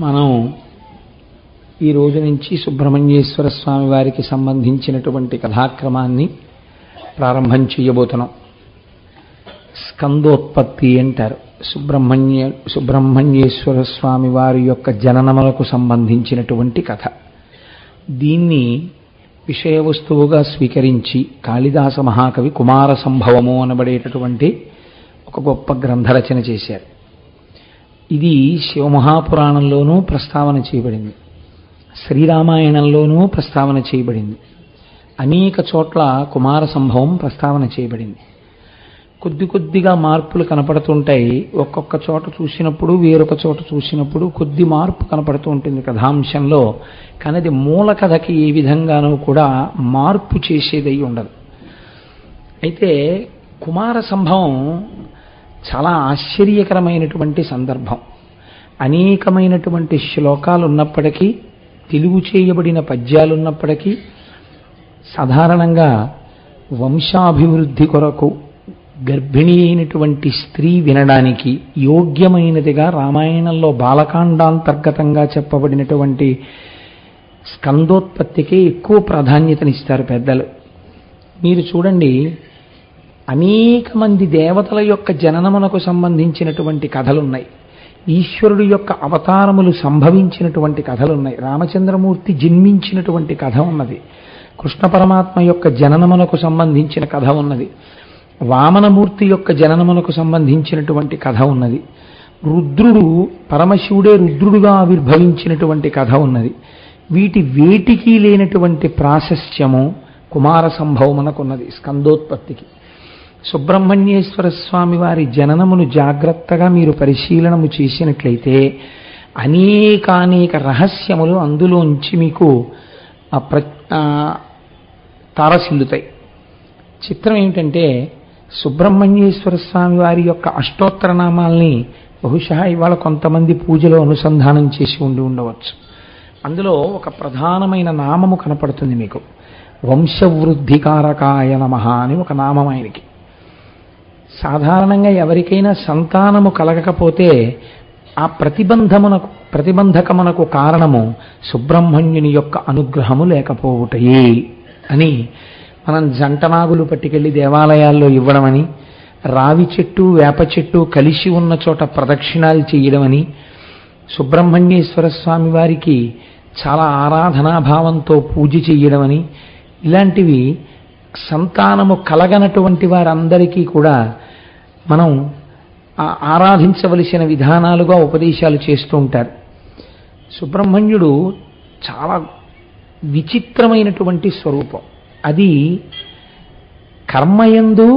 మనం ఈ రోజు నుంచి సుబ్రహ్మణ్యేశ్వర స్వామి వారికి సంబంధించినటువంటి కథాక్రమాన్ని ప్రారంభం చేయబోతున్నాం. స్కందోత్పత్తి అంటారు. సుబ్రహ్మణ్యేశ్వర స్వామి వారి యొక్క జననములకు సంబంధించినటువంటి కథ. దీన్ని విషయ వస్తువుగా స్వీకరించి కాళిదాస మహాకవి కుమార సంభవము అనబడేటటువంటి ఒక గొప్ప గ్రంథరచన చేశారు. ఇది శివమహాపురాణంలోనూ ప్రస్తావన చేయబడింది, శ్రీరామాయణంలోనూ ప్రస్తావన చేయబడింది, అనేక చోట్ల కుమార సంభవం ప్రస్తావన చేయబడింది. కొద్దిగా మార్పులు కనపడుతుంటాయి. ఒక్కొక్క చోట చూసినప్పుడు వేరొక చోట చూసినప్పుడు కొద్ది మార్పు కనపడుతూ ఉంటుంది కథాంశంలో. కానీ అది మూల కథకి ఏ విధంగానూ కూడా మార్పు చేసేదై ఉండదు. అయితే కుమార సంభవం చాలా ఆశ్చర్యకరమైనటువంటి సందర్భం. అనేకమైనటువంటి శ్లోకాలు ఉన్నప్పటికీ, తెలుగు చేయబడిన పద్యాలున్నప్పటికీ, సాధారణంగా వంశాభివృద్ధి కొరకు గర్భిణీ అయినటువంటి స్త్రీ వినడానికి యోగ్యమైనదిగా రామాయణంలో బాలకాండాంతర్గతంగా చెప్పబడినటువంటి స్కందోత్పత్తికి ఎక్కువ ప్రాధాన్యతనిస్తారు పెద్దలు. మీరు చూడండి, అనేక మంది దేవతల యొక్క జననమునకు సంబంధించినటువంటి కథలున్నాయి. ఈశ్వరుడు యొక్క అవతారములు సంభవించినటువంటి కథలున్నాయి. రామచంద్రమూర్తి జన్మించినటువంటి కథ ఉన్నది. కృష్ణ పరమాత్మ యొక్క జననమునకు సంబంధించిన కథ ఉన్నది. వామనమూర్తి యొక్క జననమునకు సంబంధించినటువంటి కథ ఉన్నది. రుద్రుడు, పరమశివుడే రుద్రుడుగా ఆవిర్భవించినటువంటి కథ ఉన్నది. వేటికి లేనటువంటి ప్రాశస్త్యము కుమార సంభవమునకున్నది స్కందోత్పత్తికి. సుబ్రహ్మణ్యేశ్వర స్వామి వారి జననమును జాగ్రత్తగా మీరు పరిశీలనము చేసినట్లయితే అనేకానేక రహస్యములు అందులోంచి మీకు తారసిల్లుతాయి. చిత్రం ఏమిటంటే, సుబ్రహ్మణ్యేశ్వర స్వామి వారి యొక్క అష్టోత్తర నామాల్ని బహుశా ఇవాళ కొంతమంది పూజలో అనుసంధానం చేసి ఉండవచ్చు. అందులో ఒక ప్రధానమైన నామము కనపడుతుంది మీకు. వంశవృద్ధికారకాయ నమః అని ఒక నామం ఆయనకి. సాధారణంగా ఎవరికైనా సంతానము కలగకపోతే ఆ ప్రతిబంధకమునకు కారణము సుబ్రహ్మణ్యుని యొక్క అనుగ్రహము లేకపోవుటయే అని మనం జంటనాగులు పట్టుకెళ్ళి దేవాలయాల్లో ఇవ్వడమని, రావి చెట్టు వేప చెట్టు కలిసి ఉన్న చోట ప్రదక్షిణాలు చేయడమని, సుబ్రహ్మణ్యేశ్వర స్వామి వారికి చాలా ఆరాధనాభావంతో పూజ చేయడమని, ఇలాంటివి సంతానము కలగనటువంటి వారందరికీ కూడా మనం ఆరాధించవలసిన విధానాలుగా ఉపదేశాలు చేస్తూ ఉంటారు. సుబ్రహ్మణ్యుడు చాలా విచిత్రమైనటువంటి స్వరూపం. అది కర్మయందు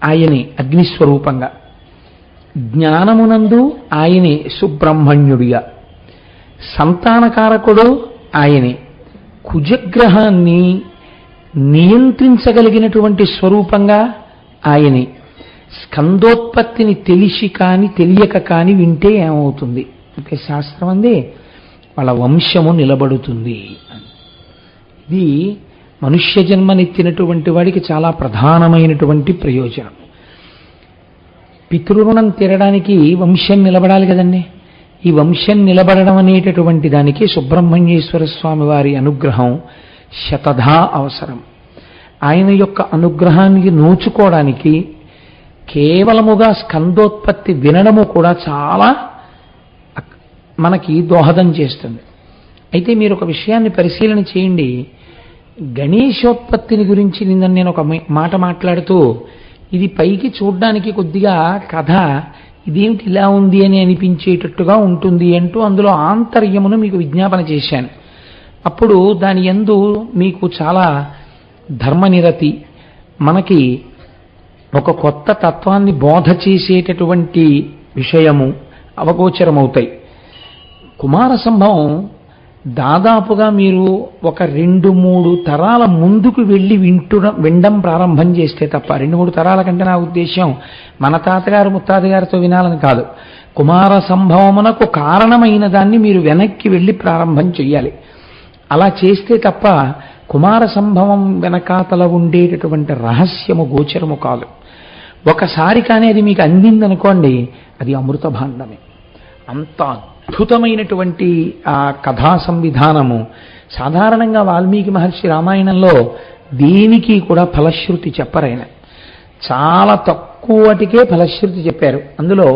ఆయనే అగ్నిస్వరూపంగా, జ్ఞానమునందు ఆయనే సుబ్రహ్మణ్యుడిగా, సంతానకారకుడు ఆయనే, కుజగ్రహాన్ని నియంత్రించగలిగినటువంటి స్వరూపంగా ఆయనే. స్కందోత్పత్తిని తెలిసి కానీ తెలియక కానీ వింటే ఏమవుతుంది అంటే, శాస్త్రం అందే వాళ్ళ వంశము నిలబడుతుంది. ఇది మనుష్య జన్మనెత్తినటువంటి వాడికి చాలా ప్రధానమైనటువంటి ప్రయోజనం. పితృరుణం తీరడానికి వంశం నిలబడాలి కదండి. ఈ వంశం నిలబడడం అనేటటువంటి దానికి సుబ్రహ్మణ్యేశ్వర స్వామి వారి అనుగ్రహం శతధా అవసరం. ఆయన యొక్క అనుగ్రహానికి నోచుకోవడానికి కేవలముగా స్కందోత్పత్తి వినడము కూడా చాలా మనకి దోహదం చేస్తుంది. అయితే మీరు ఒక విషయాన్ని పరిశీలన చేయండి. గణేశోత్పత్తిని గురించి నిన్న నేను ఒక మాట మాట్లాడుతూ, ఇది పైకి చూడ్డానికి కొద్దిగా కథ ఇదేమిటి ఇలా ఉంది అని అనిపించేటట్టుగా ఉంటుంది అంటూ అందులో ఆంతర్యమును మీకు విజ్ఞాపన చేశాను. అప్పుడు దాని యందు మీకు చాలా ధర్మనిరతి, మనకి ఒక కొత్త తత్వాన్ని బోధ చేసేటటువంటి విషయము అవగోచరమవుతాయి. కుమార సంభవం దాదాపుగా మీరు ఒక 2-3 తరాల ముందుకు వెళ్ళి వినడం ప్రారంభం చేస్తే తప్ప, 2-3 తరాల కంటే నా ఉద్దేశం మన తాతగారు ముత్తాతగారితో వినాలని కాదు, కుమార సంభవమునకు కారణమైన దాన్ని మీరు వెనక్కి వెళ్ళి ప్రారంభం చెయ్యాలి. అలా చేస్తే తప్ప కుమార సంభవం వెనకాతల ఉండేటటువంటి రహస్యము గోచరము కాదు. ఒకసారి కానీ అది మీకు అందిందనుకోండి, అది అమృత భాండమే. అంత అద్భుతమైనటువంటి ఆ కథా సంవిధానము. సాధారణంగా వాల్మీకి మహర్షి రామాయణంలో దేనికి కూడా ఫలశ్రుతి చెప్పరైన, చాలా తక్కువటికే ఫలశ్రుతి చెప్పారు. అందులో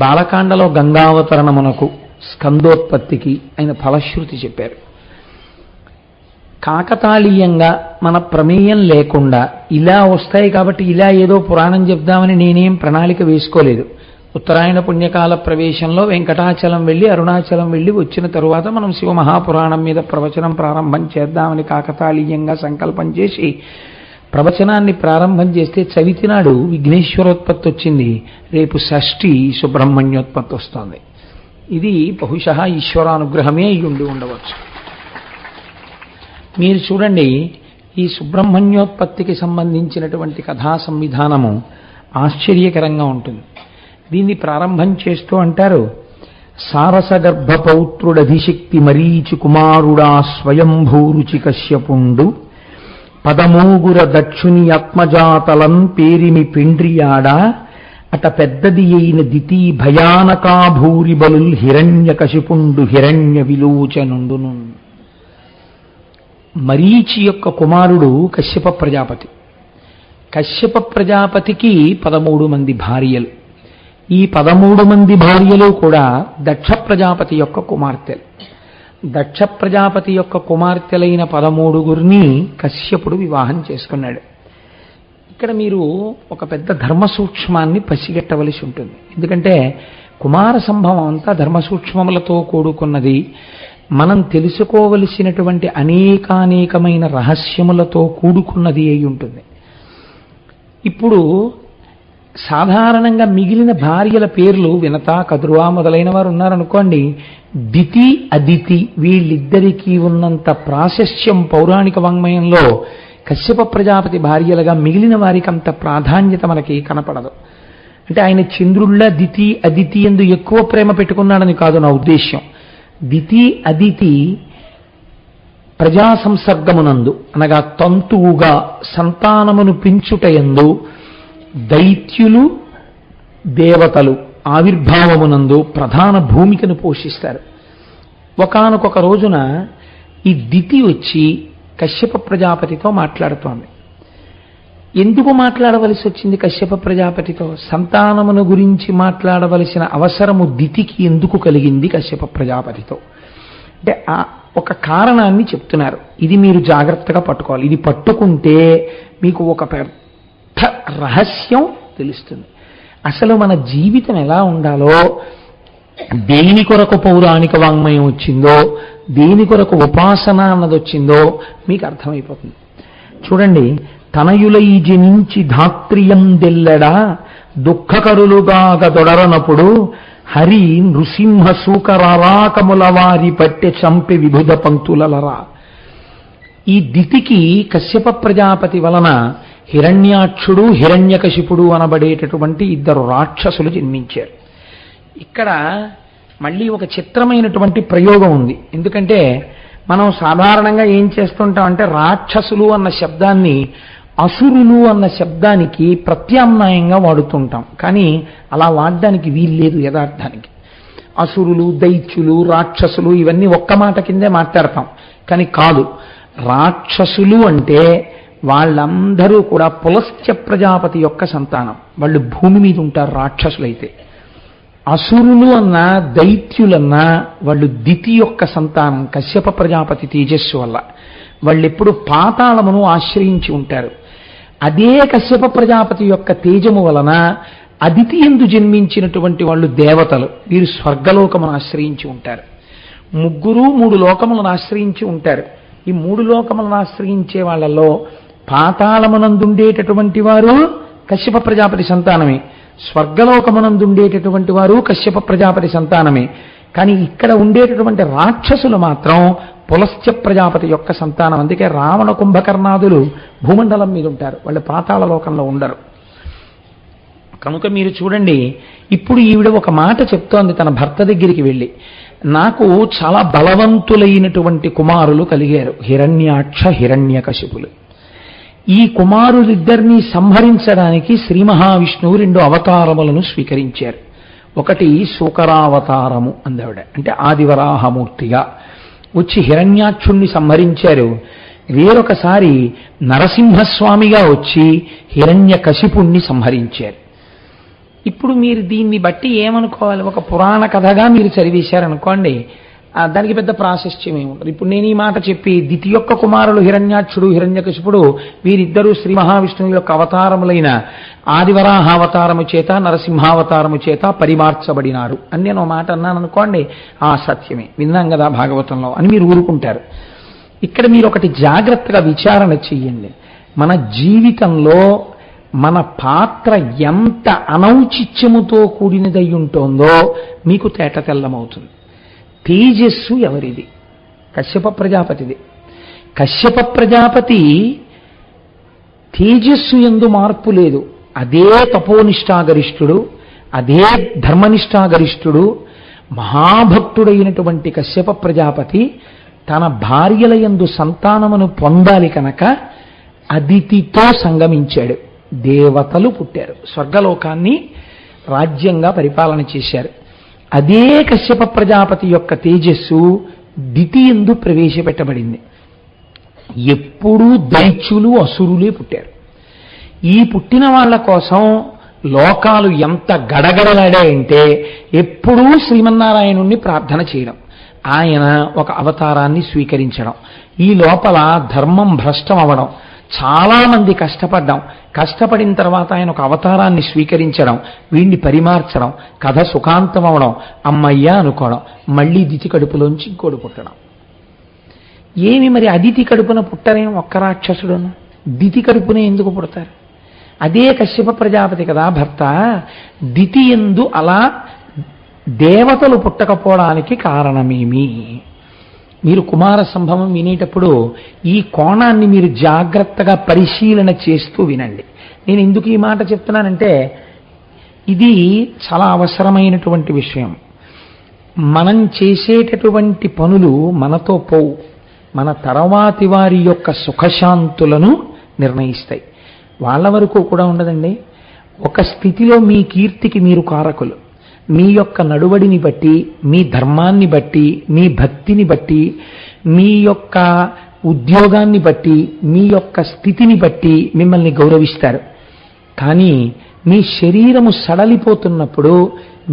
బాలకాండలో గంగావతరణమునకు స్కందోత్పత్తికి ఆయన ఫలశ్రుతి చెప్పారు. కాకతాళీయంగా మన ప్రమేయం లేకుండా ఇలా వస్తాయి కాబట్టి ఇలా ఏదో పురాణం చెప్దామని నేనేం ప్రణాళిక వేసుకోలేదు. ఉత్తరాయణ పుణ్యకాల ప్రవేశంలో వెంకటాచలం వెళ్ళి అరుణాచలం వెళ్ళి వచ్చిన తరువాత మనం శివమహాపురాణం మీద ప్రవచనం ప్రారంభం చేద్దామని కాకతాళీయంగా సంకల్పం చేసి ప్రవచనాన్ని ప్రారంభం చేస్తే చవితి నాడు విఘ్నేశ్వరోత్పత్తి వచ్చింది. రేపు షష్ఠి సుబ్రహ్మణ్యోత్పత్తి వస్తుంది. ఇది బహుశः ఈశ్వరానుగ్రహమే అయ్యుండి ఉండవచ్చు. మీరు చూడండి, ఈ సుబ్రహ్మణ్యోత్పత్తికి సంబంధించినటువంటి కథా సంవిధానము ఆశ్చర్యకరంగా ఉంటుంది. దీన్ని ప్రారంభం చేస్తూ అంటారు, సారసగర్భపౌత్రుడధిశక్తి మరీచి కుమారుడా స్వయంభూరుచి కశ్యపుండు పదమూగుర దక్షుని ఆత్మజాతలం పేరిమి పిండ్రియాడా అట పెద్దది అయిన దితి భయానకాభూరి బలుల్ హిరణ్య కశిపుండు హిరణ్య విలోచనుండును. మరీచి యొక్క కుమారుడు కశ్యప ప్రజాపతి. కశ్యప ప్రజాపతికి 13 మంది భార్యలు. ఈ 13 మంది భార్యలు కూడా దక్ష ప్రజాపతి యొక్క కుమార్తెలు. దక్ష ప్రజాపతి యొక్క కుమార్తెలైన 13 కశ్యపుడు వివాహం చేసుకున్నాడు. ఇక్కడ మీరు ఒక పెద్ద ధర్మ సూక్ష్మాన్ని పసిగట్టవలసి ఉంటుంది. ఎందుకంటే కుమార సంభవం అంతా ధర్మ సూక్ష్మములతో కూడుకున్నది. మనం తెలుసుకోవలసినటువంటి అనేకానేకమైన రహస్యములతో కూడుకున్నది అయి ఉంటుంది. ఇప్పుడు సాధారణంగా మిగిలిన భార్యల పేర్లు వినత, కదురువ మొదలైన వారు ఉన్నారనుకోండి. దితి, అదితి వీళ్ళిద్దరికీ ఉన్నంత ప్రాశస్త్యం పౌరాణిక వాంగ్మయంలో కశ్యప ప్రజాపతి భార్యలుగా మిగిలిన వారికి అంత ప్రాధాన్యత మనకి కనపడదు. అంటే ఆయన చంద్రుళ్ళ దితి అదితి ఎందు ఎక్కువ ప్రేమ పెట్టుకున్నాడని కాదు నా ఉద్దేశ్యం. దితి అదితి ప్రజా సంసర్గమునందు అనగా తంతువుగా సంతానమును పెంచుటయందు దైత్యులు దేవతలు ఆవిర్భావమునందు ప్రధాన భూమికను పోషిస్తారు. ఒకానొక రోజున ఈ దితి వచ్చి కశ్యప ప్రజాపతితో మాట్లాడుతోంది. ఎందుకు మాట్లాడవలసి వచ్చింది కశ్యప ప్రజాపతితో? సంతానమును గురించి మాట్లాడవలసిన అవసరము దితికి ఎందుకు కలిగింది కశ్యప ప్రజాపతితో? అంటే ఒక కారణాన్ని చెప్తున్నారు. ఇది మీరు జాగ్రత్తగా పట్టుకోవాలి. ఇది పట్టుకుంటే మీకు ఒక పెద్ద రహస్యం తెలుస్తుంది. అసలు మన జీవితం ఎలా ఉండాలో, దేని కొరకు పౌరాణిక వాంగ్మయం వచ్చిందో, దేని కొరకు ఉపాసన అన్నది వచ్చిందో మీకు అర్థమైపోతుంది. చూడండి, తనయులై జనించి ధాత్రియం దెల్లడా దుఃఖకరులుగాగ దొడరనప్పుడు హరి నృసింహ సూకరారాకముల వారి పట్టె చంపి విభుద పంక్తులలరా. ఈ దితికి కశ్యప ప్రజాపతి వలన హిరణ్యాక్షుడు హిరణ్యకశిపుడు అనబడేటటువంటి 2 రాక్షసులు జన్మించారు. ఇక్కడ మళ్ళీ ఒక చిత్రమైనటువంటి ప్రయోగం ఉంది. ఎందుకంటే మనం సాధారణంగా ఏం చేస్తుంటామంటే రాక్షసులు అన్న శబ్దాన్ని అసురులు అన్న శబ్దానికి ప్రత్యామ్నాయంగా వాడుతుంటాం. కానీ అలా వాడడానికి వీల్లేదు యథార్థానికి. అసురులు, దైత్యులు, రాక్షసులు ఇవన్నీ ఒక్క మాట కిందే మాట్లాడతాం. కానీ కాదు, రాక్షసులు అంటే వాళ్ళందరూ కూడా పులస్త్య ప్రజాపతి యొక్క సంతానం. వాళ్ళు భూమి మీద ఉంటారు రాక్షసులైతే. అసురులు అన్న దైత్యులన్నా వాళ్ళు దితి యొక్క సంతానం కశ్యప ప్రజాపతి తేజస్సు వల్ల. వాళ్ళెప్పుడు పాతాళమును ఆశ్రయించి ఉంటారు. అదే కశ్యప ప్రజాపతి యొక్క తేజము వలన అదితి యందు జన్మించినటువంటి వాళ్ళు దేవతలు. వీరు స్వర్గలోకమును ఆశ్రయించి ఉంటారు. 3 లోకములను ఆశ్రయించి ఉంటారు. ఈ 3 లోకములను ఆశ్రయించే వాళ్ళలో పాతాళమునందుండేటటువంటి వారు కశ్యప ప్రజాపతి సంతానమే, స్వర్గలోకమునందుండేటటువంటి వారు కశ్యప ప్రజాపతి సంతానమే. కానీ ఇక్కడ ఉండేటటువంటి రాక్షసులు మాత్రం పులస్త్య ప్రజాపతి యొక్క సంతానం. అందుకే రావణ కుంభకర్ణాదులు భూమండలం మీద ఉంటారు, వాళ్ళు పాతాళ లోకంలో ఉండరు. కనుక మీరు చూడండి, ఇప్పుడు ఈవిడ ఒక మాట చెప్తోంది తన భర్త దగ్గరికి వెళ్ళి, నాకు చాలా బలవంతులైనటువంటి కుమారులు కలిగారు, హిరణ్యాక్ష హిరణ్యకశిపులు. ఈ కుమారులిద్దరినీ సంహరించడానికి శ్రీ మహావిష్ణువు 2 అవతారములను స్వీకరించారు. ఒకటి శూకరావతారము అందావిడ, అంటే ఆదివరాహమూర్తిగా వచ్చి హిరణ్యాక్షుణ్ణి సంహరించారు. వేరొకసారి నరసింహస్వామిగా వచ్చి హిరణ్యకశిపుణ్ణి సంహరించారు. ఇప్పుడు మీరు దీన్ని బట్టి ఏమనుకోవాలి? ఒక పురాణ కథగా మీరు చదివేశారనుకోండి, దానికి పెద్ద ప్రాశస్త్యం ఏముంటుంది. ఇప్పుడు నేను ఈ మాట చెప్పి దితి యొక్క కుమారులు హిరణ్యాక్షుడు హిరణ్యకశిపుడు వీరిద్దరూ శ్రీ మహావిష్ణువు యొక్క అవతారములైన ఆదివరాహావతారము చేత నరసింహావతారము చేత పరిమార్చబడినారు అని నేను మాట అన్నాను అనుకోండి, ఆ సత్యమే విన్నాం కదా భాగవతంలో అని మీరు ఊరుకుంటారు. ఇక్కడ మీరు ఒకటి జాగ్రత్తగా విచారణ చెయ్యండి. మన జీవితంలో మన పాత్ర ఎంత అనౌచిత్యముతో కూడినదై ఉంటుందో మీకు తేట తెల్లమవుతుంది. తేజస్సు ఎవరిది? కశ్యప ప్రజాపతిది. కశ్యప ప్రజాపతి తేజస్సు యందు మార్పు లేదు. అదే తపోనిష్టాగరిష్ఠుడు, అదే ధర్మనిష్టాగరిష్ఠుడు, మహాభక్తుడైనటువంటి కశ్యప ప్రజాపతి తన భార్యల యందు సంతానమును పొందాలి కనుక అదితితో సంగమించాడు. దేవతలు పుట్టారు, స్వర్గలోకాన్ని రాజ్యంగా పరిపాలన చేశారు. అదే కశ్యప ప్రజాపతి యొక్క తేజస్సు దితి యందు ప్రవేశపెట్టబడింది. ఎప్పుడూ దైత్యులు అసురులే పుట్టారు. ఈ పుట్టిన వాళ్ళ కోసం లోకాలు ఎంత గడగడలాడాయంటే ఎప్పుడూ శ్రీమన్నారాయణుణ్ణి ప్రార్థన చేయడం, ఆయన ఒక అవతారాన్ని స్వీకరించడం, ఈ లోపల ధర్మం భ్రష్టం అవ్వడం, చాలా మంది కష్టపడిన తర్వాత ఆయన ఒక అవతారాన్ని స్వీకరించడం, వీడిని పరిమార్చడం, కథ సుఖాంతం అవడం, అమ్మయ్య అనుకోవడం, మళ్ళీ దితి కడుపులోంచి ఇంకోడు పుట్టడం. ఏమి మరి అదితి కడుపున పుట్టరేం ఒక్క రాక్షసుడును? దితి కడుపునే ఎందుకు పుడతారు? అదే కశ్యప ప్రజాపతి కదా భర్త. దితి యందు అలా దేవతలు పుట్టకపోవడానికి కారణమేమి? మీరు కుమార సంభవం వినేటప్పుడు ఈ కోణాన్ని మీరు జాగ్రత్తగా పరిశీలన చేస్తూ వినండి. నేను ఎందుకు ఈ మాట చెప్తున్నానంటే ఇది చాలా అవసరమైనటువంటి విషయం. మనం చేసేటటువంటి పనులు మనతో పోవు, మన తర్వాతి వారి యొక్క సుఖశాంతులను నిర్ణయిస్తాయి. వాళ్ళ వరకు కూడా ఉండదండి. ఒక స్థితిలో మీ కీర్తికి మీరు కారకులు. మీ యొక్క నడువడిని బట్టి, మీ ధర్మాన్ని బట్టి, మీ భక్తిని బట్టి, మీ యొక్క ఉద్యోగాన్ని బట్టి, మీ యొక్క స్థితిని బట్టి మిమ్మల్ని గౌరవిస్తారు. కానీ మీ శరీరము సడలిపోతున్నప్పుడు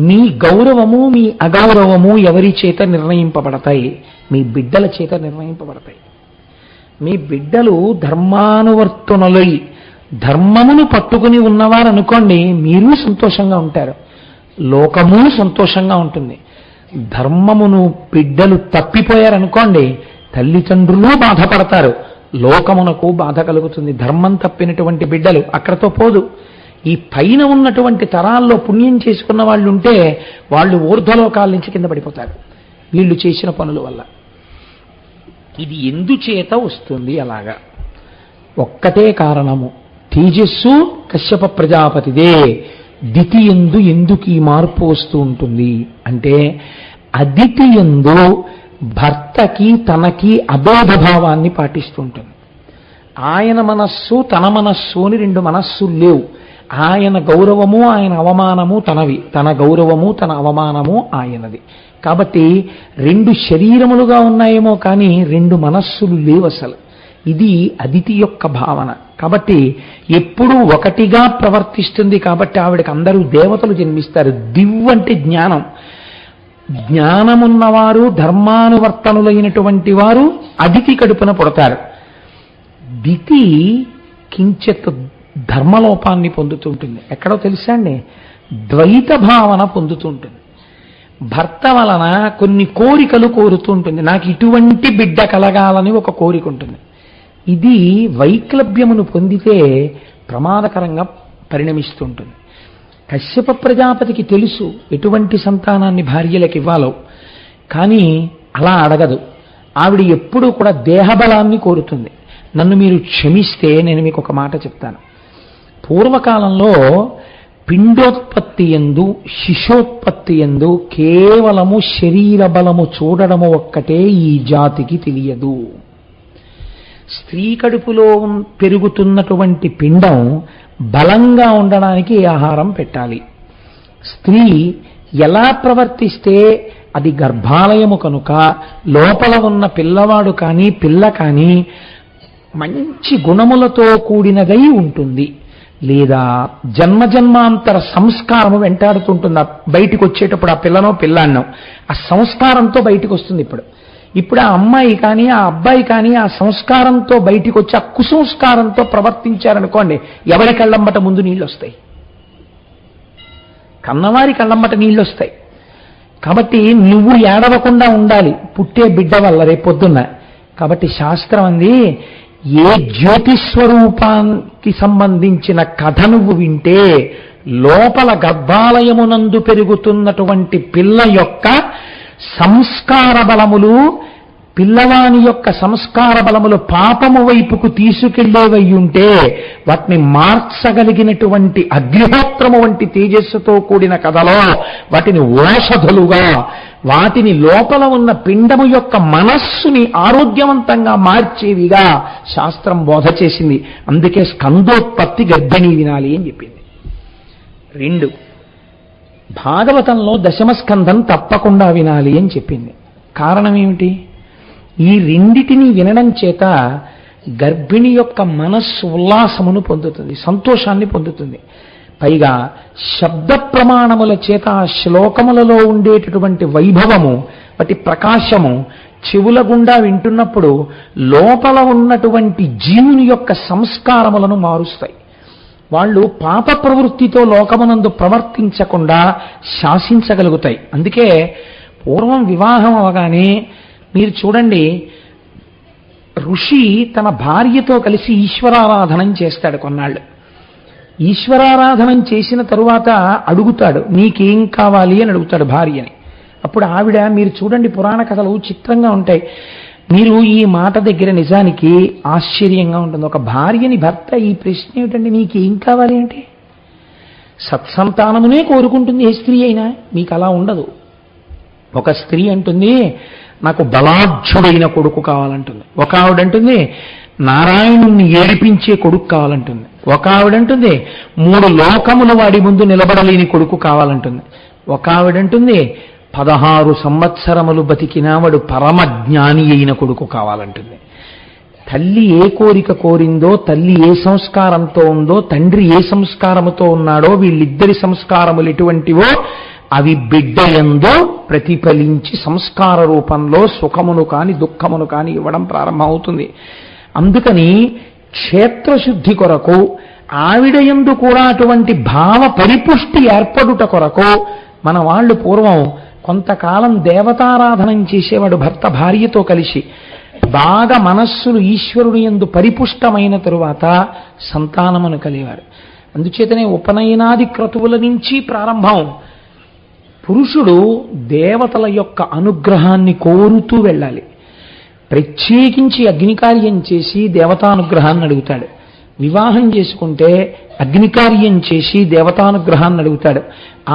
మీ గౌరవము మీ అగౌరవము ఎవరి చేత నిర్ణయింపబడతాయి? మీ బిడ్డల చేత నిర్ణయింపబడతాయి. మీ బిడ్డలు ధర్మానువర్తనులై ధర్మమును పట్టుకుని ఉన్నవారు అనుకోండి, మీరు సంతోషంగా ఉంటారు, లోకము సంతోషంగా ఉంటుంది. ధర్మమును బిడ్డలు తప్పిపోయారనుకోండి, తల్లిదండ్రులు బాధపడతారు, లోకమునకు బాధ కలుగుతుంది. ధర్మం తప్పినటువంటి బిడ్డలు అక్కడతో పోదు. ఈ పైన ఉన్నటువంటి తరాల్లో పుణ్యం చేసుకున్న వాళ్ళు ఉంటే వాళ్ళు ఊర్ధ్వలోకాల నుంచి కింద పడిపోతారు వీళ్ళు చేసిన పనుల వల్ల. ఇది ఎందుచేత వస్తుంది? అలాగా ఒక్కటే కారణము, తేజస్సు కశ్యప ప్రజాపతిదే. దితి యందు ఎందుకు ఈ మార్పు వస్తూ ఉంటుంది అంటే అదితి యందు భర్తకి తనకి అభేదభావాన్ని పాటిస్తూ ఉంటుంది. ఆయన మనస్సు తన మనస్సు అని రెండు మనస్సులు లేవు. ఆయన గౌరవము ఆయన అవమానము తనవి, తన గౌరవము తన అవమానము ఆయనది. కాబట్టి రెండు శరీరములుగా ఉన్నాయేమో కానీ రెండు మనస్సులు లేవు అసలు. ఇది అదితి యొక్క భావన. కాబట్టి ఎప్పుడూ ఒకటిగా ప్రవర్తిస్తుంది. కాబట్టి ఆవిడకి అందరూ దేవతలు జన్మిస్తారు. దివ్ అంటే జ్ఞానం. జ్ఞానమున్నవారు ధర్మానువర్తనులైనటువంటి వారు అదితి కడుపున పుడతారు. దితి కించెత్ ధర్మలోపాన్ని పొందుతుంటుంది. ఎక్కడో తెలుసా అండి? ద్వైత భావన పొందుతుంటుంది. భర్త వలన కొన్ని కోరికలు కోరుతూ ఉంటుంది. నాకు ఇటువంటి బిడ్డ కలగాలని ఒక కోరిక ఉంటుంది. ఇది వైక్లభ్యమును పొందితే ప్రమాదకరంగా పరిణమిస్తుంటుంది. కశ్యప ప్రజాపతికి తెలుసు ఎటువంటి సంతానాన్ని భార్యలకు ఇవ్వాలో, కానీ అలా అడగదు. ఆవిడ ఎప్పుడూ కూడా దేహబలాన్ని కోరుతుంది. నన్ను మీరు క్షమిస్తే నేను మీకు ఒక మాట చెప్తాను. పూర్వకాలంలో పిండోత్పత్తి యందు శిశోత్పత్తి యందు కేవలము శరీర బలము చూడడము ఒక్కటే ఈ జాతికి తెలియదు. స్త్రీ కడుపులో పెరుగుతున్నటువంటి పిండం బలంగా ఉండడానికి ఆహారం పెట్టాలి. స్త్రీ ఎలా ప్రవర్తిస్తే అది గర్భాలయము కనుక లోపల ఉన్న పిల్లవాడు కానీ పిల్ల కానీ మంచి గుణములతో కూడినదై ఉంటుంది, లేదా జన్మజన్మాంతర సంస్కారము వెంటాడుతుంటుంది. బయటికి వచ్చేటప్పుడు ఆ పిల్లనో పిల్లాన్నో ఆ సంస్కారంతో బయటికి వస్తుంది. ఇప్పుడు ఆ అమ్మాయి కానీ ఆ అబ్బాయి కానీ ఆ సంస్కారంతో బయటికి వచ్చి ఆ కుసంస్కారంతో ప్రవర్తించారనుకోండి, ఎవరి కళ్ళంబట ముందు నీళ్ళు వస్తాయి? కన్నవారి కళ్ళంబట నీళ్ళు వస్తాయి. కాబట్టి నువ్వు ఏడవకుండా ఉండాలి పుట్టే బిడ్డ వల్ల రేపొద్దున్న. కాబట్టి శాస్త్రం అంది, ఏ జ్యోతిస్వరూపానికి సంబంధించిన కథ నువ్వు వింటే లోపల గర్భాలయమునందు పెరుగుతున్నటువంటి పిల్ల యొక్క సంస్కార బలములు, పిల్లవాని యొక్క సంస్కార బలములు పాపము వైపుకు తీసుకెళ్లేవయ్యుంటే వాటిని మార్చగలిగినటువంటి అగ్నిహోత్రము వంటి తేజస్సుతో కూడిన కథలో వాటిని ఓషధులుగా, వాటిని లోపల ఉన్న పిండము యొక్క మనస్సుని ఆరోగ్యవంతంగా మార్చేవిగా శాస్త్రం బోధ చేసింది. అందుకే స్కందోత్పత్తి గర్భిణీ వినాలి అని చెప్పింది. 2, భాగవతంలో దశమస్కంధం తప్పకుండా వినాలి అని చెప్పింది. కారణం ఏమిటి? ఈ రెండిటిని వినడం చేత గర్భిణి యొక్క మనస్సు ఉల్లాసమును పొందుతుంది, సంతోషాన్ని పొందుతుంది. పైగా శబ్ద ప్రమాణముల చేత ఆ శ్లోకములలో ఉండేటటువంటి వైభవము, వాటి ప్రకాశము చెవుల గుండా వింటున్నప్పుడు లోపల ఉన్నటువంటి జీవుని యొక్క సంస్కారములను మారుస్తాయి. వాళ్ళు పాప ప్రవృత్తితో లోకమునందు ప్రవర్తించకుండా శాసించగలుగుతాయి. అందుకే పూర్వం వివాహం అవగానే మీరు చూడండి, ఋషి తన భార్యతో కలిసి ఈశ్వరారాధనం చేస్తాడు కొన్నాళ్ళు. ఈశ్వరారాధనం చేసిన తరువాత అడుగుతాడు, నీకేం కావాలి అని అడుగుతాడు భార్యని. అప్పుడు ఆవిడ, మీరు చూడండి పురాణ కథలు చిత్రంగా ఉంటాయి, మీరు ఈ మాట దగ్గర నిజానికి ఆశ్చర్యంగా ఉంటుంది. ఒక భార్యని భర్త ఈ ప్రశ్న ఏమిటండి, నీకేం కావాలి అంటే సత్సంతానమునే కోరుకుంటుంది ఏ స్త్రీ అయినా. మీకు అలా ఉండదు. ఒక స్త్రీ అంటుంది, నాకు బలాఢ్యుడైన కొడుకు కావాలంటుంది. ఒక ఆవిడంటుంది, నారాయణుణ్ణి ఏడిపించే కొడుకు కావాలంటుంది. ఒక ఆవిడంటుంది, 3 లోకముల వాడి ముందు నిలబడలేని కొడుకు కావాలంటుంది. ఒక ఆవిడంటుంది, 16 సంవత్సరములు బతికినావాడు పరమ జ్ఞాని అయిన కొడుకు కావాలంటుంది. తల్లి ఏ కోరిక కోరిందో, తల్లి ఏ సంస్కారంతో ఉందో, తండ్రి ఏ సంస్కారముతో ఉన్నాడో, వీళ్ళిద్దరి సంస్కారములు ఎటువంటివో అవి బిడ్డయందో ప్రతిఫలించి సంస్కార రూపంలో సుఖమును కాని దుఃఖమును కాని ఇవ్వడం ప్రారంభమవుతుంది. అందుకని క్షేత్రశుద్ధి కొరకు, ఆవిడయందు కూడా అటువంటి భావ పరిపుష్టి ఏర్పడుట కొరకు మన వాళ్ళు పూర్వం కొంతకాలం దేవతారాధనం చేసేవాడు భర్త భార్యతో కలిసి. బాగా మనస్సులు ఈశ్వరుని యందు పరిపుష్టమైన తరువాత సంతానమును కలిగారు. అందుచేతనే ఉపనయనాది క్రతువుల నుంచి ప్రారంభం. పురుషుడు దేవతల యొక్క అనుగ్రహాన్ని కోరుతూ వెళ్ళాలి. ప్రత్యేకించి అగ్నికార్యం చేసి దేవతానుగ్రహాన్ని అడుగుతాడు. వివాహం చేసుకుంటే అగ్నికార్యం చేసి దేవతానుగ్రహాన్ని అడుగుతాడు.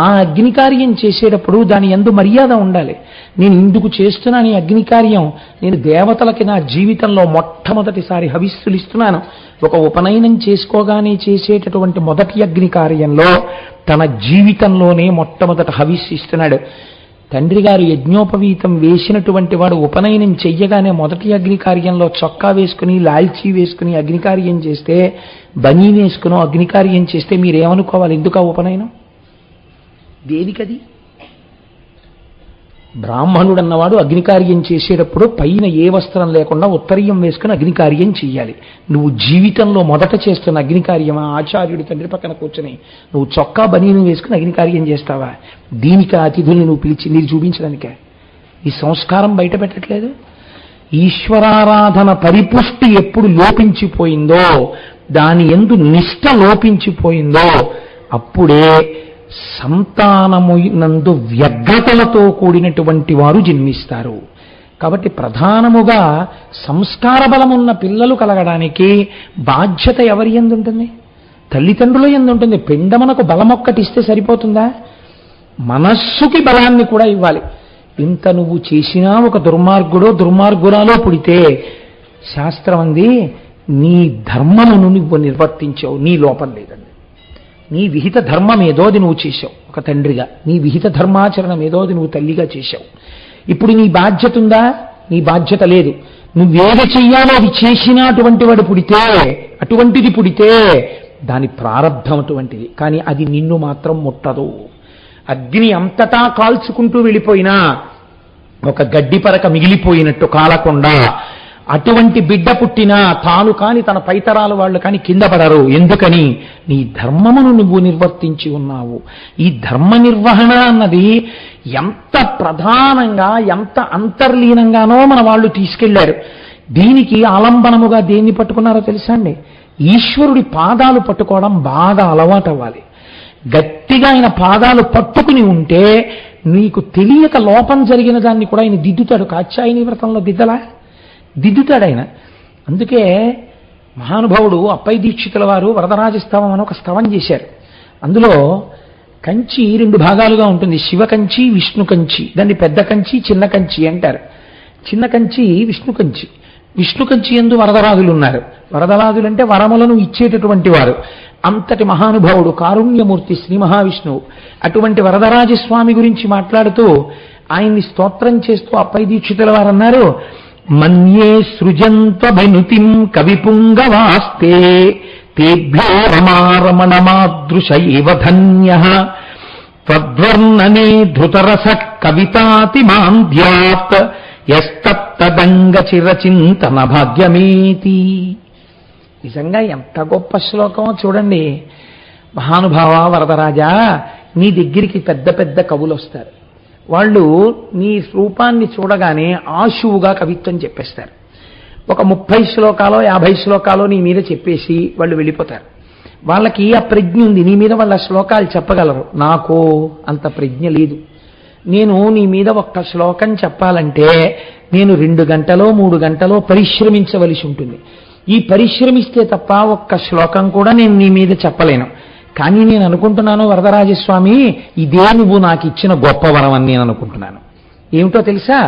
ఆ అగ్నికార్యం చేసేటప్పుడు దాని యందు మర్యాద ఉండాలి. నేను ఇందుకు చేస్తున్నాను ఈ అగ్నికార్యం, నేను దేవతలకి నా జీవితంలో మొట్టమొదటిసారి హవిస్సులు ఇస్తున్నాను. ఒక ఉపనయనం చేసుకోగానే చేసేటటువంటి మొదటి అగ్నికార్యంలో తన జీవితంలోనే మొట్టమొదట హవిస్సు ఇస్తున్నాడు. తండ్రి గారు యజ్ఞోపవీతం వేసినటువంటి వాడు ఉపనయనం చెయ్యగానే మొదటి అగ్నికార్యంలో చొక్కా వేసుకుని లాల్చీ వేసుకుని అగ్నికార్యం చేస్తే, బనీ వేసుకునో అగ్నికార్యం చేస్తే మీరేమనుకోవాలి? ఎందుకు ఆ ఉపనయనం? దేనికది? బ్రాహ్మణుడు అన్నవాడు అగ్నికార్యం చేసేటప్పుడు పైన ఏ వస్త్రం లేకుండా ఉత్తరీయం వేసుకుని అగ్నికార్యం చెయ్యాలి. నువ్వు జీవితంలో మొదట చేస్తున్న అగ్నికార్యమా? ఆచార్యుడు తండ్రి పక్కన కూర్చొని నువ్వు చొక్కా బనీను వేసుకుని అగ్నికార్యం చేస్తావా? దీనికి అతిథుల్ని నువ్వు పిలిచి నీరు చూపించడానికే. ఈ సంస్కారం బయట పెట్టట్లేదు. ఈశ్వరారాధన పరిపుష్టి ఎప్పుడు లోపించిపోయిందో, దాని యందు నిష్ట లోపించిపోయిందో అప్పుడే సంతానము నందు వ్యగ్రతలతో కూడినటువంటి వారు జన్మిస్తారు. కాబట్టి ప్రధానముగా సంస్కార బలమున్న పిల్లలు కలగడానికి బాధ్యత ఎవరి యందు ఉంటుంది? తల్లిదండ్రుల యందు ఉంటుంది. పిండమునకు బలమొక్కటిస్తే సరిపోతుందా? మనస్సుకి బలాన్ని కూడా ఇవ్వాలి. ఇంత నువ్వు చేసినా ఒక దుర్మార్గుడో దుర్మార్గురాలో పుడితే శాస్త్రం అంది, నీ ధర్మమును నువ్వు నిర్వర్తించావు, నీ లోపం లేదండి. నీ విహిత ధర్మం ఏదో అది నువ్వు చేశావు ఒక తండ్రిగా, నీ విహిత ధర్మాచరణం ఏదో అది నువ్వు తల్లిగా చేశావు. ఇప్పుడు నీ బాధ్యత ఉందా? నీ బాధ్యత లేదు. నువ్వేది చెయ్యాలో అది చేసినా అటువంటిది పుడితే దాని ప్రారంధం అటువంటిది. కానీ అది నిన్ను మాత్రం ముట్టదు. అగ్ని అంతటా కాల్చుకుంటూ వెళ్ళిపోయినా ఒక గడ్డి పరక మిగిలిపోయినట్టు కాలకుండా అటువంటి బిడ్డ పుట్టినా తాను కాని తన పైతరాలు వాళ్ళు కాని కింద పడరు. ఎందుకని? నీ ధర్మమును నువ్వు నిర్వర్తించి ఉన్నావు. ఈ ధర్మ నిర్వహణ అన్నది ఎంత ప్రధానంగా ఎంత అంతర్లీనంగానో మన వాళ్ళు తీసుకెళ్లారు. దీనికి ఆలంబనముగా దేన్ని పట్టుకున్నారో తెలుసా అండి? ఈశ్వరుడి పాదాలు పట్టుకోవడం బాగా అలవాటు అవ్వాలి. గట్టిగా ఆయన పాదాలు పట్టుకుని ఉంటే నీకు తెలియక లోపం జరిగిన దాన్ని కూడా ఆయన దిద్దుతాడు. కాత్యాయని వ్రతంలో దిద్దుతాడు ఆయన. అందుకే మహానుభావుడు అప్పయ్య దీక్షితుల వారు వరదరాజస్తవం అని ఒక స్తవం చేశారు. అందులో కంచి 2 భాగాలుగా ఉంటుంది, శివ కంచి, విష్ణు కంచి. దాన్ని పెద్ద కంచి, చిన్న కంచి అంటారు. చిన్న కంచి విష్ణు కంచి. విష్ణు కంచి యందు వరదరాజులు ఉన్నారు. వరదరాజులు అంటే వరములను ఇచ్చేటటువంటి వారు. అంతటి మహానుభావుడు కారుణ్యమూర్తి శ్రీ మహావిష్ణువు. అటువంటి వరదరాజస్వామి గురించి మాట్లాడుతూ ఆయన్ని స్తోత్రం చేస్తూ అప్పయ్య దీక్షితుల వారు అన్నారు, మన్యే సృజంత్వభినుతిం కవిపుంగవాస్తే తేభ్యో రమారమణమాదృశ ఇవ ధన్యః త్వద్వర్ణనే ధృతరస కవితాతిమాంధ్యాత్ యస్తత్తదంగ చిరచింతన భాగ్యమేతి. నిజంగా ఎంత గొప్ప శ్లోకమో చూడండి. మహానుభావ వరదరాజా, నీ దగ్గరికి పెద్ద పెద్ద కవులు వస్తారు. వాళ్ళు నీ రూపాన్ని చూడగానే ఆశువుగా కవిత్వం చెప్పేస్తారు. ఒక 30 శ్లోకాలో 50 శ్లోకాలో నీ మీద చెప్పేసి వాళ్ళు వెళ్ళిపోతారు. వాళ్ళకి ఆ ప్రజ్ఞ ఉంది, నీ మీద వాళ్ళ శ్లోకాలు చెప్పగలరు. నాకు అంత ప్రజ్ఞ లేదు. నేను నీ మీద ఒక్క శ్లోకం చెప్పాలంటే నేను 2 గంటలో 3 గంటలో పరిశ్రమించవలసి ఉంటుంది. ఈ పరిశ్రమిస్తే తప్ప ఒక్క శ్లోకం కూడా నేను నీ మీద చెప్పలేను. కానీ నేను అనుకుంటున్నాను వరదరాజస్వామి, ఇదే నువ్వు నాకు ఇచ్చిన గొప్ప వరం అని నేను అనుకుంటున్నాను. ఏమిటో తెలుసా?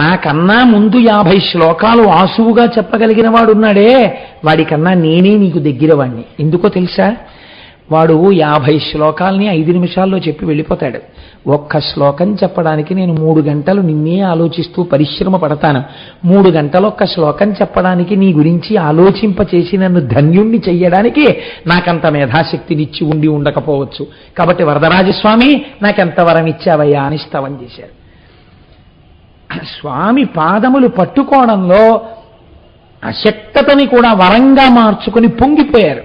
నాకన్నా ముందు 50 శ్లోకాలు ఆసువుగా చెప్పగలిగిన వాడు ఉన్నాడే, వాడికన్నా నేనే నీకు దగ్గర వాడిని. ఎందుకో తెలుసా? వాడు 50 శ్లోకాలని 5 నిమిషాల్లో చెప్పి వెళ్ళిపోతాడు. ఒక్క శ్లోకం చెప్పడానికి నేను 3 గంటలు నిన్నే ఆలోచిస్తూ పరిశ్రమ పడతాను. 3 గంటలు ఒక్క శ్లోకం చెప్పడానికి నీ గురించి ఆలోచింపచేసి నన్ను ధన్యుణ్ణి చెయ్యడానికి నాకంత మేధాశక్తినిచ్చి ఉండి ఉండకపోవచ్చు. కాబట్టి వరదరాజస్వామి నాకెంత వరం ఇచ్చావయ్యా అని స్తవం చేశారు. స్వామి పాదములు పట్టుకోవడంలో అశక్తతని కూడా వరంగా మార్చుకుని పొంగిపోయారు.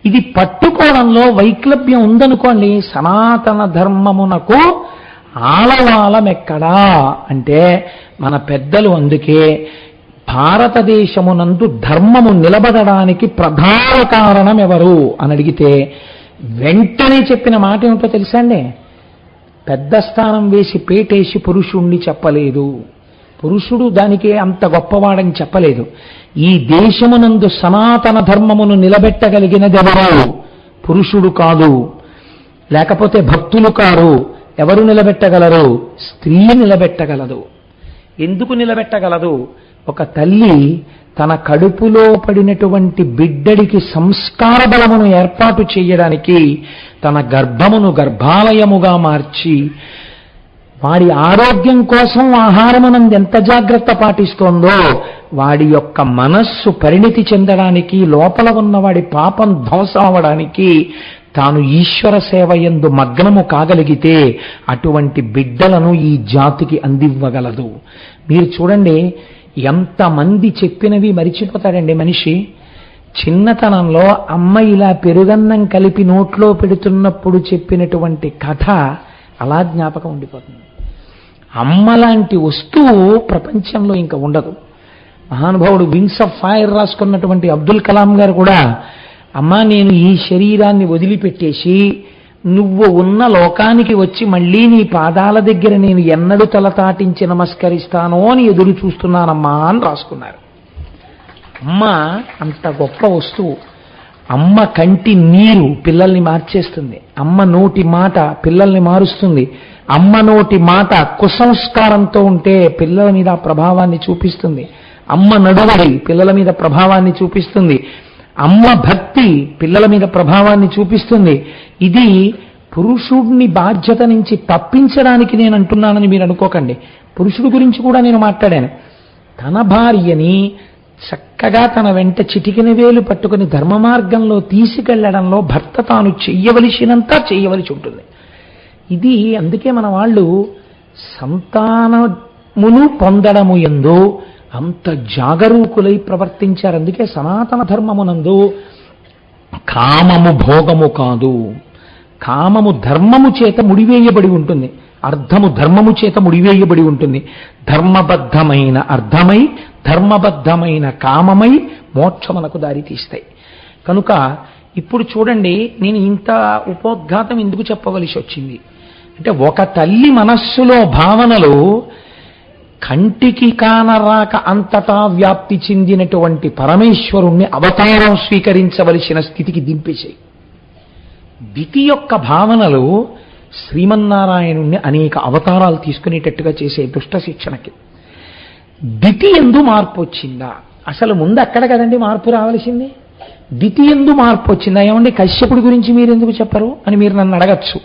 ఇది పట్టుకోవడంలో వైక్లభ్యం ఉందనుకోండి, సనాతన ధర్మమునకు ఆలవాలమెక్కడా అంటే మన పెద్దలు అందుకే భారతదేశమునందు ధర్మము నిలబడడానికి ప్రధాన కారణం ఎవరు అని అడిగితే వెంటనే చెప్పిన మాట ఏమిటో తెలుసా అండి? పెద్ద స్థానం వేసి పేటేసి పురుషుణ్ణి చెప్పలేదు. పురుషుడు దానికే అంత గొప్పవాడని చెప్పలేదు. ఈ దేశమునందు సనాతన ధర్మమును నిలబెట్టగలిగినదెవరు? పురుషుడు కాదు, లేకపోతే భక్తులు కారు. ఎవరు నిలబెట్టగలరు? స్త్రీ నిలబెట్టగలదు. ఎందుకు నిలబెట్టగలదు? ఒక తల్లి తన కడుపులో పడినటువంటి బిడ్డడికి సంస్కార బలమును ఏర్పాటు చేయడానికి తన గర్భమును గర్భాలయముగా మార్చి వాడి ఆరోగ్యం కోసం ఆహారమునందు ఎంత జాగ్రత్త పాటిస్తోందో వాడి యొక్క మనస్సు పరిణితి చెందడానికి, లోపల ఉన్న వాడి పాపం ధ్వంసం అవడానికి తాను ఈశ్వర సేవ యందు మగ్నము కాగలిగితే అటువంటి బిడ్డలను ఈ జాతికి అందివ్వగలదు. మీరు చూడండి, ఎంతమంది చెప్పినవి మరిచిపోతాడండి మనిషి. చిన్నతనంలో అమ్మ ఇలా పెరుగన్నం కలిపి నోట్లో పెడుతున్నప్పుడు చెప్పినటువంటి కథ అలా జ్ఞాపకం ఉండిపోతుంది. అమ్మ లాంటి వస్తువు ప్రపంచంలో ఇంకా ఉండదు. మహానుభావుడు వింగ్స్ ఆఫ్ ఫైర్ రాసుకున్నటువంటి అబ్దుల్ కలాం గారు కూడా, అమ్మా నేను ఈ శరీరాన్ని వదిలిపెట్టేసి నువ్వు ఉన్న లోకానికి వచ్చి మళ్ళీ నీ పాదాల దగ్గర నేను ఎన్నడూ తలతాటించి నమస్కరిస్తానో అని ఎదురు చూస్తున్నానమ్మా అని రాసుకున్నారు. అమ్మ అంత గొప్ప వస్తువు. అమ్మ కంటి నీరు పిల్లల్ని మార్చేస్తుంది. అమ్మ నోటి మాట పిల్లల్ని మారుస్తుంది. అమ్మ నోటి మాట కుసంస్కారంతో ఉంటే పిల్లల మీద ప్రభావాన్ని చూపిస్తుంది. అమ్మ నడువడి పిల్లల మీద ప్రభావాన్ని చూపిస్తుంది. అమ్మ భక్తి పిల్లల మీద ప్రభావాన్ని చూపిస్తుంది. ఇది పురుషుడిని బాధ్యత నుంచి తప్పించడానికి నేను అంటున్నానని మీరు అనుకోకండి. పురుషుడి గురించి కూడా నేను మాట్లాడాను. తన భార్యని చక్కగా తన వెంట చిటికిన వేలు పట్టుకుని ధర్మ మార్గంలో తీసుకెళ్లడంలో భర్త తాను చెయ్యవలసినంత చెయ్యవలసి ఉంటుంది. ఇది అందుకే మన వాళ్ళు సంతానమును పొందడము యందు అంత జాగరూకులై ప్రవర్తించారు. అందుకే సనాతన ధర్మమునందు కామము భోగము కాదు, కామము ధర్మము చేత ముడివేయబడి ఉంటుంది, అర్థము ధర్మము చేత ముడివేయబడి ఉంటుంది. ధర్మబద్ధమైన అర్థమై ధర్మబద్ధమైన కామమై మోక్షమునకు దారి తీస్తాయి. కనుక ఇప్పుడు చూడండి, నేను ఇంత ఉపోద్ఘాతం ఎందుకు చెప్పవలసి వచ్చింది అంటే, ఒక తల్లి మనస్సులో భావనలు కంటికి కానరాక అంతటా వ్యాప్తి చెందినటువంటి పరమేశ్వరుణ్ణి అవతారం స్వీకరించవలసిన స్థితికి దింపేశాయి. దితి యొక్క భావనలు శ్రీమన్నారాయణుణ్ణి అనేక అవతారాలు తీసుకునేటట్టుగా చేసే దుష్ట శిక్షణకి. దితి ఎందు మార్పు వచ్చిందా? అసలు ముందు అక్కడ కదండి మార్పు రావాల్సింది. దితి ఎందు మార్పు వచ్చిందా? ఏమండి కశ్యపుడి గురించి మీరు ఎందుకు చెప్పరు అని మీరు నన్ను అడగచ్చు.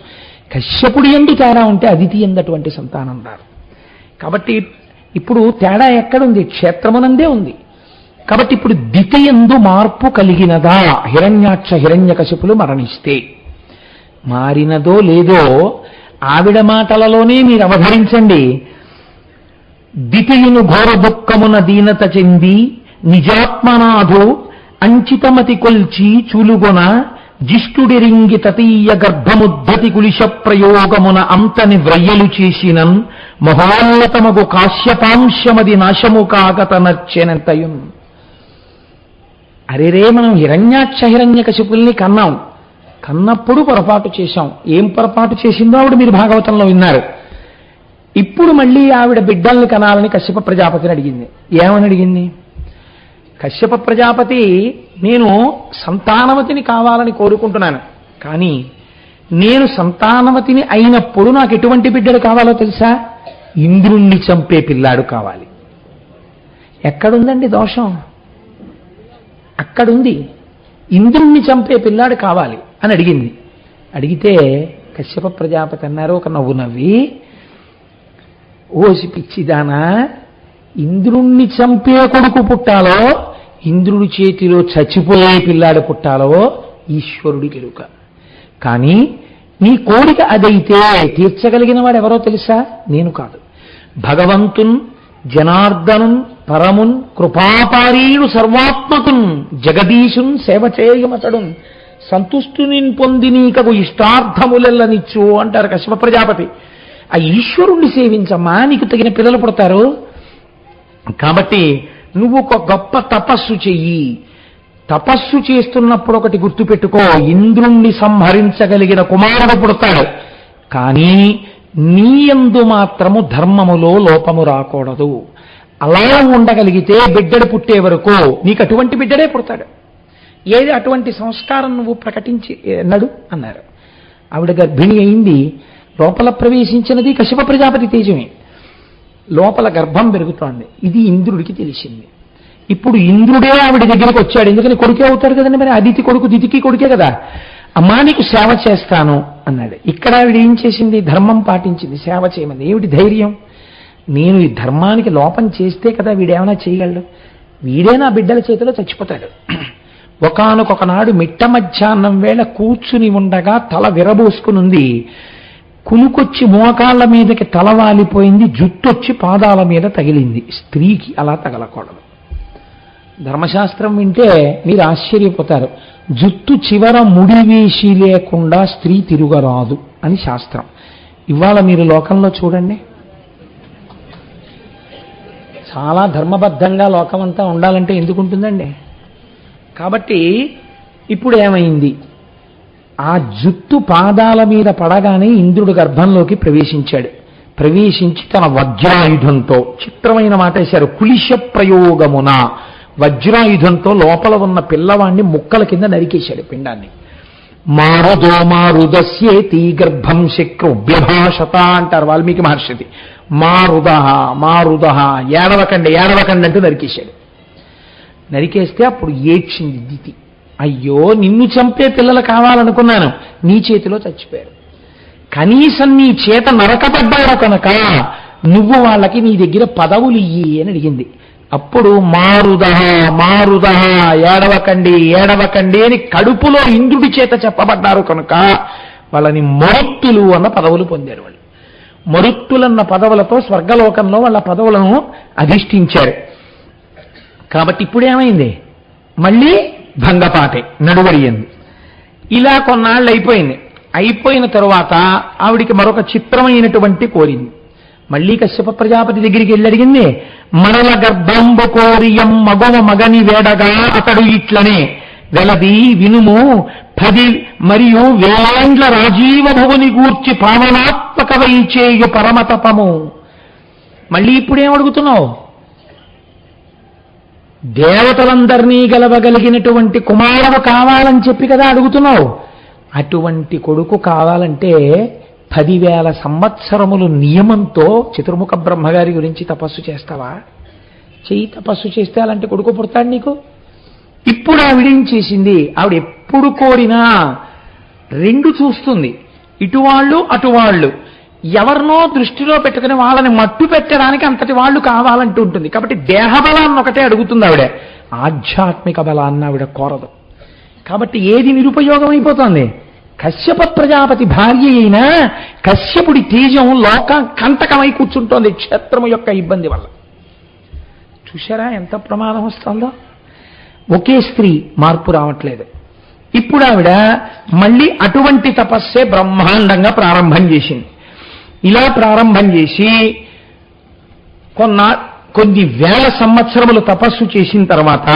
కశ్యపుడి ఎందు తేడా ఉంటే అదితి ఎందటువంటి సంతానం రారు. కాబట్టి ఇప్పుడు తేడా ఎక్కడుంది? క్షేత్రమునందే ఉంది. కాబట్టి ఇప్పుడు దితి ఎందు మార్పు కలిగినదా? హిరణ్యాక్ష హిరణ్యకశిపులు మరణిస్తే మారినదో లేదో ఆవిడ మాటలలోనే మీరు అవధరించండి. దితియును ఘోర దుఃఖమున దీనత చెంది నిజాత్మనాథు అంచితమతి కొల్చి చూలుగొన జిష్టుడిరింగి తతీయ గర్భముద్ధతి కులిశ ప్రయోగమున అంతని వ్రయ్యలు చేసినన్ మహోన్నతమగు కాశ్యపాంశమది నాశము కాగత నచ్చెనంతయున్. అరేరే, మనం హిరణ్యాక్ష హిరణ్యకశిపుల్ని కన్నాం. కన్నప్పుడు పొరపాటు చేశాం. ఏం పొరపాటు చేసిందో ఆవిడ మీరు భాగవతంలో విన్నారు. ఇప్పుడు మళ్ళీ ఆవిడ బిడ్డల్ని కనాలని కశ్యప ప్రజాపతిని అడిగింది. ఏమని అడిగింది? కశ్యప ప్రజాపతి, నేను సంతానవతిని కావాలని కోరుకుంటున్నాను, కానీ నేను సంతానవతిని అయినప్పుడు నాకు ఎటువంటి బిడ్డలు కావాలో తెలుసా? ఇంద్రుణ్ణి చంపే పిల్లాడు కావాలి. ఎక్కడుందండి దోషం? అక్కడుంది. ఇంద్రుణ్ణి చంపే పిల్లాడు కావాలి అని అడిగింది. అడిగితే కశ్యప ప్రజాపతి అన్నారు ఒక నవ్వు నవ్వి, ఓసి పిచ్చిదానా, ఇంద్రుణ్ణి చంపే కొడుకు పుట్టాలో ఇంద్రుడి చేతిలో చచ్చిపోయే పిల్లాడు పుట్టాలో ఈశ్వరుడికి ఎరుక. కానీ నీ కోరిక అదైతే తీర్చగలిగిన వాడు ఎవరో తెలుసా? నేను కాదు. భగవంతున్ జనార్దనున్ పరమున్ కృపాపారీడు సర్వాత్మకున్ జగదీశున్ సేవ చేయమతడున్ సంతుష్టుని పొంది నీకకు ఇష్టార్థములెల్లనిచ్చు అంటారు కశ్యప ప్రజాపతి. ఆ ఈశ్వరుణ్ణి సేవించమ్మా, నీకు తగిన పిల్లలు పుడతారు. కాబట్టి నువ్వు ఒక గొప్ప తపస్సు చెయ్యి. తపస్సు చేస్తున్నప్పుడు ఒకటి గుర్తుపెట్టుకో, ఇంద్రుణ్ణి సంహరించగలిగిన కుమారుడు పుడతాడు. కానీ నీ యందు మాత్రము ధర్మములో లోపము రాకూడదు. అలా ఉండగలిగితే బిడ్డడు పుట్టే వరకు నీకు అటువంటి బిడ్డడే పుడతాడు. ఏది అటువంటి సంస్కారం నువ్వు ప్రకటించి నడు అన్నారు. ఆవిడ గర్భిణి అయింది. లోపల ప్రవేశించినది కశ్యప ప్రజాపతి తేజమే. లోపల గర్భం పెరుగుతోంది. ఇది ఇంద్రుడికి తెలిసింది. ఇప్పుడు ఇంద్రుడే ఆవిడ దగ్గరికి వచ్చాడు. ఎందుకని కొడుకే అవుతాడు కదండి, మరి అదితి కొడుకు దితికి కొడుకే కదా. అమ్మా నీకు సేవ చేస్తాను అన్నాడు. ఇక్కడ ఆవిడ ఏం చేసింది? ధర్మం పాటించింది, సేవ చేయమంది. ఏమిటి ధైర్యం? నేను ఈ ధర్మానికి లోపం చేస్తే కదా వీడేమైనా చేయగలడు. వీడే నా బిడ్డల చేతిలో చచ్చిపోతాడు. ఒకానొకనాడు మిట్ట మధ్యాహ్నం వేళ కూర్చుని ఉండగా తల విరబోసుకుని ఉంది. కునుకొచ్చి మోకాళ్ళ మీదకి తల వాలిపోయింది. జుట్టొచ్చి పాదాల మీద తగిలింది. స్త్రీకి అలా తగలకూడదు. ధర్మశాస్త్రం వింటే మీరు ఆశ్చర్యపోతారు. జుట్టు చివర ముడివేసి లేకుండా స్త్రీ తిరుగరాదు అని శాస్త్రం. ఇవాళ మీరు లోకంలో చూడండి, చాలా ధర్మబద్ధంగా లోకమంతా ఉండాలంటే ఎందుకు ఉంటుందండి? కాబట్టి ఇప్పుడు ఏమైంది? ఆ జుట్టు పాదాల మీద పడగానే ఇంద్రుడు గర్భంలోకి ప్రవేశించాడు. ప్రవేశించి తన వజ్రాయుధంతో, చిత్రమైన మాట వేశారు, కులిశ ప్రయోగమున వజ్రాయుధంతో లోపల ఉన్న పిల్లవాణ్ణి ముక్కల కింద నరికేశాడు పిండాన్ని. మారుదో మారుదస్యేతి గర్భం శక్రుభ్యభాషత అంటారు వాల్మీకి మహర్షిది. మారుద మారుద, ఏడవకండి ఏడవకండి అంటూ నరికేశాడు. నరికేస్తే అప్పుడు ఏడ్చింది దితి. అయ్యో నిన్ను చంపే పిల్లలు కావాలనుకున్నాను, నీ చేతిలో చచ్చిపోయారు. కనీసం నీ చేత నరకబడ్డారు కనుక నువ్వు వాళ్ళకి నీ దగ్గర పదవులు ఇయ్యి అని అడిగింది. అప్పుడు మారుదహ మారుదహ, ఏడవకండి ఏడవకండి అని కడుపులో ఇంద్రుడి చేత చెప్పబడ్డారు కనుక వాళ్ళని మరుత్తులు అన్న పదవులు పొందారు. వాళ్ళు మరుత్తులన్న పదవులతో స్వర్గలోకంలో వాళ్ళ పదవులను అధిష్ఠించారు. కాబట్టి ఇప్పుడేమైంది, మళ్ళీ భంగపాటే నడువడియింది. ఇలా కొన్నాళ్ళు అయిపోయింది. అయిపోయిన తరువాత ఆవిడికి మరొక చిత్రమైనటువంటి కోరింది. మళ్ళీ కశ్యప ప్రజాపతి దగ్గరికి వెళ్ళి అడిగింది, మరల గర్భంబు కోరియం మగవ మగని వేడగా అతడు ఇట్లనే వెలది వినుము 10 మరియు వేలాండ్ల రాజీవ భువని గూర్చి పావనాత్మక వైచేయు పరమతపము. మళ్ళీ ఇప్పుడేం అడుగుతున్నావు? దేవతలందరినీ గెలవగలిగినటువంటి కుమారుడు కావాలని చెప్పి కదా అడుగుతున్నావు. అటువంటి కొడుకు కావాలంటే 10,000 సంవత్సరములు నియమంతో చతుర్ముఖ బ్రహ్మగారి గురించి తపస్సు చేస్తావా? చెయ్యి. తపస్సు చేస్తే అలాంటి కొడుకు పుడతాడు నీకు. ఇప్పుడు ఆవిడేం చేసింది, ఆవిడ ఎప్పుడు కోరినా 2 చూస్తుంది, ఇటువాళ్ళు అటువాళ్ళు. ఎవరినో దృష్టిలో పెట్టుకుని వాళ్ళని మట్టు పెట్టడానికి అంతటి వాళ్ళు కావాలంటూ ఉంటుంది. కాబట్టి దేహబలాన్ని ఒకటే అడుగుతుంది ఆవిడ, ఆధ్యాత్మిక బలాన్ని ఆవిడ కోరదు. కాబట్టి ఏది నిరుపయోగం అయిపోతుంది? కశ్యప ప్రజాపతి భార్య అయినా కశ్యపుడి తేజం లోకం కంటకమై కూర్చుంటోంది క్షేత్రము యొక్క ఇబ్బంది వల్ల. చూశారా ఎంత ప్రమాదం వస్తుందో? ఒకే స్త్రీ, మార్పు రావట్లేదు. ఇప్పుడు ఆవిడ మళ్ళీ అటువంటి తపస్సే బ్రహ్మాండంగా ప్రారంభం చేసింది. ఇలా ప్రారంభం చేసి కొన్ని వేల సంవత్సరములు తపస్సు చేసిన తర్వాత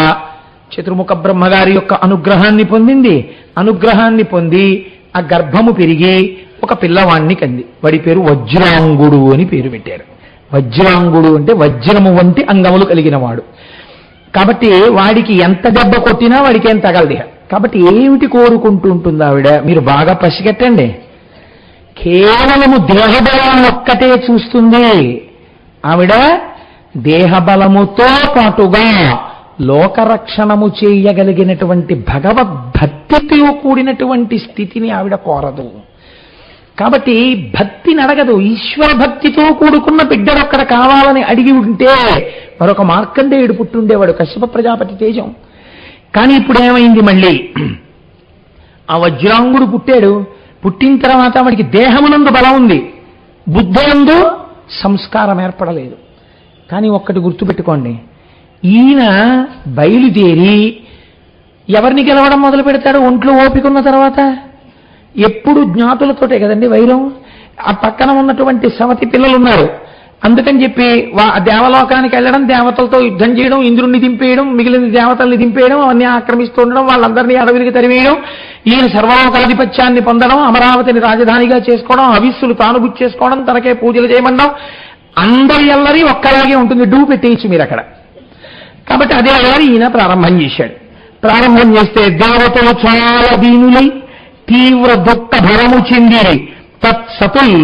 చతుర్ముఖ బ్రహ్మగారి యొక్క అనుగ్రహాన్ని పొందింది. అనుగ్రహాన్ని పొంది ఆ గర్భము పెరిగి ఒక పిల్లవాణ్ణి కంది. వాడి పేరు వజ్రాంగుడు అని పేరు పెట్టారు. వజ్రాంగుడు అంటే వజ్రము వంటి అంగములు కలిగిన వాడు. కాబట్టి వాడికి ఎంత దెబ్బ కొట్టినా వాడికి ఏం తగలది. కాబట్టి ఏమిటి కోరుకుంటూ ఉంటుంది ఆవిడ? మీరు బాగా పసిగట్టండి. కేవలము దేహబలాన్ని ఒక్కటే చూస్తుంది ఆవిడ. దేహబలముతో పాటుగా లోకరక్షణము చేయగలిగినటువంటి భగవద్భక్తితో కూడినటువంటి స్థితిని ఆవిడ కోరదు. కాబట్టి భక్తిని అడగదు. ఈశ్వర భక్తితో కూడుకున్న బిడ్డడొక్కడ కావాలని అడిగి ఉంటే మరొక మార్కండేయుడు పుట్టుండేవాడు, కశ్యప ప్రజాపతి తేజం. కానీ ఇప్పుడు ఏమైంది, మళ్ళీ ఆ వజ్రాంగుడు పుట్టాడు. పుట్టిన తర్వాత వాడికి దేహమునందు బలం ఉంది, బుద్ధులందు సంస్కారం ఏర్పడలేదు. కానీ ఒక్కటి గుర్తుపెట్టుకోండి, ఈయన బయలుదేరి ఎవరిని గెలవడం మొదలు పెడతాడు? ఒంట్లో ఓపికన్న తర్వాత ఎప్పుడు జ్ఞాతులతోటే కదండి వైరం. ఆ పక్కన ఉన్నటువంటి సవతి పిల్లలు ఉన్నారు, అందుకని చెప్పి దేవలోకానికి వెళ్ళడం, దేవతలతో యుద్ధం చేయడం, ఇంద్రుణ్ణి దింపేయడం, మిగిలిన దేవతల్ని దింపేయడం, అవన్నీ ఆక్రమిస్తూ ఉండడం, వాళ్ళందరినీ అడవికి తరివేయడం, ఈయన సర్వలోకాధిపత్యాన్ని పొందడం, అమరావతిని రాజధానిగా చేసుకోవడం, హవిస్సులు తాను గుచ్చేసుకోవడం, తనకే పూజలు చేయమండం, అందరి ఎల్లరి ఒక్కలాగే ఉంటుంది. డూ పెట్టేయచ్చు మీరు అక్కడ. కాబట్టి అదే అల్లరి ఈయన ప్రారంభం చేశాడు. ప్రారంభం చేస్తే దేవతలు చాలా దీనులై తీవ్ర దుఃఖ భరము చెందిరి. తత్సతుల్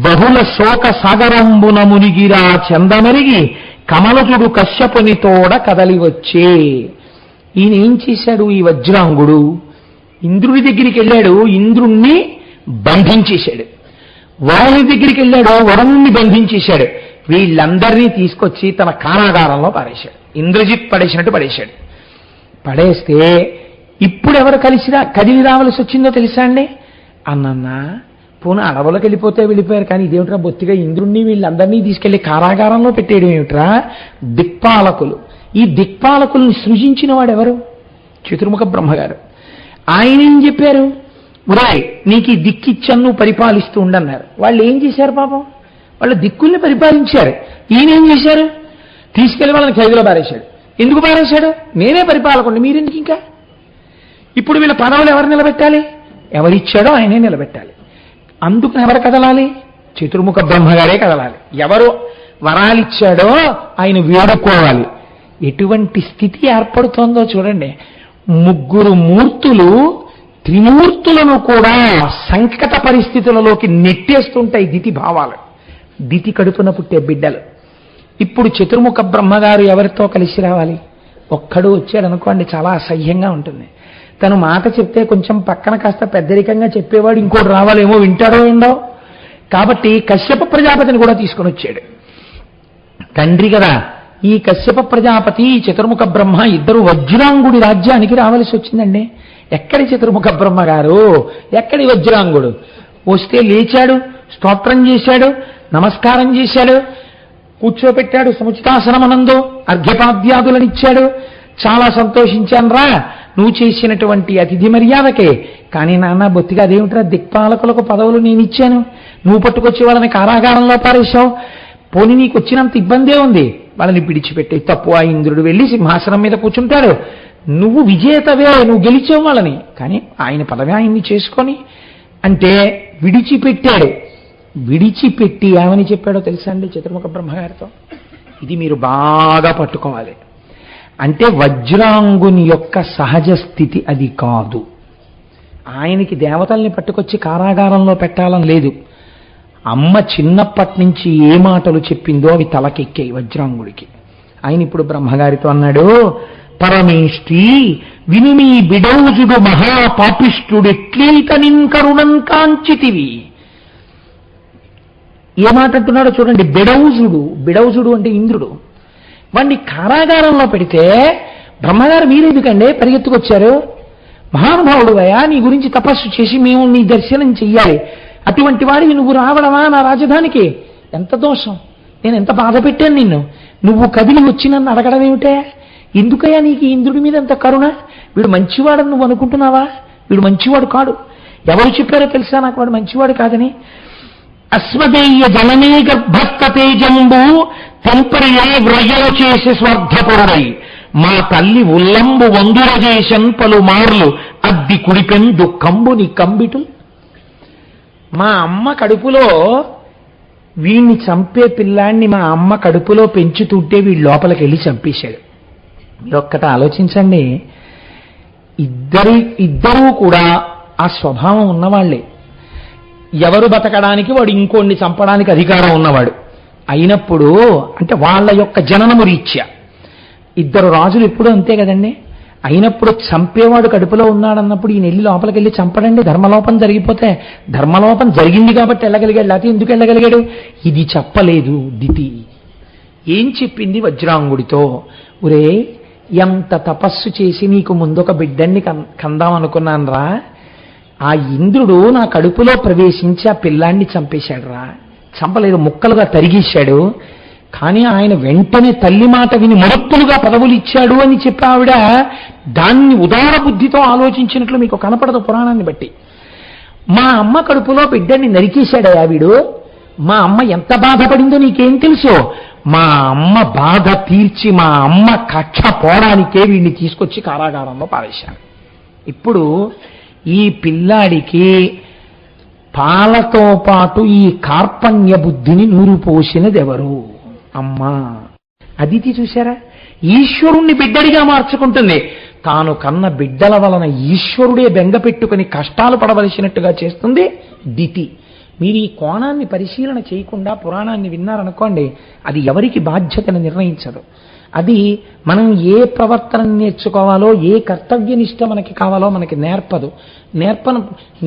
బహుళ శోక సాగరంబున మునిగిరా చందమరిగి కమలజుడు కశ్యపుని తోడ కదలి వచ్చే. ఈయన ఏం చేశాడు? ఈ వజ్రాంగుడు ఇంద్రుడి దగ్గరికి వెళ్ళాడు, ఇంద్రుణ్ణి బంధించేశాడు. వరుణుడి దగ్గరికి వెళ్ళాడు, వరుణుణ్ణి బంధించేశాడు. వీళ్ళందరినీ తీసుకొచ్చి తన కారాగారంలో పారేశాడు. ఇంద్రజిత్ పడేసినట్టు పడేశాడు. పడేస్తే ఇప్పుడు ఎవరు కదిలి రావాల్సి వచ్చిందో తెలుసా అండి? అన్నన్నా పూన అడవులకు వెళ్ళిపోయారు, కానీ ఇదేమిట్రా బొత్తిగా ఇంద్రుణ్ణి వీళ్ళందరినీ తీసుకెళ్లి కారాగారంలో పెట్టేయడం ఏమిట్రా? దిక్పాలకులు. ఈ దిక్పాలకుల్ని సృజించిన వాడెవరు? చతుర్ముఖ బ్రహ్మగారు. ఆయన ఏం చెప్పారు? ఉరాయ్ నీకు ఈ దిక్కిచ్చాను, నువ్వు పరిపాలిస్తూ ఉండన్నారు. వాళ్ళు ఏం చేశారు పాపం? వాళ్ళు దిక్కుల్ని పరిపాలించారు. ఈయన ఏం చేశారు? తీసుకెళ్లి వాళ్ళని ఖైదులో పారేశాడు. ఎందుకు పారేశాడు? నేనే పరిపాలకుండి, మీరెందుకు ఇంకా? ఇప్పుడు వీళ్ళ పదవులు ఎవరు నిలబెట్టాలి? ఎవరిచ్చాడో ఆయనే నిలబెట్టాలి. అందుకు ఎవరు కదలాలి? చతుర్ముఖ బ్రహ్మగారే కదలాలి. ఎవరు వరాలిచ్చాడో ఆయన వేడుకోవాలి. ఎటువంటి స్థితి ఏర్పడుతోందో చూడండి. 3 మూర్తులు త్రిమూర్తులను కూడా సంకట పరిస్థితులలోకి నెట్టేస్తుంటాయి దితి భావాలు. దితి కడుపున పుట్టే బిడ్డలు. ఇప్పుడు చతుర్ముఖ బ్రహ్మగారు ఎవరితో కలిసి రావాలి? ఒక్కడు వచ్చాడు అనుకోండి, చాలా అసహ్యంగా ఉంటుంది. తను మాట చెప్తే కొంచెం పక్కన కాస్త పెద్దరికంగా చెప్పేవాడు ఇంకోటి రావాలేమో, వింటాడో ఏండో. కాబట్టి కశ్యప ప్రజాపతిని కూడా తీసుకొని వచ్చాడు. తండ్రి కదా, ఈ కశ్యప ప్రజాపతి, చతుర్ముఖ బ్రహ్మ ఇద్దరు వజ్రాంగుడి రాజ్యానికి రావలసి వచ్చిందండి. ఎక్కడి చతుర్ముఖ బ్రహ్మ గారు, ఎక్కడి వజ్రాంగుడు? వస్తే లేచాడు, స్తోత్రం చేశాడు, నమస్కారం చేశాడు, కూర్చోపెట్టాడు సముచితాసనమనందు, అర్ఘ్యపాద్యాదులనిచ్చాడు. చాలా సంతోషించానురా నువ్వు చేసినటువంటి అతిథి మర్యాదకే. కానీ నాన్న బొత్తిగా అదేమిట్రా, దిక్పాలకులకు పదవులు నేను ఇచ్చాను, నువ్వు పట్టుకొచ్చి వాళ్ళని కారాగారంలో పారేశావు. పోనీ నీకు వచ్చినంత ఇబ్బందే ఉంది, వాళ్ళని విడిచిపెట్టే తప్పు. ఆ ఇంద్రుడు వెళ్ళి సింహాసనం మీద కూర్చుంటాడు, నువ్వు విజేతవే, నువ్వు గెలిచావు వాళ్ళని. కానీ ఆయన పదవి ఆయన్ని చేసుకొని అంటే విడిచిపెట్టాడు. విడిచిపెట్టి ఏమని చెప్పాడో తెలుసా అండి చతుర్ముఖ బ్రహ్మగారితో? ఇది మీరు బాగా పట్టుకోవాలి. అంటే వజ్రాంగుని యొక్క సహజ స్థితి అది కాదు. ఆయనకి దేవతల్ని పట్టుకొచ్చి కారాగారంలో పెట్టాలని లేదు. అమ్మ చిన్నప్పటి నుంచి ఏ మాటలు చెప్పిందో అవి తలకెక్కాయి వజ్రాంగుడికి. ఆయన ఇప్పుడు బ్రహ్మగారితో అన్నాడు, పరమేష్టి వినుమీ బిడౌజుడు మహాపాపిష్టుడెట్లీతనిన్ కరుణం కాంచితివి. ఏ మాట అంటున్నాడో చూడండి. బిడౌజుడు, బిడౌజుడు అంటే ఇంద్రుడు. వాడిని కారాగారంలో పెడితే బ్రహ్మగారు మీరెందుకండి పరిగెత్తుకొచ్చారు? మహానుభావుడు అయ్యా, నీ గురించి తపస్సు చేసి మేము నీ దర్శనం చెయ్యాలి, అటువంటి వాడివి నువ్వు రావడమా నా రాజధానికి? ఎంత దోషం! నేను ఎంత బాధ పెట్టాను నిన్ను, నువ్వు కదిలి వచ్చి నన్ను అడగడం ఏమిటే? ఎందుకయ్యా నీకు ఇంద్రుడి మీద ఎంత కరుణ? వీడు మంచివాడని నువ్వు అనుకుంటున్నావా? వీడు మంచివాడు కాడు. ఎవరు చెప్పారో తెలుసా నాకు వాడు మంచివాడు కాదని? అస్మదేయ జననీ గర్భస్థ తేజంబు తెంపరియే వ్రయలు చేసి స్వర్ధపురై మా తల్లి ఉల్లంబు వందురజేషన్ పలుమార్లు అద్ది కుడిపెన్ దుఃఖంబుని కంబిటు. మా అమ్మ కడుపులో వీణ్ణి చంపే పిల్లాన్ని మా అమ్మ కడుపులో పెంచుతుంటే వీడు లోపలికి వెళ్ళి చంపేశాడు. మీరు ఒక్కట ఆలోచించండి. ఇద్దరూ కూడా ఆ స్వభావం ఉన్నవాళ్లే. ఎవరు బతకడానికి వాడు ఇంకోడిని చంపడానికి అధికారం ఉన్నవాడు అయినప్పుడు, అంటే వాళ్ళ యొక్క జననము రీత్యా ఇద్దరు రాజులు ఎప్పుడూ అంతే కదండి. అయినప్పుడు చంపేవాడు కడుపులో ఉన్నాడన్నప్పుడు ఈయన వెళ్ళి లోపలికి వెళ్ళి చంపడండి. ధర్మలోపం జరిగిపోతే, ధర్మలోపం జరిగింది కాబట్టి వెళ్ళగలిగాడు, లేకపోతే ఎందుకు వెళ్ళగలిగాడు? ఇది చెప్పలేదు దితి. ఏం చెప్పింది వజ్రాంగుడితో? ఒరే, ఎంత తపస్సు చేసి నీకు ముందొక బిడ్డన్ని కందామనుకున్నాను రా, ఆ ఇంద్రుడు నా కడుపులో ప్రవేశించి ఆ పిల్లాన్ని చంపేశాడు రా. చంపలేదు, ముక్కలుగా తరిగేశాడు. కానీ ఆయన వెంటనే తల్లి మాట విని మరత్తులుగా పదవులు ఇచ్చాడు అని చెప్పి ఆవిడ దాన్ని ఉదార బుద్ధితో ఆలోచించినట్లు మీకు కనపడదు పురాణాన్ని బట్టి. మా అమ్మ కడుపులో బిడ్డని నరికేశాడయా వీడు. మా అమ్మ ఎంత బాధపడిందో నీకేం తెలుసు? మా అమ్మ బాధ తీర్చి మా అమ్మ కక్ష పోవడానికే వీడిని తీసుకొచ్చి కారాగారంలో పారేశాను. ఇప్పుడు ఈ పిల్లాడికి పాలతో పాటు ఈ కార్పణ్య బుద్ధిని నూరు పోసినదెవరు? అమ్మా. అదితి చూశారా? ఈశ్వరుణ్ణి బిడ్డడిగా మార్చుకుంటుంది. తాను కన్న బిడ్డల వలన ఈశ్వరుడే బెంగ పెట్టుకుని కష్టాలు పడవలసినట్టుగా చేస్తుంది దితి. మీరు ఈ కోణాన్ని పరిశీలన చేయకుండా పురాణాన్ని విన్నారనుకోండి, అది ఎవరికి బాధ్యతను నిర్ణయించదు. అది మనం ఏ ప్రవర్తన నేర్చుకోవాలో, ఏ కర్తవ్యనిష్ట మనకి కావాలో మనకి నేర్పదు.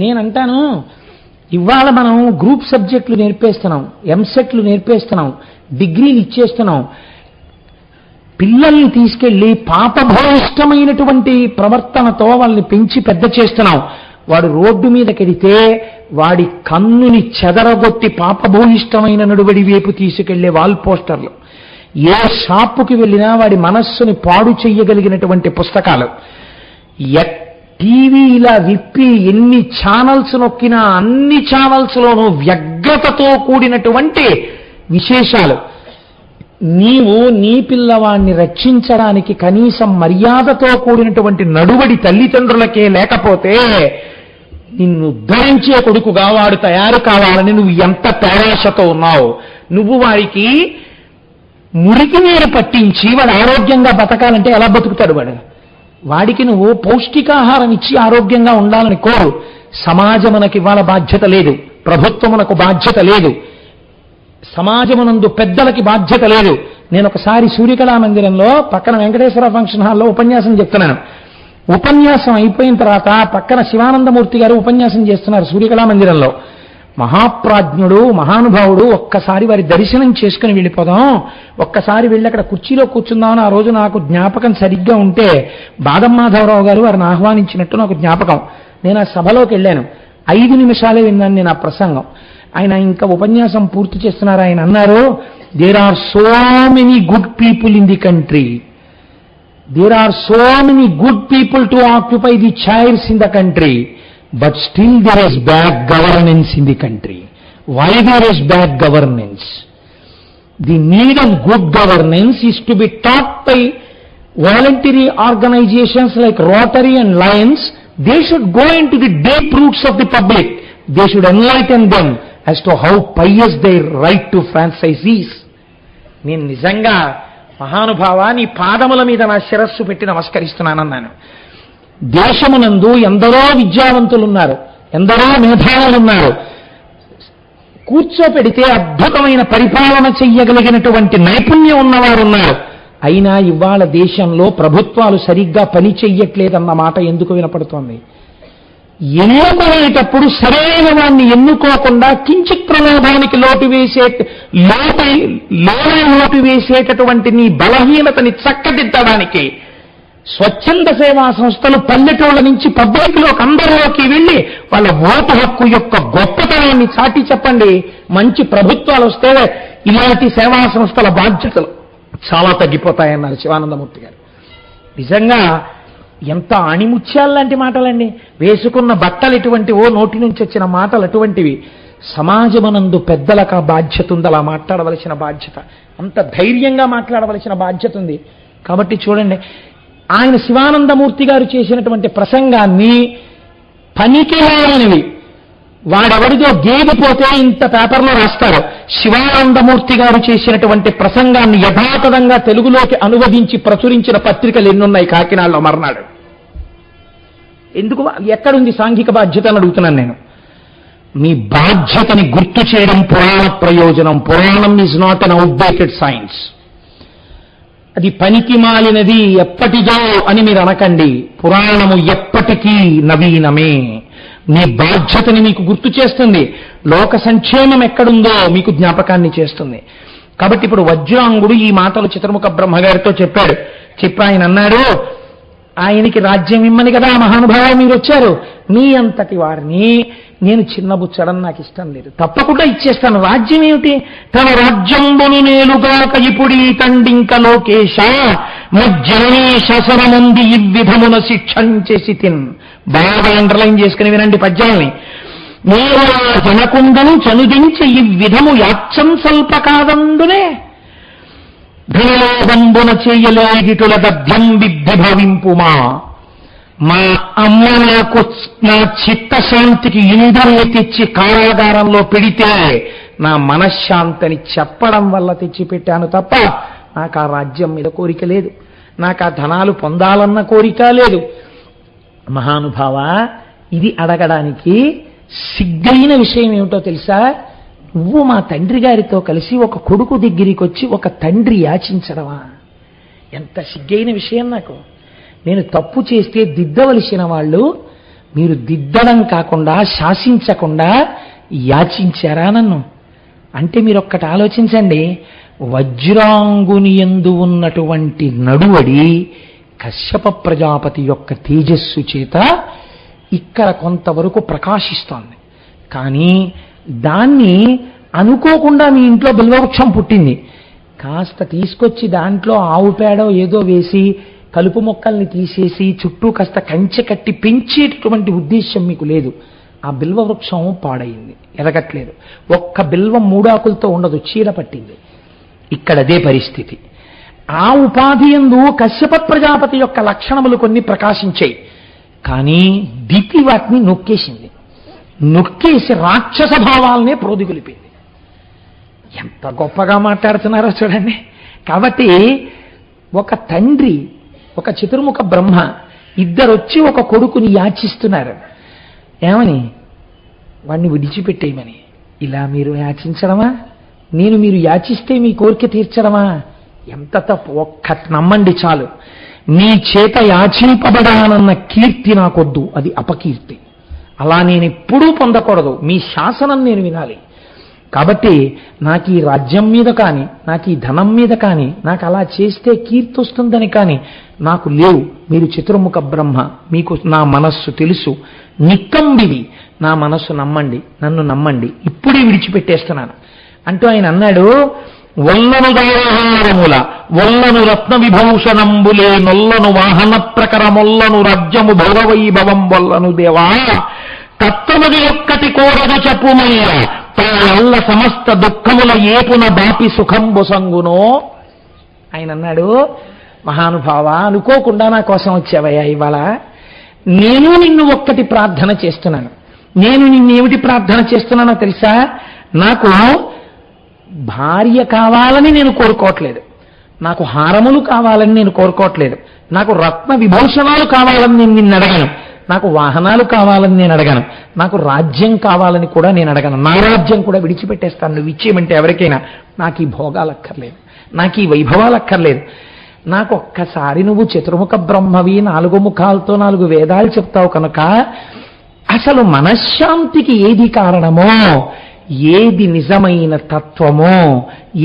నేనంటాను, ఇవాళ మనం గ్రూప్ సబ్జెక్టులు నేర్పేస్తున్నాం, ఎంసెట్లు నేర్పేస్తున్నాం, డిగ్రీలు ఇచ్చేస్తున్నాం. పిల్లల్ని తీసుకెళ్లి పాపభూయిష్టమైనటువంటి ప్రవర్తనతో వాళ్ళని పెంచి పెద్ద చేస్తున్నాం. వాడు రోడ్డు మీదకెడితే వాడి కన్నుని చెదరగొట్టి పాపభూయిష్టమైన నడువడి వైపు తీసుకెళ్లే వాల్ పోస్టర్లు, ఏ షాపుకి వెళ్ళినా వాడి మనస్సుని పాడు చెయ్యగలిగినటువంటి పుస్తకాలు, టీవీ ఇలా విప్పి ఎన్ని ఛానల్స్ నొక్కినా అన్ని ఛానల్స్లోనూ వ్యగ్రతతో కూడినటువంటి విశేషాలు. నీవు నీ పిల్లవాణ్ణి రక్షించడానికి కనీసం మర్యాదతో కూడినటువంటి నడువడి తల్లిదండ్రులకే లేకపోతే నిన్ను ఉద్ధరించే కొడుకుగా వాడు తయారు కావాలని నువ్వు ఎంత పేరాశతో ఉన్నావు. నువ్వు వారికి మురికి నీరు పట్టించి వాడు ఆరోగ్యంగా బతకాలంటే ఎలా బతుకుతాడు వాడు? వాడికి నువ్వు పౌష్టికాహారం ఇచ్చి ఆరోగ్యంగా ఉండాలని కోరు. సమాజమునకు ఇవాళ బాధ్యత లేదు, ప్రభుత్వమునకు బాధ్యత లేదు, సమాజమునందు పెద్దలకి బాధ్యత లేదు. నేను ఒకసారి సూర్యకళా మందిరంలో పక్కన వెంకటేశ్వర ఫంక్షన్ హాల్లో ఉపన్యాసం చెప్తున్నాను. ఉపన్యాసం అయిపోయిన తర్వాత పక్కన శివానందమూర్తి గారు ఉపన్యాసం చేస్తున్నారు సూర్యకళా మందిరంలో. మహాప్రాజ్ఞుడు, మహానుభావుడు, ఒక్కసారి వారి దర్శనం చేసుకుని వెళ్ళిపోదాం, ఒక్కసారి వెళ్ళి అక్కడ కుర్చీలో కూర్చుందామని ఆ రోజు నాకు జ్ఞాపకం సరిగ్గా ఉంటే బాదం మాధవరావు గారు వారిని ఆహ్వానించినట్టు నాకు జ్ఞాపకం. నేను ఆ సభలోకి వెళ్ళాను. 5 నిమిషాలే విన్నాను నేను ఆ ప్రసంగం. ఆయన ఇంకా ఉపన్యాసం పూర్తి చేస్తున్నారు. ఆయన అన్నారు, there are so many good people in the country, there are so many good people to occupy the chairs in the country, but still there is bad governance in the country. Why there is bad governance? The need of good governance is to be taught by voluntary organizations like Rotary and Lions. They should go into the deep roots of the public. They should enlighten them as to how pious their right to franchise is. నేను నిజంగా మహానుభావ నీ పాదముల మీద నా శిరస్సు పెట్టి నమస్కరిస్తున్నానన్నాను. దేశమునందు ఎందరో విద్యావంతులున్నారు, ఎందరో మేధావులున్నారు. కూర్చోపెడితే అద్భుతమైన పరిపాలన చెయ్యగలిగినటువంటి నైపుణ్యం ఉన్నవారు ఉన్నారు. అయినా ఇవాళ దేశంలో ప్రభుత్వాలు సరిగ్గా పని చెయ్యట్లేదన్న మాట ఎందుకు వినపడుతోంది? ఎన్నుకునేటప్పుడు సరైన వాడిని ఎన్నుకోకుండా కించిత్ ప్రలోభానికి లోటు వేసేటటువంటి నీ బలహీనతని చక్కదిద్దడానికి స్వచ్ఛంద సేవా సంస్థలు పల్లెటూళ్ళ నుంచి పబ్లిక్లోకి అందరిలోకి వెళ్ళి వాళ్ళ ఓటు హక్కు యొక్క గొప్పతనాన్ని చాటి చెప్పండి. మంచి ప్రభుత్వాలు వస్తే ఇలాంటి సేవా సంస్థల బాధ్యతలు చాలా తగ్గిపోతాయన్నారు శివానందమూర్తి గారు. నిజంగా ఎంత అణిముత్యాల్లాంటి మాటలండి. వేసుకున్న బట్టలు ఎటువంటివో, నోటి నుంచి వచ్చిన మాటలు అటువంటివి. సమాజమునందు పెద్దలకు ఆ బాధ్యత ఉంది, అలా మాట్లాడవలసిన బాధ్యత, అంత ధైర్యంగా మాట్లాడవలసిన బాధ్యత ఉంది. కాబట్టి చూడండి, ఆయన శివానందమూర్తి గారు చేసినటువంటి ప్రసంగాన్ని పనికిరానివి వాడెవడిదో గేగిపోతే ఇంత పేపర్లో రాస్తారు. శివానందమూర్తి గారు చేసినటువంటి ప్రసంగాన్ని యథాతథంగా తెలుగులోకి అనువదించి ప్రచురించిన పత్రికలు ఎన్నున్నాయి కాకినాడలో మర్నాడు. ఎందుకు, ఎక్కడుంది సాంఘిక బాధ్యత అని అడుగుతున్నాను నేను. మీ బాధ్యతని గుర్తు చేయడం పురాణ ప్రయోజనం. పురాణం is not an outdated science. అది పనికి మాలినది, ఎప్పటిదో అని మీరు అనకండి. పురాణము ఎప్పటికీ నవీనమే. మీ బాధ్యతని మీకు గుర్తు చేస్తుంది. లోక సంక్షేమం ఎక్కడుందో మీకు జ్ఞాపకాన్ని చేస్తుంది. కాబట్టి ఇప్పుడు వజ్రాంగుడు ఈ మాటలు చిత్రముఖ బ్రహ్మగారితో చెప్పాడు. చెప్పి ఆయన అన్నాడు, ఆయనకి రాజ్యం ఇమ్మని కదా మహానుభావ మీరు వచ్చారు. మీ అంతటి వారిని నేను చిన్నబుచ్చడం నాకు ఇష్టం లేదు, తప్పకుండా ఇచ్చేస్తాను. రాజ్యం ఏమిటి? తన రాజ్యంబును నేలుగాక ఇప్పుడీ తండింక లోకేశ మజ్జననీ శసనముంది ఇవ్విధమున శిక్షంచేసి తిన్. బాగా అండర్లైన్ చేసుకుని వినండి పద్యాల్ని. నేను జనకుండను చనుదించి ఇవ్విధము యాచ్చం స్వల్ప కాదందునే ధనలోబంబున చేయలేగిటుల దభ్యం విభవింపుమా. మా అమ్మ నాకు నా చిత్తశాంతికి ఇంధల్ని తెచ్చి కారాగారంలో పెడితే నా మనశ్శాంతిని చెప్పడం వల్ల తెచ్చిపెట్టాను తప్ప నాకు ఆ రాజ్యం మీద కోరిక లేదు, నాకు ఆ ధనాలు పొందాలన్న కోరిక లేదు. మహానుభావ, ఇది అడగడానికి సిగ్గైన విషయం ఏమిటో తెలుసా? నువ్వు మా తండ్రి గారితో కలిసి ఒక కొడుకు దగ్గరికి వచ్చి ఒక తండ్రి యాచించడమా? ఎంత సిగ్గైన విషయం నాకు. నేను తప్పు చేస్తే దిద్దవలసిన వాళ్ళు మీరు దిద్దడం కాకుండా శాసించకుండా యాచించారా నన్ను? అంటే మీరు ఒక్కటి ఆలోచించండి. వజ్రాంగుని యందు ఉన్నటువంటి నడువడి కశ్యప ప్రజాపతి యొక్క తేజస్సు చేత ఇక్కడ కొంతవరకు ప్రకాశిస్తోంది. కానీ దాన్ని అనుకోకుండా మీ ఇంట్లో బిల్వవృక్షం పుట్టింది, కాస్త తీసుకొచ్చి దాంట్లో ఆవు పేడో ఏదో వేసి కలుపు మొక్కల్ని తీసేసి చుట్టూ కాస్త కంచె కట్టి పెంచేటటువంటి ఉద్దేశం మీకు లేదు. ఆ బిల్వవృక్షం పాడైంది, ఎదగట్లేదు. ఒక్క బిల్వం 3 ఆకులతో ఉండదు, చీడ పట్టింది. ఇక్కడ అదే పరిస్థితి. ఆ ఉపాధి యందు కశ్యప ప్రజాపతి యొక్క లక్షణములు కొన్ని ప్రకాశించాయి, కానీ దితి వాటిని నొక్కేసింది. నొక్కేసి రాక్షస భావాలనే ప్రోదిగొలిపింది. ఎంత గొప్పగా మాట్లాడుతున్నారో చూడండి. కాబట్టి ఒక తండ్రి, ఒక చతుర్ముఖ బ్రహ్మ ఇద్దరొచ్చి ఒక కొడుకుని యాచిస్తున్నారు. ఏమని? వాడిని విడిచిపెట్టేయమని. ఇలా మీరు యాచించడమా? మీరు యాచిస్తే మీ కోరిక తీర్చడమా? ఎంత తప్పు. ఒక్కటి నమ్మండి చాలు. నీ చేత యాచింపబడానన్న కీర్తి నాకొద్దు, అది అపకీర్తి. అలా నేను ఎప్పుడూ పొందకూడదు, మీ శాసనం నేను వినాలి. కాబట్టి నాకు ఈ రాజ్యం మీద కానీ, నాకు ఈ ధనం మీద కానీ, నాకు అలా చేస్తే కీర్తి వస్తుందని కానీ నాకు లేవు. మీరు చతుర్ముఖ బ్రహ్మ, మీకు నా మనస్సు తెలుసు, నిక్కంబివి, నా మనస్సు నమ్మండి, నన్ను నమ్మండి, ఇప్పుడే విడిచిపెట్టేస్తున్నాను అంటూ ఆయన అన్నాడు. వల్లను దయహారముల వల్లను రత్న విభూషణంబులే నొల్లను వాహన ప్రకరమొల్లను రాజ్యము భౌరవైభవం వల్లను దేవా తత్వమది ఒక్కటి కోరదు చెప్పుమయ్య తాళ్ళ సమస్త దుఃఖముల ఏపున బాపి సుఖంబు సంగునో. ఆయన అన్నాడు, మహానుభావ, అనుకోకుండా నా కోసం వచ్చావయ్యా ఇవాళ. నేను నిన్ను ఒక్కటి ప్రార్థన చేస్తున్నాను. నేను నిన్నేమిటి ప్రార్థన చేస్తున్నానో తెలుసా? నాకు భార్య కావాలని నేను కోరుకోవట్లేదు, నాకు హారములు కావాలని నేను కోరుకోవట్లేదు, నాకు రత్న విభూషణాలు కావాలని నేను నిన్ను అడగను, నాకు వాహనాలు కావాలని నేను అడగను, నాకు రాజ్యం కావాలని కూడా నేను అడగను. నా రాజ్యం కూడా విడిచిపెట్టేస్తాను నువ్వు ఇచ్చేయమంటే ఎవరికైనా. నాకు ఈ భోగాలు అక్కర్లేదు, నాకు ఈ వైభవాలు అక్కర్లేదు. నాకు ఒక్కసారి నువ్వు చతుర్ముఖ బ్రహ్మవి, 4 ముఖాలతో 4 వేదాలు చెప్తావు కనుక అసలు మనశ్శాంతికి ఏది కారణమో, ఏది నిజమైన తత్వమో,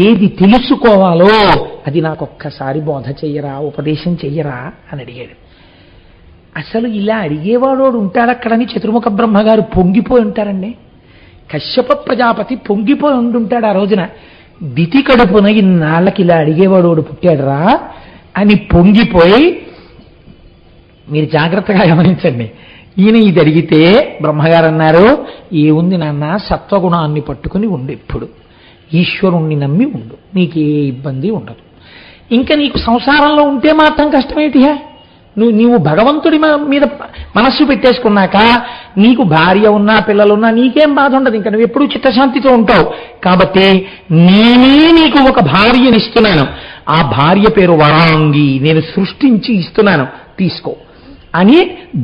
ఏది తెలుసుకోవాలో అది నాకొక్కసారి బోధ చెయ్యరా, ఉపదేశం చెయ్యరా అని అడిగాడు. అసలు ఇలా అడిగేవాడు ఉంటాడక్కడని చతుర్ముఖ బ్రహ్మగారు పొంగిపోయి ఉంటారండి. కశ్యప ప్రజాపతి పొంగిపోయి ఉండుంటాడు ఆ రోజున. దితి కడుపున ఇన్నాళ్ళకి ఇలా అడిగేవాడు పుట్టాడురా అని పొంగిపోయి, మీరు జాగ్రత్తగా గమనించండి, ఈయన ఇది అడిగితే బ్రహ్మగారు అన్నారు, ఏముంది నాన్న, సత్వగుణాన్ని పట్టుకుని ఉండు, ఎప్పుడు ఈశ్వరుణ్ణి నమ్మి ఉండు, నీకే ఇబ్బంది ఉండదు. ఇంకా నీకు సంసారంలో ఉంటే మాత్రం కష్టమేటియా? నీవు భగవంతుడి మీద మనస్సు పెట్టేసుకున్నాక నీకు భార్య ఉన్నా పిల్లలున్నా నీకేం బాధ ఉండదు, ఇంకా నువ్వు ఎప్పుడూ చిత్తశాంతితో ఉంటావు. కాబట్టి నేనే నీకు ఒక భార్యని ఇస్తున్నాను, ఆ భార్య పేరు వరాంగి, నేను సృష్టించి ఇస్తున్నాను, తీసుకో అని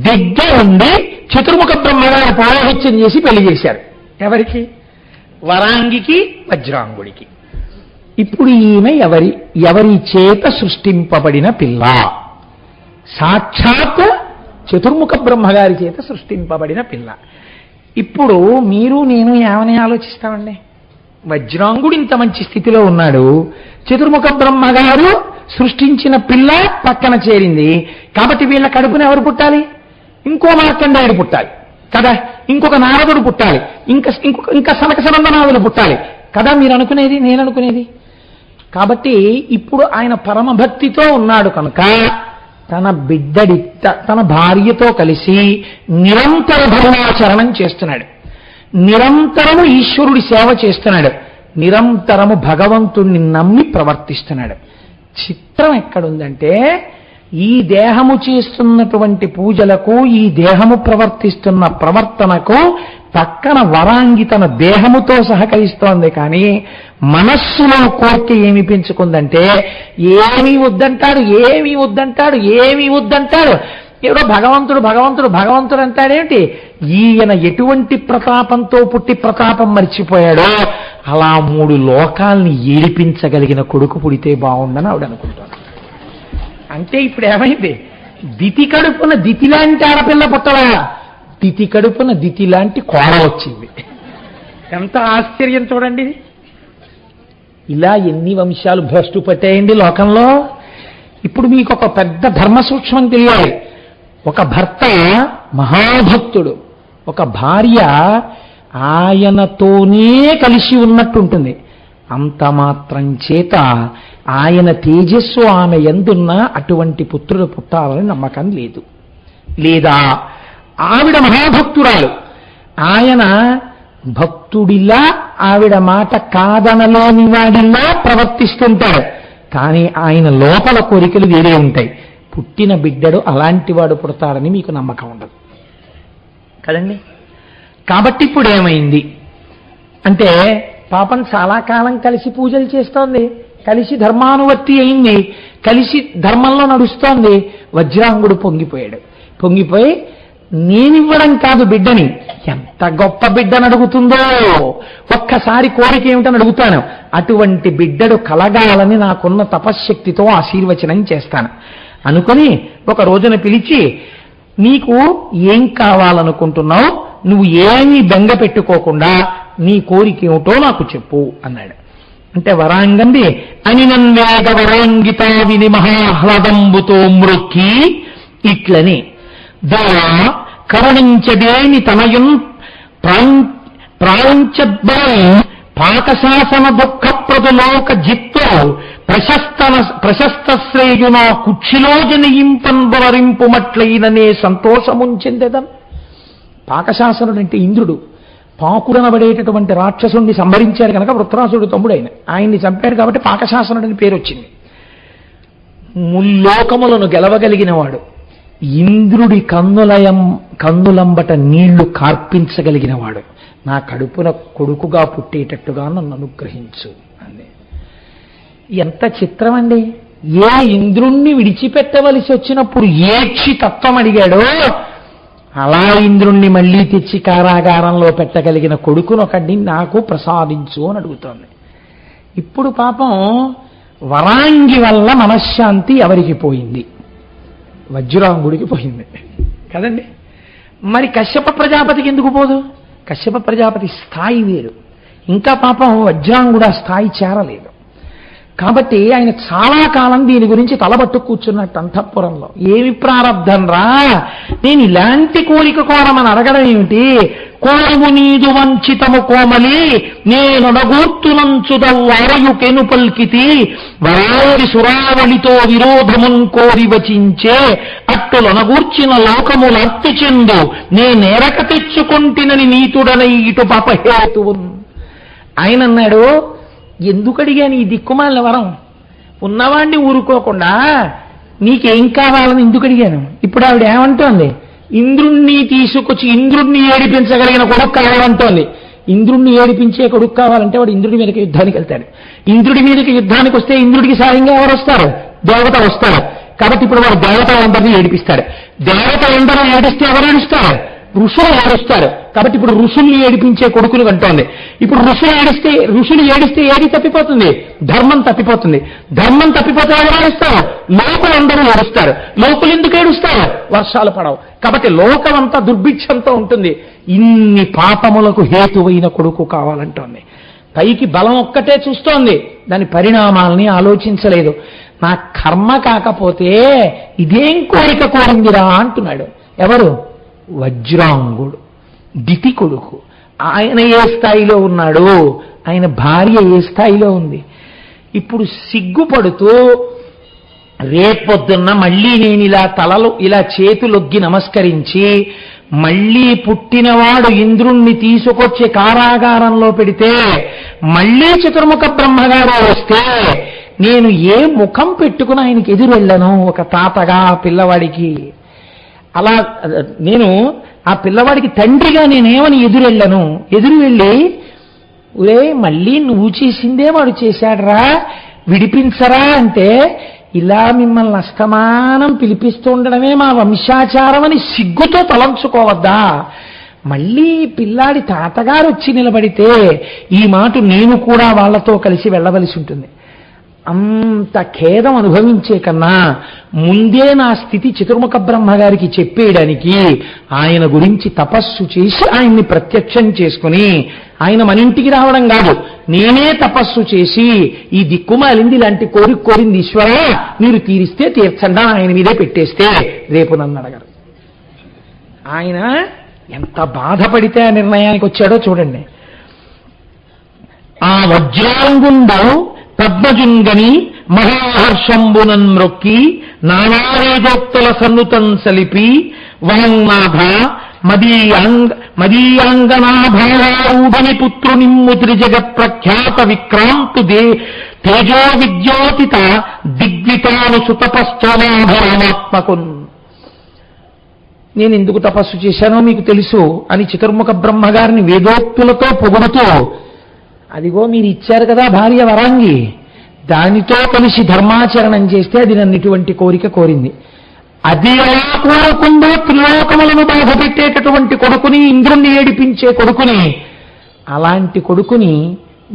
దగ్గర ఉండి చతుర్ముఖ బ్రహ్మగారు పౌరోహిత్యం చేసి పెళ్లి చేశారు. ఎవరికి? వరాంగికి, వజ్రాంగుడికి. ఇప్పుడు ఈమె ఎవరి చేత సృష్టింపబడిన పిల్ల? సాక్షాత్ చతుర్ముఖ బ్రహ్మగారి చేత సృష్టింపబడిన పిల్ల. ఇప్పుడు మీరు నేను ఏమని ఆలోచిస్తామండి? వజ్రాంగుడు ఇంత మంచి స్థితిలో ఉన్నాడు, చతుర్ముఖ బ్రహ్మగారు సృష్టించిన పిల్ల పక్కన చేరింది, కాబట్టి వీళ్ళ కడుపున ఎవరు పుట్టాలి? ఇంకో మార్కండేయుడు పుట్టాలి కదా, ఇంకొక నారదుడు పుట్టాలి, ఇంకా సనక సనందనాథులు పుట్టాలి కదా, మీరు అనుకునేది, నేను అనుకునేది. కాబట్టి ఇప్పుడు ఆయన పరమభక్తితో ఉన్నాడు కనుక తన భార్యతో కలిసి నిరంతర ధర్మాచరణం చేస్తున్నాడు, నిరంతరము ఈశ్వరుడి సేవ చేస్తున్నాడు, నిరంతరము భగవంతుణ్ణి నమ్మి ప్రవర్తిస్తున్నాడు. చిత్రం ఎక్కడుందంటే, ఈ దేహము చేస్తున్నటువంటి పూజలకు, ఈ దేహము ప్రవర్తిస్తున్న ప్రవర్తనకు పక్కన వరాంగి తన దేహముతో సహకరిస్తోంది, కానీ మనస్సులో కోరిక ఏమి పెంచుకుందంటే, ఏమీ వద్దంటాడు, ఏమీ వద్దంటాడు, ఏమీ వద్దంటాడు. ఎవడో భగవంతుడు భగవంతుడు భగవంతుడు అంటాడేమిటి? ఈయన ఎటువంటి ప్రతాపంతో పుట్టి ప్రతాపం మర్చిపోయాడో అలా 3 లోకాల్ని ఏడిపించగలిగిన కొడుకు పుడితే బాగుండని ఆవిడ అనుకుంటాను. అంటే ఇప్పుడు ఏమైంది? దితి కడుపున దితి లాంటి ఆడపిల్ల పుట్టలా, దితి కడుపున దితి లాంటి కోడ వచ్చింది. ఎంత ఆశ్చర్యం చూడండి. ఇలా ఎన్ని వంశాలు భ్రష్టు పట్టాయండి లోకంలో. ఇప్పుడు మీకు ఒక పెద్ద ధర్మ సూక్ష్మం తెలియాలి. ఒక భర్త మహాభక్తుడు, ఒక భార్య ఆయనతోనే కలిసి ఉన్నట్టుంటుంది. అంత మాత్రం చేత ఆయన తేజస్సు ఆమె ఎందున్నా అటువంటి పుత్రులు పుట్టాలని నమ్మకం లేదు. లేదా ఆవిడ మహాభక్తురాలు, ఆయన భక్తుడిలా ఆవిడ మాట కాదనలేని వాడిలా ప్రవర్తిస్తుంటాడు, కానీ ఆయన లోపల కోరికలు వేరే ఉంటాయి. పుట్టిన బిడ్డడు అలాంటి వాడు పుడతాడని మీకు నమ్మకం ఉండదు కదండి. కాబట్టి ఇప్పుడు ఏమైంది అంటే, పాపం చాలా కాలం కలిసి పూజలు చేస్తోంది, కలిసి ధర్మానువర్తి అయింది, కలిసి ధర్మంలో నడుస్తోంది. వజ్రాంగుడు పొంగిపోయి నేనివ్వడం కాదు బిడ్డని, ఎంత గొప్ప బిడ్డను అడుగుతుందో ఒక్కసారి కోరిక ఏమిటని అడుగుతాను, అటువంటి బిడ్డడు కలగాలని నాకున్న తపశ్శక్తితో ఆశీర్వచనం చేస్తాను. అనుకొని ఒక రోజున పిలిచి, నీకు ఏం కావాలనుకుంటున్నావు, నువ్వు ఏమీ బెంగ పెట్టుకోకుండా నీ కోరిక ఏమిటో నాకు చెప్పు అన్నాడు. అంటే వరాంగంది అనినన్వేగ వరాంగిత విని మహాహ్లాదంబుతో మృక్కి ఇట్లని దా కరుణించదేని తనయున్ ప్రాంచద్బలం పాకశాసన దుఃఖప్రదులోక జిత్తు ప్రశస్త శ్రేయునా కుక్షిలో జనయింపన్వరింపుమట్లయిననే సంతోషముంచెందెదన్. పాకశాసనుడు అంటే ఇంద్రుడు. పాకురనబడేటటువంటి రాక్షసుడిని సంహరించాడు కనుక వృత్రాసుడు తమ్ముడైన ఆయన్ని చంపాడు కాబట్టి పాకశాసనుడని పేరు వచ్చింది. ముల్లోకములను గెలవగలిగిన వాడు, ఇంద్రుడి కన్నులంబట నీళ్లు కార్పించగలిగిన వాడు, నా కడుపున కొడుకుగా పుట్టేటట్టుగా నన్ను అనుగ్రహించు అంది. ఎంత చిత్రం అండి! ఏ ఇంద్రుణ్ణి విడిచిపెట్టవలసి వచ్చినప్పుడు ఏక్షి తత్వం అడిగాడో అలా ఇంద్రుణ్ణి మళ్లీ తెచ్చి కారాగారంలో పెట్టగలిగిన కొడుకునొకడిని నాకు ప్రసాదించు అని అడుగుతోంది. ఇప్పుడు పాపం వరాంగి వల్ల మనశ్శాంతి ఎవరికి పోయింది? వజ్రాంగుడికి పోయింది కదండి. మరి కశ్యప ప్రజాపతికి ఎందుకు పోదు? కశ్యప ప్రజాపతి స్థాయి వేరు, ఇంకా పాపం వజ్రాంగుడు ఆ స్థాయి చేరలేదు. కాబట్టి ఆయన చాలా కాలం దీని గురించి తలబట్టు కూర్చున్నట్టు అంతఃపురంలో. ఏమి ప్రారంధం రా, నేను ఇలాంటి కోరిక కోరమని అడగడం ఏమిటి? కోరము నీదు వంచితము కోమలి నేనొడగూర్తునంచుదవారయుకెను పల్కితి వరారి సురావళితో విరోధమున్ కోరి వచించే అట్టులొనగూర్చిన లోకములర్తి చెందు నేనేరక తెచ్చుకొంటినని నీతుడనై ఇటు పాపహేతువున్. ఆయన అన్నాడు, ఎందుకు అడిగాను ఈ దిక్కుమాలిన వరం? ఉన్నవాణ్ణి ఊరుకోకుండా నీకేం కావాలని ఎందుకు అడిగాను? ఇప్పుడు ఆవిడ ఏమంటోంది? ఇంద్రుణ్ణి తీసుకొచ్చి ఇంద్రుణ్ణి ఏడిపించగలిగిన కొడుకు కావాలంటోంది. ఇంద్రుణ్ణి ఏడిపించే కొడుకు కావాలంటే వాడు ఇంద్రుడి మీదకి యుద్ధానికి వెళ్తాడు. ఇంద్రుడి మీదకి యుద్ధానికి వస్తే ఇంద్రుడికి సాయంగా ఎవరు వస్తారు? దేవత వస్తారు. కాబట్టి ఇప్పుడు వాడు దేవతలందరినీ ఏడిపిస్తాడు. దేవతలందరూ ఏడిస్తే ఎవరు ఏడుస్తారు? ఋషులు ఏడుస్తారు. కాబట్టి ఇప్పుడు ఋషుల్ని ఏడిపించే కొడుకులు కంటోంది. ఇప్పుడు ఋషులు ఏడిస్తే ఏది తప్పిపోతుంది? ధర్మం తప్పిపోతుంది. ధర్మం తప్పిపోతే ఎవరు ఏడుస్తారు? లోకులందరూ ఏడుస్తారు. లోకులు ఎందుకు ఏడుస్తారు? వర్షాలు పడవు. కాబట్టి లోకమంతా దుర్భిక్షంతో ఉంటుంది. ఇన్ని పాపములకు హేతువైన కొడుకు కావాలంటోంది. పైకి బలం ఒక్కటే చూస్తోంది, దాని పరిణామాలని ఆలోచించలేదు. నా కర్మ కాకపోతే ఇదేం కోరిక కోరిందిరా అంటున్నాడు. ఎవరు? వజ్రాంగుడు, దితి కొడుకు. ఆయన ఏ స్థాయిలో ఉన్నాడు? ఆయన భార్య ఏ స్థాయిలో ఉంది? ఇప్పుడు సిగ్గుపడుతూ రేపొద్దున్న మళ్ళీ నేను ఇలా చేతులొగ్గి నమస్కరించి మళ్ళీ పుట్టినవాడు ఇంద్రుణ్ణి తీసుకొచ్చి కారాగారంలో పెడితే మళ్ళీ చతుర్ముఖ బ్రహ్మగారు వస్తే నేను ఏ ముఖం పెట్టుకుని ఆయనకి ఎదురు వెళ్ళను? ఒక తాతగా పిల్లవాడికి అలా నేను ఆ పిల్లవాడికి తండ్రిగా నేనేమని ఎదురెళ్ళను? ఎదురు వెళ్ళి ఒరే మళ్ళీ నువ్వు చేసిందే వాడు చేశాడరా, విడిపించరా అంటే ఇలా మిమ్మల్ని అస్తమానం పిలిపిస్తూ ఉండడమే మా వంశాచారం అని సిగ్గుతో తలంచుకోవద్దా? మళ్ళీ పిల్లాడి తాతగారు వచ్చి నిలబడితే ఈ మాట నేను కూడా వాళ్లతో కలిసి వెళ్ళవలసి ఉంటుంది. అంత ఖేదం అనుభవించే కన్నా ముందే నా స్థితి చతుర్ముఖ బ్రహ్మగారికి చెప్పేయడానికి ఆయన గురించి తపస్సు చేసి ఆయన్ని ప్రత్యక్షం చేసుకుని ఆయన మన ఇంటికి రావడం కాదు, నేనే తపస్సు చేసి ఈ దిక్కుమాలింది ఇలాంటి కోరింది ఈశ్వరా మీరు తీరిస్తే తీర్చండా ఆయన మీదే పెట్టేస్తే రేపు నన్ను అడగరు. ఆయన ఎంత బాధపడితే ఆ నిర్ణయానికి వచ్చాడో చూడండి. ఆ వజ్రాంగుండు పద్మజుంగని మహాహర్షంబునన్ మ్రొక్కి నానావేదోక్తుల సన్నుతం సలిపి వాంగ్నాథ మదీయాంగనాభారూఢని పుత్రునిమ్ము త్రిజగత్ ప్రఖ్యాత విక్రాంతు తేజో విద్యోతిత దిగ్వితాను సుతపశ్చనాభరణాత్మకున్. నేను ఎందుకు తపస్సు చేశానో మీకు తెలుసు అని చతుర్ముఖ బ్రహ్మగారిని వేదోక్తులతో పొగుడుతూ, అదిగో మీరు ఇచ్చారు కదా భార్య వరాంగి, దానితో కలిసి ధర్మాచరణం చేస్తే అది నన్ను ఇటువంటి కోరిక కోరింది. అది ఎలా కోరకుండా త్రిలోకములను బాధపెట్టేటటువంటి కొడుకుని, ఇంద్రుణ్ణి ఏడిపించే కొడుకుని, అలాంటి కొడుకుని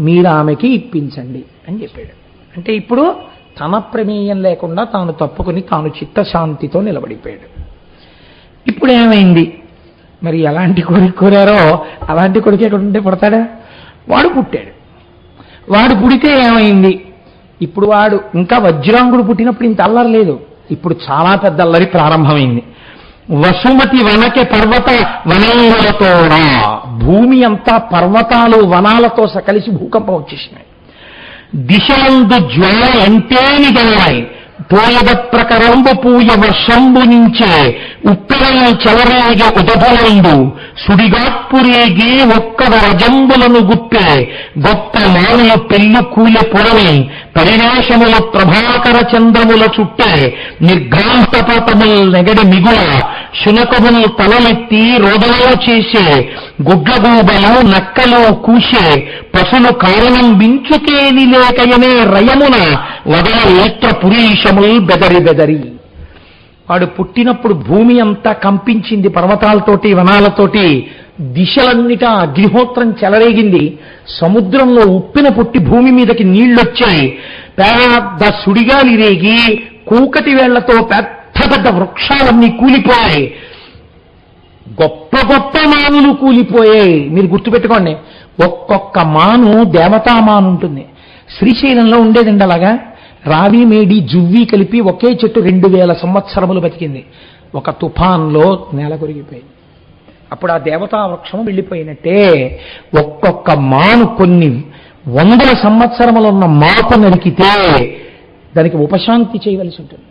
మీరు ఆమెకి ఇప్పించండి అని చెప్పాడు. అంటే ఇప్పుడు తన ప్రమేయం లేకుండా తాను తప్పుకుని తాను చిత్తశాంతితో నిలబడిపోయాడు. ఇప్పుడు ఏమైంది? మరి ఎలాంటి కొడుకు కోరారో అలాంటి కొడుకు ఎక్కడ ఉంటే పుడతాడా? వాడు పుట్టాడు. వాడు పుడితే ఏమైంది? ఇప్పుడు వాడు ఇంకా వజ్రాంగుడు పుట్టినప్పుడు ఇంత అల్లరి లేదు. ఇప్పుడు చాలా పెద్ద అల్లరి ప్రారంభమైంది. వసుమతి వనకే పర్వత వనములతోడా, భూమి అంతా పర్వతాలు వనాలతో కలిసి భూకంపం వచ్చేసినాయి. దిశలందు జ్వాల ఎంటేని గల్లాయి, పోయద ప్రకరంబు పూయ వర్షంబు నుంచే ఉప్పెరలు చెలరేగి ఉదభలందు సుడిగాప్పురేగి ఒక్కద రజంబులను గుప్పే గొప్ప మానులు పెళ్లి కూలి పొడవి పరినాశముల ప్రభాకర చంద్రముల చుట్టే నిర్ఘాంతపాతముల్ నెగడి మిగుల శునకములు తలమెత్తి రోదనలు చేసే గుడ్లగూబలు నక్కలు కూసే పశులు కారణం బించుకేని లేకయనే రయమున వదల నేత్ర పురీషముల్ బెదరి బెదరి. వాడు పుట్టినప్పుడు భూమి అంతా కంపించింది, పర్వతాలతోటి వనాలతోటి. దిశలన్నిటా అగ్నిహోత్రం చెలరేగింది. సముద్రంలో ఉప్పిన పుట్టి భూమి మీదకి నీళ్లొచ్చాయి. పెద్ద సుడిగాలి రేగి కూకటి వేళ్లతో పెద్ద పెద్ద వృక్షాలన్నీ కూలిపోయాయి. గొప్ప గొప్ప మానులు కూలిపోయాయి. మీరు గుర్తుపెట్టుకోండి, ఒక్కొక్క మాను దేవతామాను ఉంటుంది. శ్రీశైలంలో ఉండేదండి అలాగా. రావి మేడి జువ్వి కలిపి ఒకే చెట్టు 2000 సంవత్సరములు బతికింది. ఒక తుఫాన్లో నేల కొరిగిపోయింది. అప్పుడు ఆ దేవతా వృక్షం వెళ్ళిపోయినట్టే ఒక్కొక్క మాను కొన్ని 100 సంవత్సరములు ఉన్న మాకు నరికితే దానికి ఉపశాంతి చేయవలసి ఉంటుంది.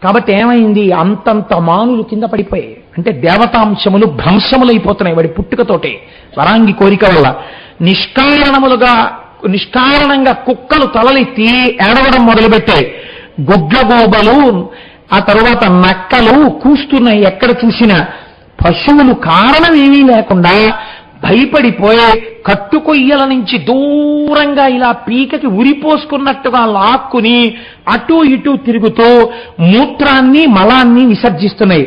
కాబట్టి ఏమైంది? అంతంత మానులు కింద పడిపోయాయి. అంటే దేవతాంశములు భ్రంశములైపోతున్నాయి వాడి పుట్టుకతోటే, వరాంగి కోరిక వల్ల. నిష్కారణంగా కుక్కలు తలలెత్తి ఏడవడం మొదలుపెట్టాయి. గుడ్లగోబలు, ఆ తరువాత నక్కలు కూస్తున్నాయి ఎక్కడ చూసినా. పశువులు కారణం ఏమీ లేకుండా భయపడిపోయే కట్టుకొయ్యల నుంచి దూరంగా ఇలా పీకకి ఉరిపోసుకున్నట్టుగా లాక్కుని అటూ ఇటూ తిరుగుతూ మూత్రాన్ని మలాన్ని విసర్జిస్తున్నాయి.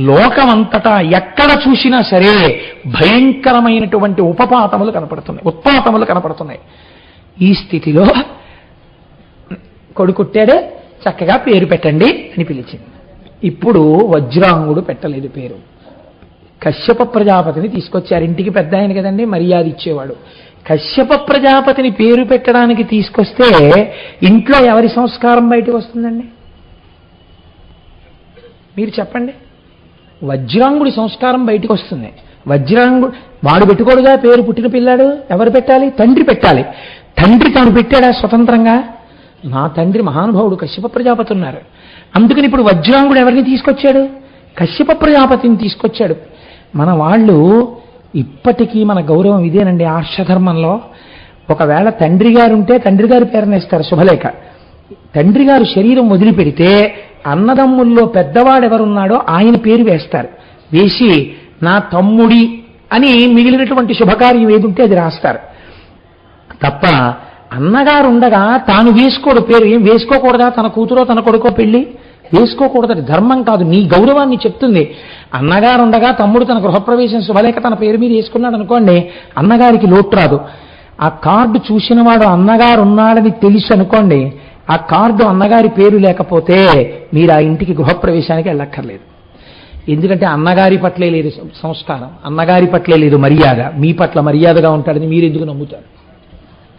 లోకమంతటా ఎక్కడ చూసినా సరే భయంకరమైనటువంటి ఉత్పాతములు కనపడుతున్నాయి. ఈ స్థితిలో కొడుకుట్టాడు, చక్కగా పేరు పెట్టండి అని పిలిచింది. ఇప్పుడు వజ్రాంగుడు పెట్టలేదు పేరు. కశ్యప ప్రజాపతిని తీసుకొచ్చారు. ఇంటికి పెద్ద ఆయన కదండి, మర్యాద ఇచ్చేవాడు. కశ్యప ప్రజాపతిని పేరు పెట్టడానికి తీసుకొస్తే ఇంట్లో ఎవరి సంస్కారం బయటకు వస్తుందండి? మీరు చెప్పండి. వజ్రాంగుడి సంస్కారం బయటకు వస్తుంది. వజ్రాంగుడు వాడు పెట్టుకోడుగా పేరు, పుట్టిన పిల్లాడు. ఎవరు పెట్టాలి? తండ్రి పెట్టాలి. తండ్రి తాను పెట్టాడా స్వతంత్రంగా? నా తండ్రి మహానుభావుడు కశ్యప ప్రజాపతి ఉన్నారు. అందుకని ఇప్పుడు వజ్రాంగుడు ఎవరిని తీసుకొచ్చాడు? కశ్యప ప్రజాపతిని తీసుకొచ్చాడు. మన వాళ్ళు ఇప్పటికీ మన గౌరవం ఇదేనండి. ఆర్షధర్మంలో ఒకవేళ తండ్రి గారు ఉంటే తండ్రి గారి పేరునేస్తారు శుభలేఖ. తండ్రి గారు శరీరం వదిలిపెడితే అన్నదమ్ముల్లో పెద్దవాడెవరున్నాడో ఆయన పేరు వేస్తారు. వేసి నా తమ్ముడి అని మిగిలినటువంటి శుభకార్యం ఏదుంటే అది రాస్తారు తప్ప అన్నగారు ఉండగా తాను వేసుకోడు పేరు. ఏం వేసుకోకూడదా? తన కూతురో తన కొడుకో పెళ్లి వేసుకోకూడదు. ధర్మం కాదు, నీ గౌరవాన్ని చెప్తుంది. అన్నగారు ఉండగా తమ్ముడు తన గృహప్రవేశం శుభలేఖ తన పేరు మీద వేసుకున్నాడు అనుకోండి, అన్నగారికి లోటు రాదు. ఆ కార్డు చూసిన వాడు అన్నగారు ఉన్నాడని తెలుసు అనుకోండి, ఆ కార్డు అన్నగారి పేరు లేకపోతే మీరు ఆ ఇంటికి గృహప్రవేశానికి వెళ్ళక్కర్లేదు. ఎందుకంటే అన్నగారి పట్లే లేదు సంస్కారం, అన్నగారి పట్లే లేదు మర్యాద. మీ పట్ల మర్యాదగా ఉంటాడని మీరు ఎందుకు నమ్ముతారు?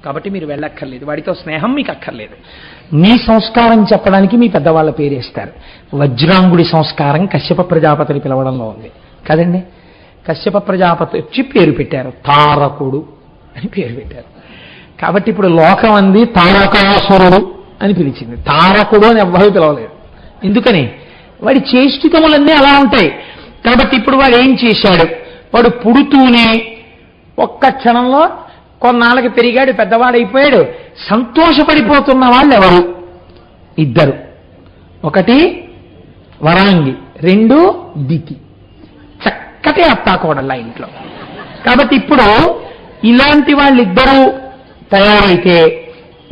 కాబట్టి మీరు వెళ్ళక్కర్లేదు. వాడితో స్నేహం మీకు అక్కర్లేదు. మీ సంస్కారం చెప్పడానికి మీ పెద్దవాళ్ళ పేరేస్తారు. వజ్రాంగుడి సంస్కారం కశ్యప ప్రజాపతిని పిలవడంలో ఉంది కదండి. కశ్యప ప్రజాపతి వచ్చి పేరు పెట్టారు, తారకుడు అని పేరు పెట్టారు. కాబట్టి ఇప్పుడు లోకం అంది తారకాసురుడు అని పిలిచింది. తారకుడు అని ఎవ్వరూ పిలవలేదు. ఎందుకని? వాడి చేష్టితములన్నీ అలా ఉంటాయి. కాబట్టి ఇప్పుడు వాడు ఏం చేశాడు? వాడు పుడుతూనే ఒక్క క్షణంలో కొన్నాళ్ళకి పెరిగాడు, పెద్దవాడైపోయాడు. సంతోషపడిపోతున్న వాళ్ళు ఎవరు? ఇద్దరు. ఒకటి వరాంగి, 2 దితి. చక్కటి అత్తాకోడళ్ళ ఇంట్లో. కాబట్టి ఇప్పుడు ఇలాంటి వాళ్ళిద్దరూ తయారైతే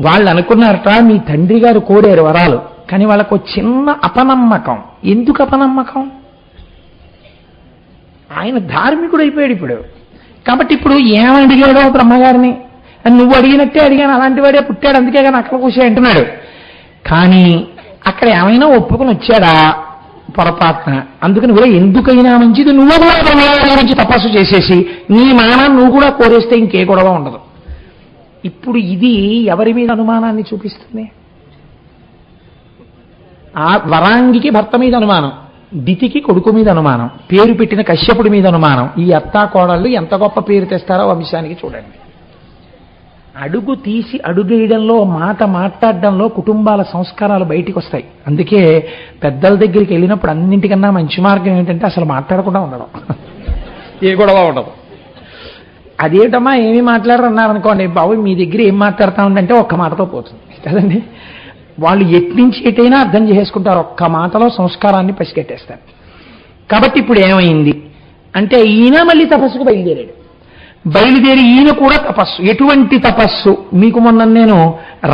వాళ్ళు అనుకున్నారట, మీ తండ్రి గారు కోరారు వరాలు, కానీ వాళ్ళకు చిన్న అపనమ్మకం. ఎందుకు అపనమ్మకం? ఆయన ధార్మికుడు అయిపోయాడు ఇప్పుడు. కాబట్టి ఇప్పుడు ఏమని అడిగాడో బ్రహ్మగారిని, నువ్వు అడిగినట్టే అడిగాను, అలాంటి వాడే పుట్టాడు, అందుకే కానీ అక్కడ కూర్చో అంటున్నాడు. కానీ అక్కడ ఏమైనా ఒప్పుకొని వచ్చాడా పొరపాటున? అందుకని కూడా ఎందుకైనా మంచిది నువ్వు కూడా బ్రహ్మగారి గురించి తపస్సు చేసేసి నీ మానాన్ని నువ్వు కూడా కోరేస్తే ఇంకే గొడవ ఉండదు. ఇప్పుడు ఇది ఎవరి మీద అనుమానాన్ని చూపిస్తుంది? ఆ వరాంగికి భర్త మీద అనుమానం, దితికి కొడుకు మీద అనుమానం, పేరు పెట్టిన కశ్యపుడి మీద అనుమానం. ఈ అత్తా కోడళ్ళు ఎంత గొప్ప పేరు తెస్తారో వంశానికి చూడండి. అడుగు తీసి అడుగేయడంలో, మాట మాట్లాడడంలో కుటుంబాల సంస్కారాలు బయటికి వస్తాయి. అందుకే పెద్దల దగ్గరికి వెళ్ళినప్పుడు అన్నింటికన్నా మంచి మార్గం ఏంటంటే అసలు మాట్లాడకుండా ఉండడం, ఏ గొడవ ఉండదు. అదేటమ్మా ఏమీ మాట్లాడరన్నారనుకోండి, బాబు మీ దగ్గర ఏం మాట్లాడుతూ ఉందంటే ఒక్క మాటతో పోతుంది కదండి. వాళ్ళు ఎట్నుంచి ఎటైనా అర్థం చేసుకుంటారు, ఒక్క మాటలో సంస్కారాన్ని పసిగట్టేస్తారు. కాబట్టి ఇప్పుడు ఏమైంది అంటే ఈయన మళ్ళీ తపస్సుకు బయలుదేరి ఈయన కూడా తపస్సు. ఎటువంటి తపస్సు? మీకు మొన్న నేను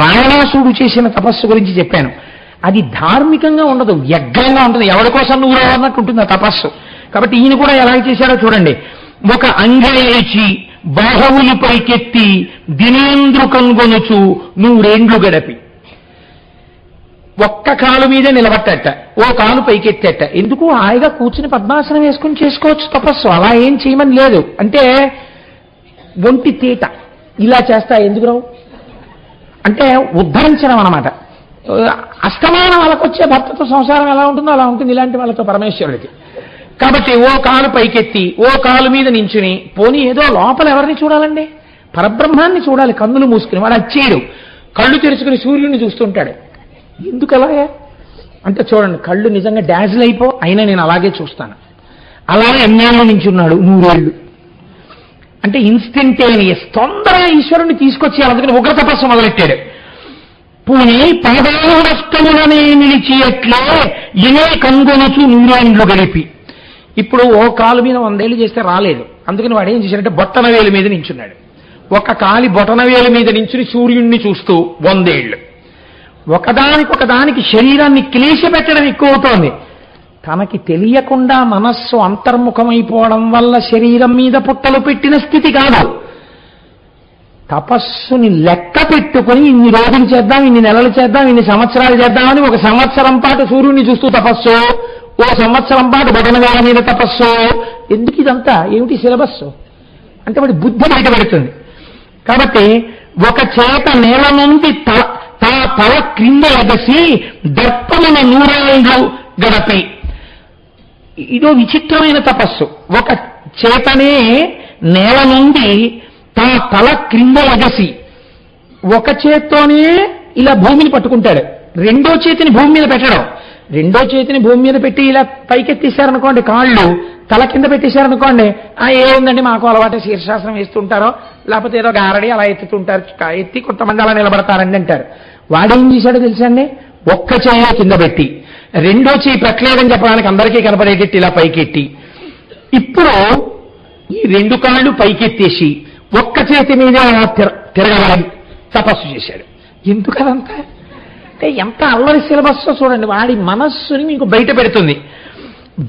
రావణాసుడు చేసిన తపస్సు గురించి చెప్పాను. అది ధార్మికంగా ఉండదు, వ్యగ్రంగా ఉంటుంది, ఎవరి కోసం నువ్వు అన్నట్టు ఉంటుంది ఆ తపస్సు. కాబట్టి ఈయన కూడా ఎలా చేశాడో చూడండి. ఒక అంగేచి బాహువులు పైకెత్తి దినేంద్రు కనుగొనుచు నూరేండ్లు గడపి. ఒక్క కాలు మీదే నిలబట్టట, ఓ కాలు పైకెత్తేట. ఎందుకు? హాయిగా కూర్చుని పద్మాసనం వేసుకుని చేసుకోవచ్చు తపస్సు, అలా ఏం చేయమని లేదు. అంటే ఒంటి తీట ఇలా చేస్తా ఎందుకు రావు అంటే ఉద్ధరించడం అన్నమాట. అస్తమానం వాళ్ళకు వచ్చే భర్తతో సంసారం ఎలా ఉంటుందో అలా ఉంటుంది ఇలాంటి వాళ్ళతో పరమేశ్వరుడికి. కాబట్టి ఓ కాలు పైకెత్తి ఓ కాలు మీద నించుని, పోనీ ఏదో లోపల ఎవరిని చూడాలండి? పరబ్రహ్మాన్ని చూడాలి. కన్నులు మూసుకుని వాడు వచ్చేయడు, కళ్ళు తెరుచుకుని సూర్యుడిని చూస్తుంటాడు. ఎందుకు అలాగే అంటే చూడండి, కళ్ళు నిజంగా డాజిల్ అయిపో, అయినా నేను అలాగే చూస్తాను. అలాగే ఎన్నేళ్ళు నించున్నాడు, 100 ఏళ్ళు. అంటే ఇన్స్టంటేనియస్, తొందరగా ఈశ్వరుణ్ణి తీసుకొచ్చి అందుకని ఉగ్ర తపస్సు మొదలెట్టాడు. పూని పాదారష్టములనే నిలిచి ఎట్లే ఇనే కనుగొనచు 100 ఏండ్లు గడిపి. ఇప్పుడు ఓ కాలు మీద 100 ఏళ్ళు చేస్తే రాలేదు, అందుకని వాడు ఏం చేశాడంటే బొట్టన వేలు మీద నించున్నాడు. ఒక కాలి బొటన వేలు మీద నించుని సూర్యుడిని చూస్తూ 100 ఏళ్ళు. ఒకదానికి శరీరాన్ని క్లేశ పెట్టడం ఎక్కువ అవుతోంది. తనకి తెలియకుండా మనస్సు అంతర్ముఖమైపోవడం వల్ల శరీరం మీద పుట్టలు పెట్టిన స్థితి కాదు. తపస్సుని లెక్క పెట్టుకుని ఇన్ని రోజులు చేద్దాం, ఇన్ని నెలలు చేద్దాం, ఇన్ని సంవత్సరాలు చేద్దామని 1 సంవత్సరం పాటు సూర్యుడిని చూస్తూ తపస్సు, 1 సంవత్సరం పాటు బటనవేల మీద తపస్సు. ఎందుకు ఇదంతా? ఏమిటి సిలబస్సు అంటే వాడి బుద్ధి బయటపెడుతుంది. కాబట్టి ఒక చేత నేల నుండి తల క్రింద ఎగసి దర్పమున 100 ఏండ్లు గడపి. ఇదో విచిత్రమైన తపస్సు. ఒక చేతనే నేల నుండి తల క్రింద ఎగసి, ఒక చేత్తోనే ఇలా భూమిని పట్టుకుంటాడు, రెండో చేతిని భూమి మీద పెట్టడం. రెండో చేతిని భూమి మీద పెట్టి ఇలా పైకెత్తేశారనుకోండి, కాళ్ళు తల కింద పెట్టేశారనుకోండి, ఏముందండి మాకు అలవాటు శీర్షాసనం వేస్తుంటారో లేకపోతే ఏదో గారడి అలా ఎత్తుతుంటారు, ఎత్తి కొంతమంది అలా నిలబడతారండి అంటారు. వాడేం చేశాడో తెలుసండి, ఒక్క చెయ్యి కింద పెట్టి రెండో చెయ్యి పెట్టలేదని చెప్పడానికి అందరికీ కనపడేటట్టు ఇలా పైకెట్టి, ఇప్పుడు ఈ 2 కాళ్ళు పైకెత్తేసి ఒక్క చేతి మీద తిరగలని తపస్సు చేశాడు. ఎందుకదంతా అంటే ఎంత అల్లరి సిలబస్సో చూడండి. వాడి మనస్సుని మీకు బయట పెడుతుంది.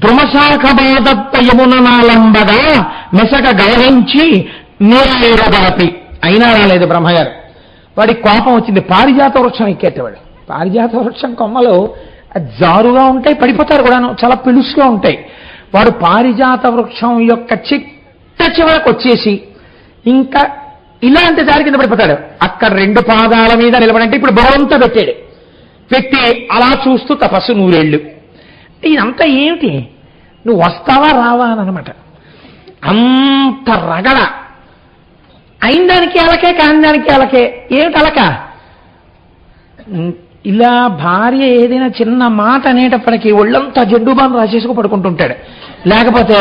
ద్రుమశాఖ బాధయమున నాలంబగా మెసక గౌరవించి నీరాపి. అయినా రాలేదు బ్రహ్మగారు. వాడి కోపం వచ్చింది. పారిజాత వృక్షం ఎక్కేటవాడు. పారిజాత వృక్షం కొమ్మలు జారుగా ఉంటాయి, పడిపోతారు కూడాను, చాలా పిలుసుగా ఉంటాయి. వాడు పారిజాత వృక్షం యొక్క చిట్ట చివరకు వచ్చేసి ఇంకా ఇలాంటి దారి కింద పడిపోతాడు. అక్కడ 2 పాదాల మీద నిలబడంటే ఇప్పుడు బలవంతా పెట్టి అలా చూస్తూ తపస్సు 100 ఏళ్ళు. ఇదంతా ఏమిటి? నువ్వు వస్తావా రావా అని అనమాట. అంత రగడ అయిన దానికి అలకే, కాని దానికి అలకే. ఏమిటి అలక? ఇలా భార్య ఏదైనా చిన్న మాట అనేటప్పటికీ ఒళ్ళంతా జడ్డుబాను రాసేసుకు పడుకుంటుంటాడు. లేకపోతే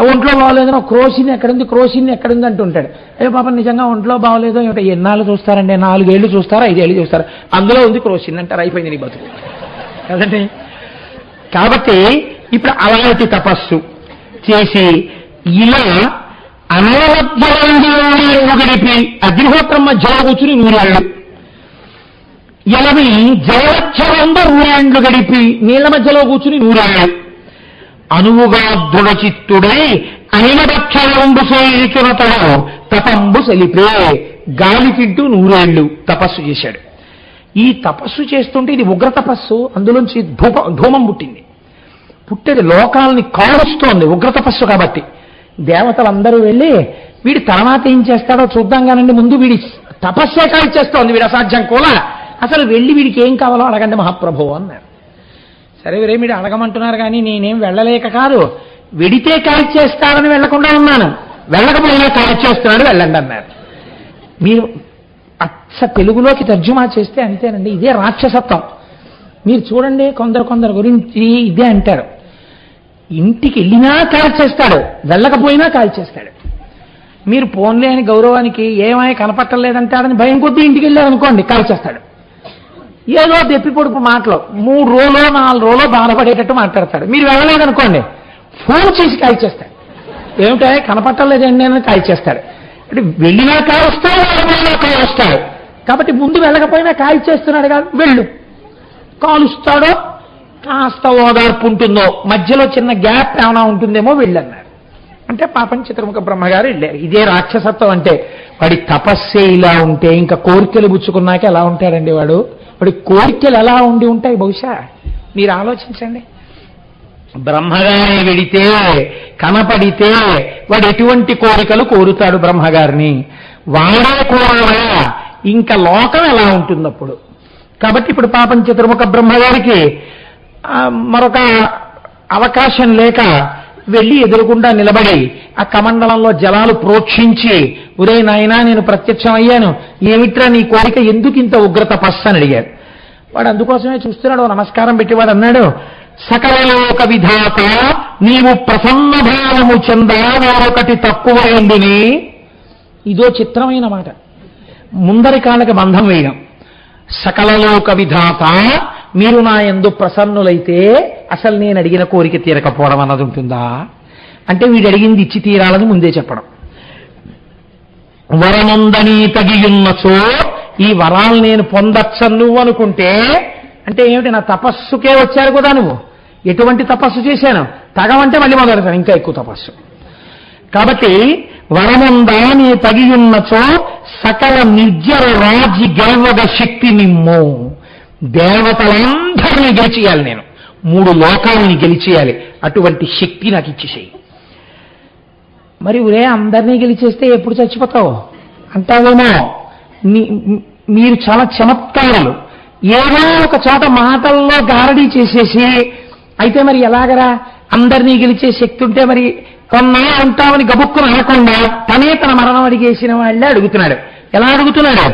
ఒంట్లో బాగోలేదో క్రోసిన్ ఎక్కడుంది, క్రోసిన్ ఎక్కడుంది అంటుంటాడు. అయ్యో పాపం నిజంగా ఒంట్లో బాగోలేదో ఏమిటో. ఎన్నాళ్ళు చూస్తారండి? 4 ఏళ్ళు చూస్తారా, 5 ఏళ్ళు చూస్తారా, అందులో ఉంది క్రోసిన్ అంటారు. అయిపోయింది నీ బతుకు కదండి. కాబట్టి ఇప్పుడు అలాంటి తపస్సు చేసి ఇలా అనామధ్యంలో గడిపి అగ్నిహోత్రం మధ్యలో కూర్చుని 100 ఏళ్ళు, ఎలవి జలక్షరంలో 100 ఏండ్లు గడిపి నీళ్ల మధ్యలో కూర్చుని 100 ఏళ్ళు, అనువుగా దృఢచిత్తుడై అనిమదక్షరంబు సేయుచునతడు తపంబు సెలిపే. గాలి తింటూ 100 ఏళ్ళు తపస్సు చేశాడు. ఈ తపస్సు చేస్తుంటే ఇది ఉగ్ర తపస్సు, అందులోంచి ధూమం పుట్టేది లోకాలని కాలుస్తోంది ఉగ్ర తపస్సు కాబట్టి. దేవతలందరూ వెళ్ళి వీడి తర్వాత ఏం చేస్తాడో చూద్దాం కానండి, ముందు వీడి తపస్సే కాల్చేస్తోంది, వీడు అసాధ్యం కూడా, అసలు వెళ్ళి వీడికి ఏం కావాలో అడగండి మహాప్రభు అన్నారు. సరే వీరే మీరు అడగమంటున్నారు కానీ నేనేం వెళ్ళలేక కాదు, వెడితే కాల్చేస్తాడని వెళ్లకుండా ఉన్నాను, వెళ్ళకపోయినా కాల్చేస్తున్నాడు వెళ్ళండి అన్నారు. మీరు అచ్చ తెలుగులోకి తర్జుమా చేస్తే అంతేనండి, ఇదే రాక్షసత్వం. మీరు చూడండి కొందరు గురించి ఇదే అంటారు, ఇంటికి వెళ్ళినా కాల్చేస్తాడు, వెళ్ళకపోయినా కాల్చేస్తాడు. మీరు పోన్లే అని గౌరవానికి ఏమై కనపట్టలేదంటాడని భయం కొద్దీ ఇంటికి వెళ్ళారనుకోండి కాల్చేస్తాడు. ఏదో దెప్పి పొడుపు మాటలు 3 రోజులో 4 రోజులో బాధపడేటట్టు మాట్లాడతాడు. మీరు వెళ్ళలేదనుకోండి ఫోన్ చేసి కాల్చేస్తాడు. ఏమిటో కనపట్టలేదండి అని కాల్చేస్తాడు. అంటే వెళ్ళినా కాలుస్తాడు, వెళ్ళినా కాలుస్తాడు. కాబట్టి ముందు వెళ్ళకపోయినా కాల్చేస్తున్నాడు కాదు, వెళ్ళు. కాలుస్తాడో కాస్త ఓదార్పు ఉంటుందో, మధ్యలో చిన్న గ్యాప్ ఏమైనా ఉంటుందేమో వెళ్ళన్నారు. అంటే పాపం చిత్రముఖ బ్రహ్మగారు వెళ్ళారు. ఇదే రాక్షసత్వం అంటే. వాడి తపస్సే ఇలా ఉంటే ఇంకా కోరికలు పుచ్చుకున్నాక ఎలా ఉంటాడండి వాడు? వాడి కోరికలు ఎలా ఉండి ఉంటాయి బహుశా? మీరు ఆలోచించండి. బ్రహ్మగారిని వెడితే కనపడితే వాడు ఎటువంటి కోరికలు కోరుతాడు బ్రహ్మగారిని? వాడే కోరడా ఇంకా లోకం ఎలా ఉంటుంది అప్పుడు? కాబట్టి ఇప్పుడు పాపం చిత్రముఖ బ్రహ్మగారికి మరొక అవకాశం లేక వెళ్ళి ఎదురుకుండా నిలబడి ఆ కమండలంలో జలాలు ప్రోక్షించి, ఒరే నాయనా నేను ప్రత్యక్షం అయ్యాను, ఏమిట్రా నీ కోరిక, ఎందుకు ఇంత ఉగ్ర తపస్సు అని అడిగారు. వాడు అందుకోసమే చూస్తున్నాడు, నమస్కారం పెట్టివాడు అన్నాడు, సకలలోక విధాత నీవు ప్రసన్న భావము చెందా మరొకటి తక్కువైందిని. ఇదో చిత్రమైన మాట, ముందరి కాళ్ళకి బంధం వేయడం. సకలలోక విధాత మీరు నా యందు ప్రసన్నులైతే అసలు నేను అడిగిన కోరిక తీరకపోవడం అన్నది ఉంటుందా? అంటే వీడు అడిగింది ఇచ్చి తీరాలని ముందే చెప్పడం. వరముందని తగియున్నచో ఈ వరాలు నేను పొందచ్చను నువ్వు అనుకుంటే, అంటే ఏమిటి, నా తపస్సుకే వచ్చారు కదా నువ్వు. ఎటువంటి తపస్సు చేశాను? తగవంటే మళ్ళీ మొదలెడతాను ఇంకా ఎక్కువ తపస్సు. కాబట్టి వరముందా నీ తగియున్నచో సకల నిర్జర రాజి గెలవగ శక్తి నిమ్ము. దేవతలందరినీ గెలిచేయాలి నేను, 3 లోకాలని గెలిచేయాలి, అటువంటి శక్తి నాకు ఇచ్చేసేయి. మరి ఒరే అందరినీ గెలిచేస్తే ఎప్పుడు చచ్చిపోతావు అంటావేమో. మీరు చాలా చమత్కారాలు. ఏదో ఒక చోట మాటల్లో గారడీ చేసేసి, అయితే మరి ఎలాగరా అందరినీ గెలిచే శక్తి ఉంటే మరి కొన్నా ఉంటామని గబుక్కును అనకుండా తనే తన మరణం అడిగేసిన వాళ్ళే అడుగుతున్నాడు. ఎలా అడుగుతున్నాడు?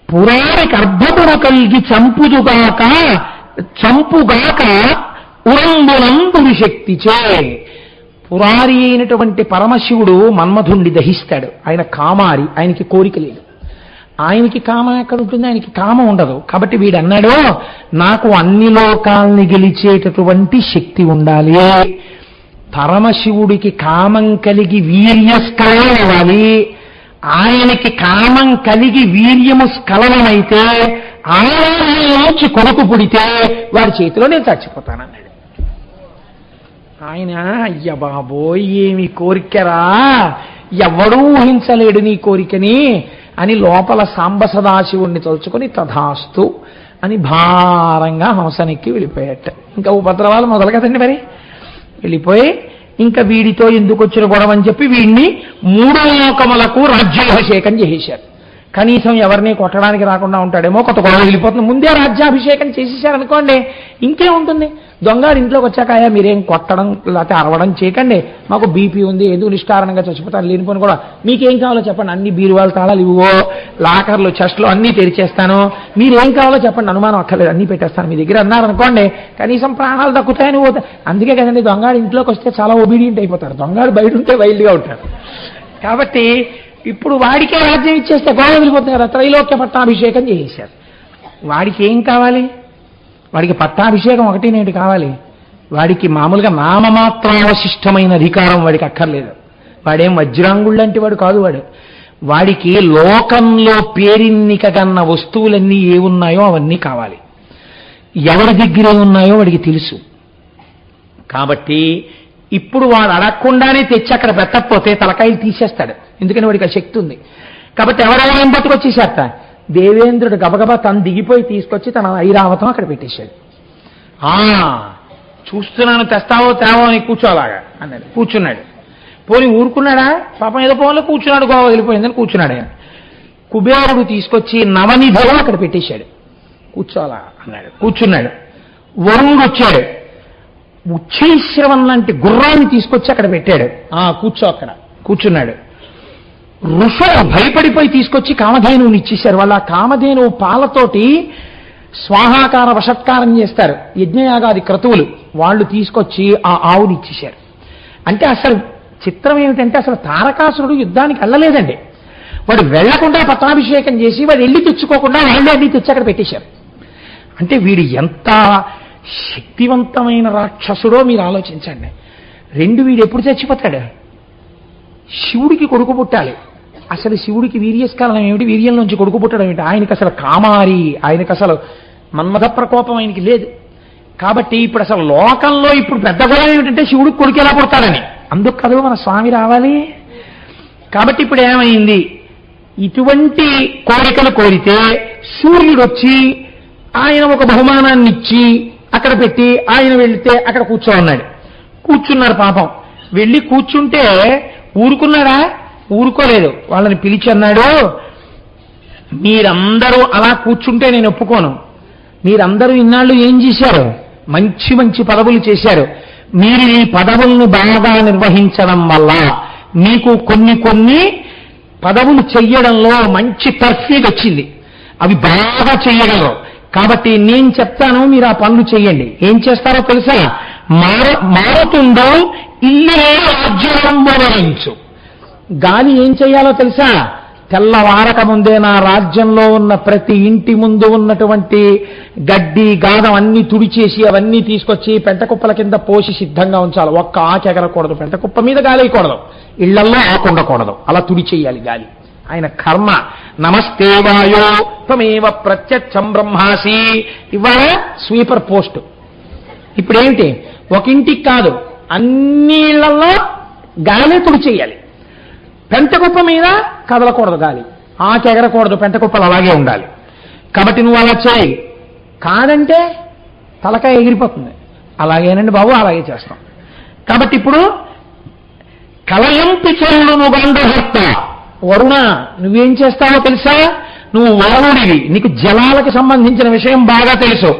పురాణికి అర్భకుడు కలిగి చంపుగాక ఉరంబునందుడి శక్తిచే. పురారి అయినటువంటి పరమశివుడు మన్మధుణ్ణి దహిస్తాడు. ఆయన కామారి, ఆయనకి కోరిక లేదు. ఆయనకి కామం ఎక్కడ ఉంటుంది? ఆయనకి కామం ఉండదు. కాబట్టి వీడు అన్నాడు, నాకు అన్ని లోకాల్ని గెలిచేటటువంటి శక్తి ఉండాలి. పరమశివుడికి కామం కలిగి వీర్యస్ఖలనం ఇవ్వాలి. ఆయనకి కామం కలిగి వీర్యము స్ఖలనమైతే ఆయనలోంచి కొడుకు పుడితే వారి చేతిలో నేను చచ్చిపోతానన్నాడు. ఆయన అయ్య బాబోయ్ ఏమి కోరికరా, ఎవడూ ఊహించలేడు నీ కోరికని అని లోపల సాంబ సదాశివుణ్ణి తలుచుకొని తథాస్తు అని భారంగా హంసనెక్కి వెళ్ళిపోయాట. ఇంకా ఉపద్రవాలు మొదలు కదండి. మరి వెళ్ళిపోయి ఇంకా వీడితో ఎందుకు వచ్చిన గొడవ అని చెప్పి వీడిని 3 లోకములకు రాజ్యాభిషేకం చేసేశారు. కనీసం ఎవరిని కొట్టడానికి రాకుండా ఉంటాడేమో, కొత్త గొడవ వెళ్ళిపోతుంది. ముందే రాజ్యాభిషేకం చేసేసారనుకోండి ఇంకేముంటుంది. దొంగాడు ఇంట్లోకి వచ్చాక మీరేం కొట్టడం లేకపోతే అరవడం చేయకండి, మాకు బీపీ ఉంది, ఎందుకు నిష్కారణంగా చచ్చిపోతాను లేనిపోని కూడా, మీకేం కావాలో చెప్పండి, అన్ని బీరువాల తాళాలు ఇవ్వో, లాకర్లు చెస్ట్లు అన్నీ తెరిచేస్తాను, మీరేం కావాలో చెప్పండి, అనుమానం అక్కర్లేదు, అన్నీ పెట్టేస్తాను మీ దగ్గర అన్నారనుకోండి కనీసం ప్రాణాలు దక్కుతాయని పోతే. అందుకే కదండి దొంగాడు ఇంట్లోకి వస్తే చాలా ఒబీడియంట్ అయిపోతారు, దొంగాడు బయట ఉంటే వైల్డ్గా ఉంటారు. కాబట్టి ఇప్పుడు వాడికే రాజ్యం ఇచ్చేస్తే గొడవ వెళ్ళిపోతున్నారు. త్రైలోక్య పట్టాభిషేకం చేసేశారు. వాడికి ఏం కావాలి? వాడికి పట్టాభిషేకం ఒకటి నేటి కావాలి. వాడికి మామూలుగా నామమాత్రావశిష్టమైన అధికారం వాడికి అక్కర్లేదు. వాడేం వజ్రాంగుళ్ళు లాంటి వాడు కాదు. వాడికి లోకంలో పేరిన్నికగన్న వస్తువులన్నీ ఏమున్నాయో అవన్నీ కావాలి. ఎవరి దగ్గర ఉన్నాయో వాడికి తెలుసు. కాబట్టి ఇప్పుడు వాడు అడగకుండానే తెచ్చి అక్కడ పెట్టకపోతే తలకాయలు తీసేస్తాడు. ఎందుకని వాడికి ఆ శక్తి ఉంది. కాబట్టి ఎవరెవరేం పట్టుకొచ్చేసేట దేవేంద్రుడు గబగబా తను దిగిపోయి తీసుకొచ్చి తన ఐరావతం అక్కడ పెట్టేశాడు. చూస్తున్నాను, తెస్తావో తేవో అని కూర్చోలాగా అన్నాడు. కూర్చున్నాడు. పోనీ ఊరుకున్నాడా? పాపం ఏదో పోన్లో కూర్చున్నాడు, గోవా వెళ్ళిపోయిందని కూర్చున్నాడు ఆయన. కుబేరుడు తీసుకొచ్చి నవనిధులు అక్కడ పెట్టేశాడు. కూర్చోలా అన్నాడు. కూర్చున్నాడు. వరుణుడు వచ్చాడు, ఉచ్చైశ్రవం లాంటి గుర్రాన్ని తీసుకొచ్చి అక్కడ పెట్టాడు. కూర్చో అక్కడ కూర్చున్నాడు. ఋషులు భయపడిపోయి తీసుకొచ్చి కామధేనువుని ఇచ్చేశారు. వాళ్ళ కామధేనువు పాలతోటి స్వాహాకార వషత్కారం చేస్తారు యజ్ఞయాగాది క్రతువులు. వాళ్ళు తీసుకొచ్చి ఆ ఆవుని ఇచ్చేశారు. అంటే అసలు చిత్రం ఏమిటంటే అసలు తారకాసురుడు యుద్ధానికి వెళ్ళలేదండి. వాడు వెళ్లకుండా పట్టాభిషేకం చేసి వాడు వెళ్ళి తెచ్చుకోకుండా వాళ్ళే అన్ని తెచ్చి అక్కడ పెట్టేశారు. అంటే వీడు ఎంత శక్తివంతమైన రాక్షసుడో మీరు ఆలోచించండి. వీడు ఎప్పుడు చచ్చిపోతాడు? శివుడికి కొడుకు పుట్టాలి. అసలు శివుడికి వీర్యస్కాలం ఏమిటి? వీర్యం నుంచి కొడుకు పుట్టడం ఏమిటి? ఆయనకి అసలు కామారి, ఆయనకి అసలు మన్మథ ప్రకోపం ఆయనకి లేదు. కాబట్టి ఇప్పుడు అసలు లోకంలో ఇప్పుడు పెద్ద గొడవ ఏమిటంటే శివుడికి కొడుకు ఎలా పుడతాడని. అందుకు కదా మన స్వామి రావాలి. కాబట్టి ఇప్పుడు ఏమైంది? ఇటువంటి కోరికలు కోరితే సూర్యుడు వచ్చి ఆయన ఒక బహుమానాన్ని ఇచ్చి అక్కడ పెట్టి ఆయన వెళితే అక్కడ కూర్చోన్నాడు. కూర్చున్నారు పాపం. వెళ్ళి కూర్చుంటే ఊరుకున్నాడా? ఊరుకోలేదు. వాళ్ళని పిలిచి అన్నాడు, మీరందరూ అలా కూర్చుంటే నేను ఒప్పుకోను. మీరందరూ ఇన్నాళ్ళు ఏం చేశారు? మంచి మంచి పదవులు చేశారు. మీరు ఈ పదవులను బాగా నిర్వహించడం వల్ల మీకు కొన్ని పదవులు చెయ్యడంలో మంచి తర్ఫీదు వచ్చింది. అవి బాగా చెయ్యగలరు. కాబట్టి నేను చెప్తాను, మీరు ఆ పనులు చెయ్యండి. ఏం చేస్తారో తెలుసా? మారుతుందో ఇల్లే రాజ్యం. గాలి ఏం చెయ్యాలో తెలుసా? తెల్లవారక ముందే నా రాజ్యంలో ఉన్న ప్రతి ఇంటి ముందు ఉన్నటువంటి గడ్డి గాదం అన్ని తుడిచేసి అవన్నీ తీసుకొచ్చి పెంటకుప్పల కింద పోసి సిద్ధంగా ఉంచాలి. ఒక్క ఆకు ఎగరకూడదు, పెంటకుప్ప మీద గాలి వేయకూడదు, ఇళ్లల్లో ఆకు ఉండకూడదు. అలా తుడిచేయాలి గాలి. ఆయన కర్మ. నమస్తే వాయో త్వమేవ ప్రత్యక్షం బ్రహ్మాసి. ఇవాళ స్వీపర్ పోస్ట్. ఇప్పుడేమిటి? ఒక ఇంటికి కాదు, అన్ని ఇళ్లలో గాలి తుడిచేయాలి. పెంటకుప్ప మీద కదలకూడదు గాలి, ఆకెగరకూడదు, పెంటకుప్పలు అలాగే ఉండాలి. కాబట్టి నువ్వు అలా చేయి. కాదంటే తలకాయ ఎగిరిపోతుంది. అలాగేనండి బాబు, అలాగే చేస్తాం. కాబట్టి ఇప్పుడు కలయంపి చెల్లును గంధహర్త. వరుణ, నువ్వేం చేస్తావో తెలుసా? నువ్వు వరుణుడివి, నీకు జలాలకు సంబంధించిన విషయం బాగా తెలుసు.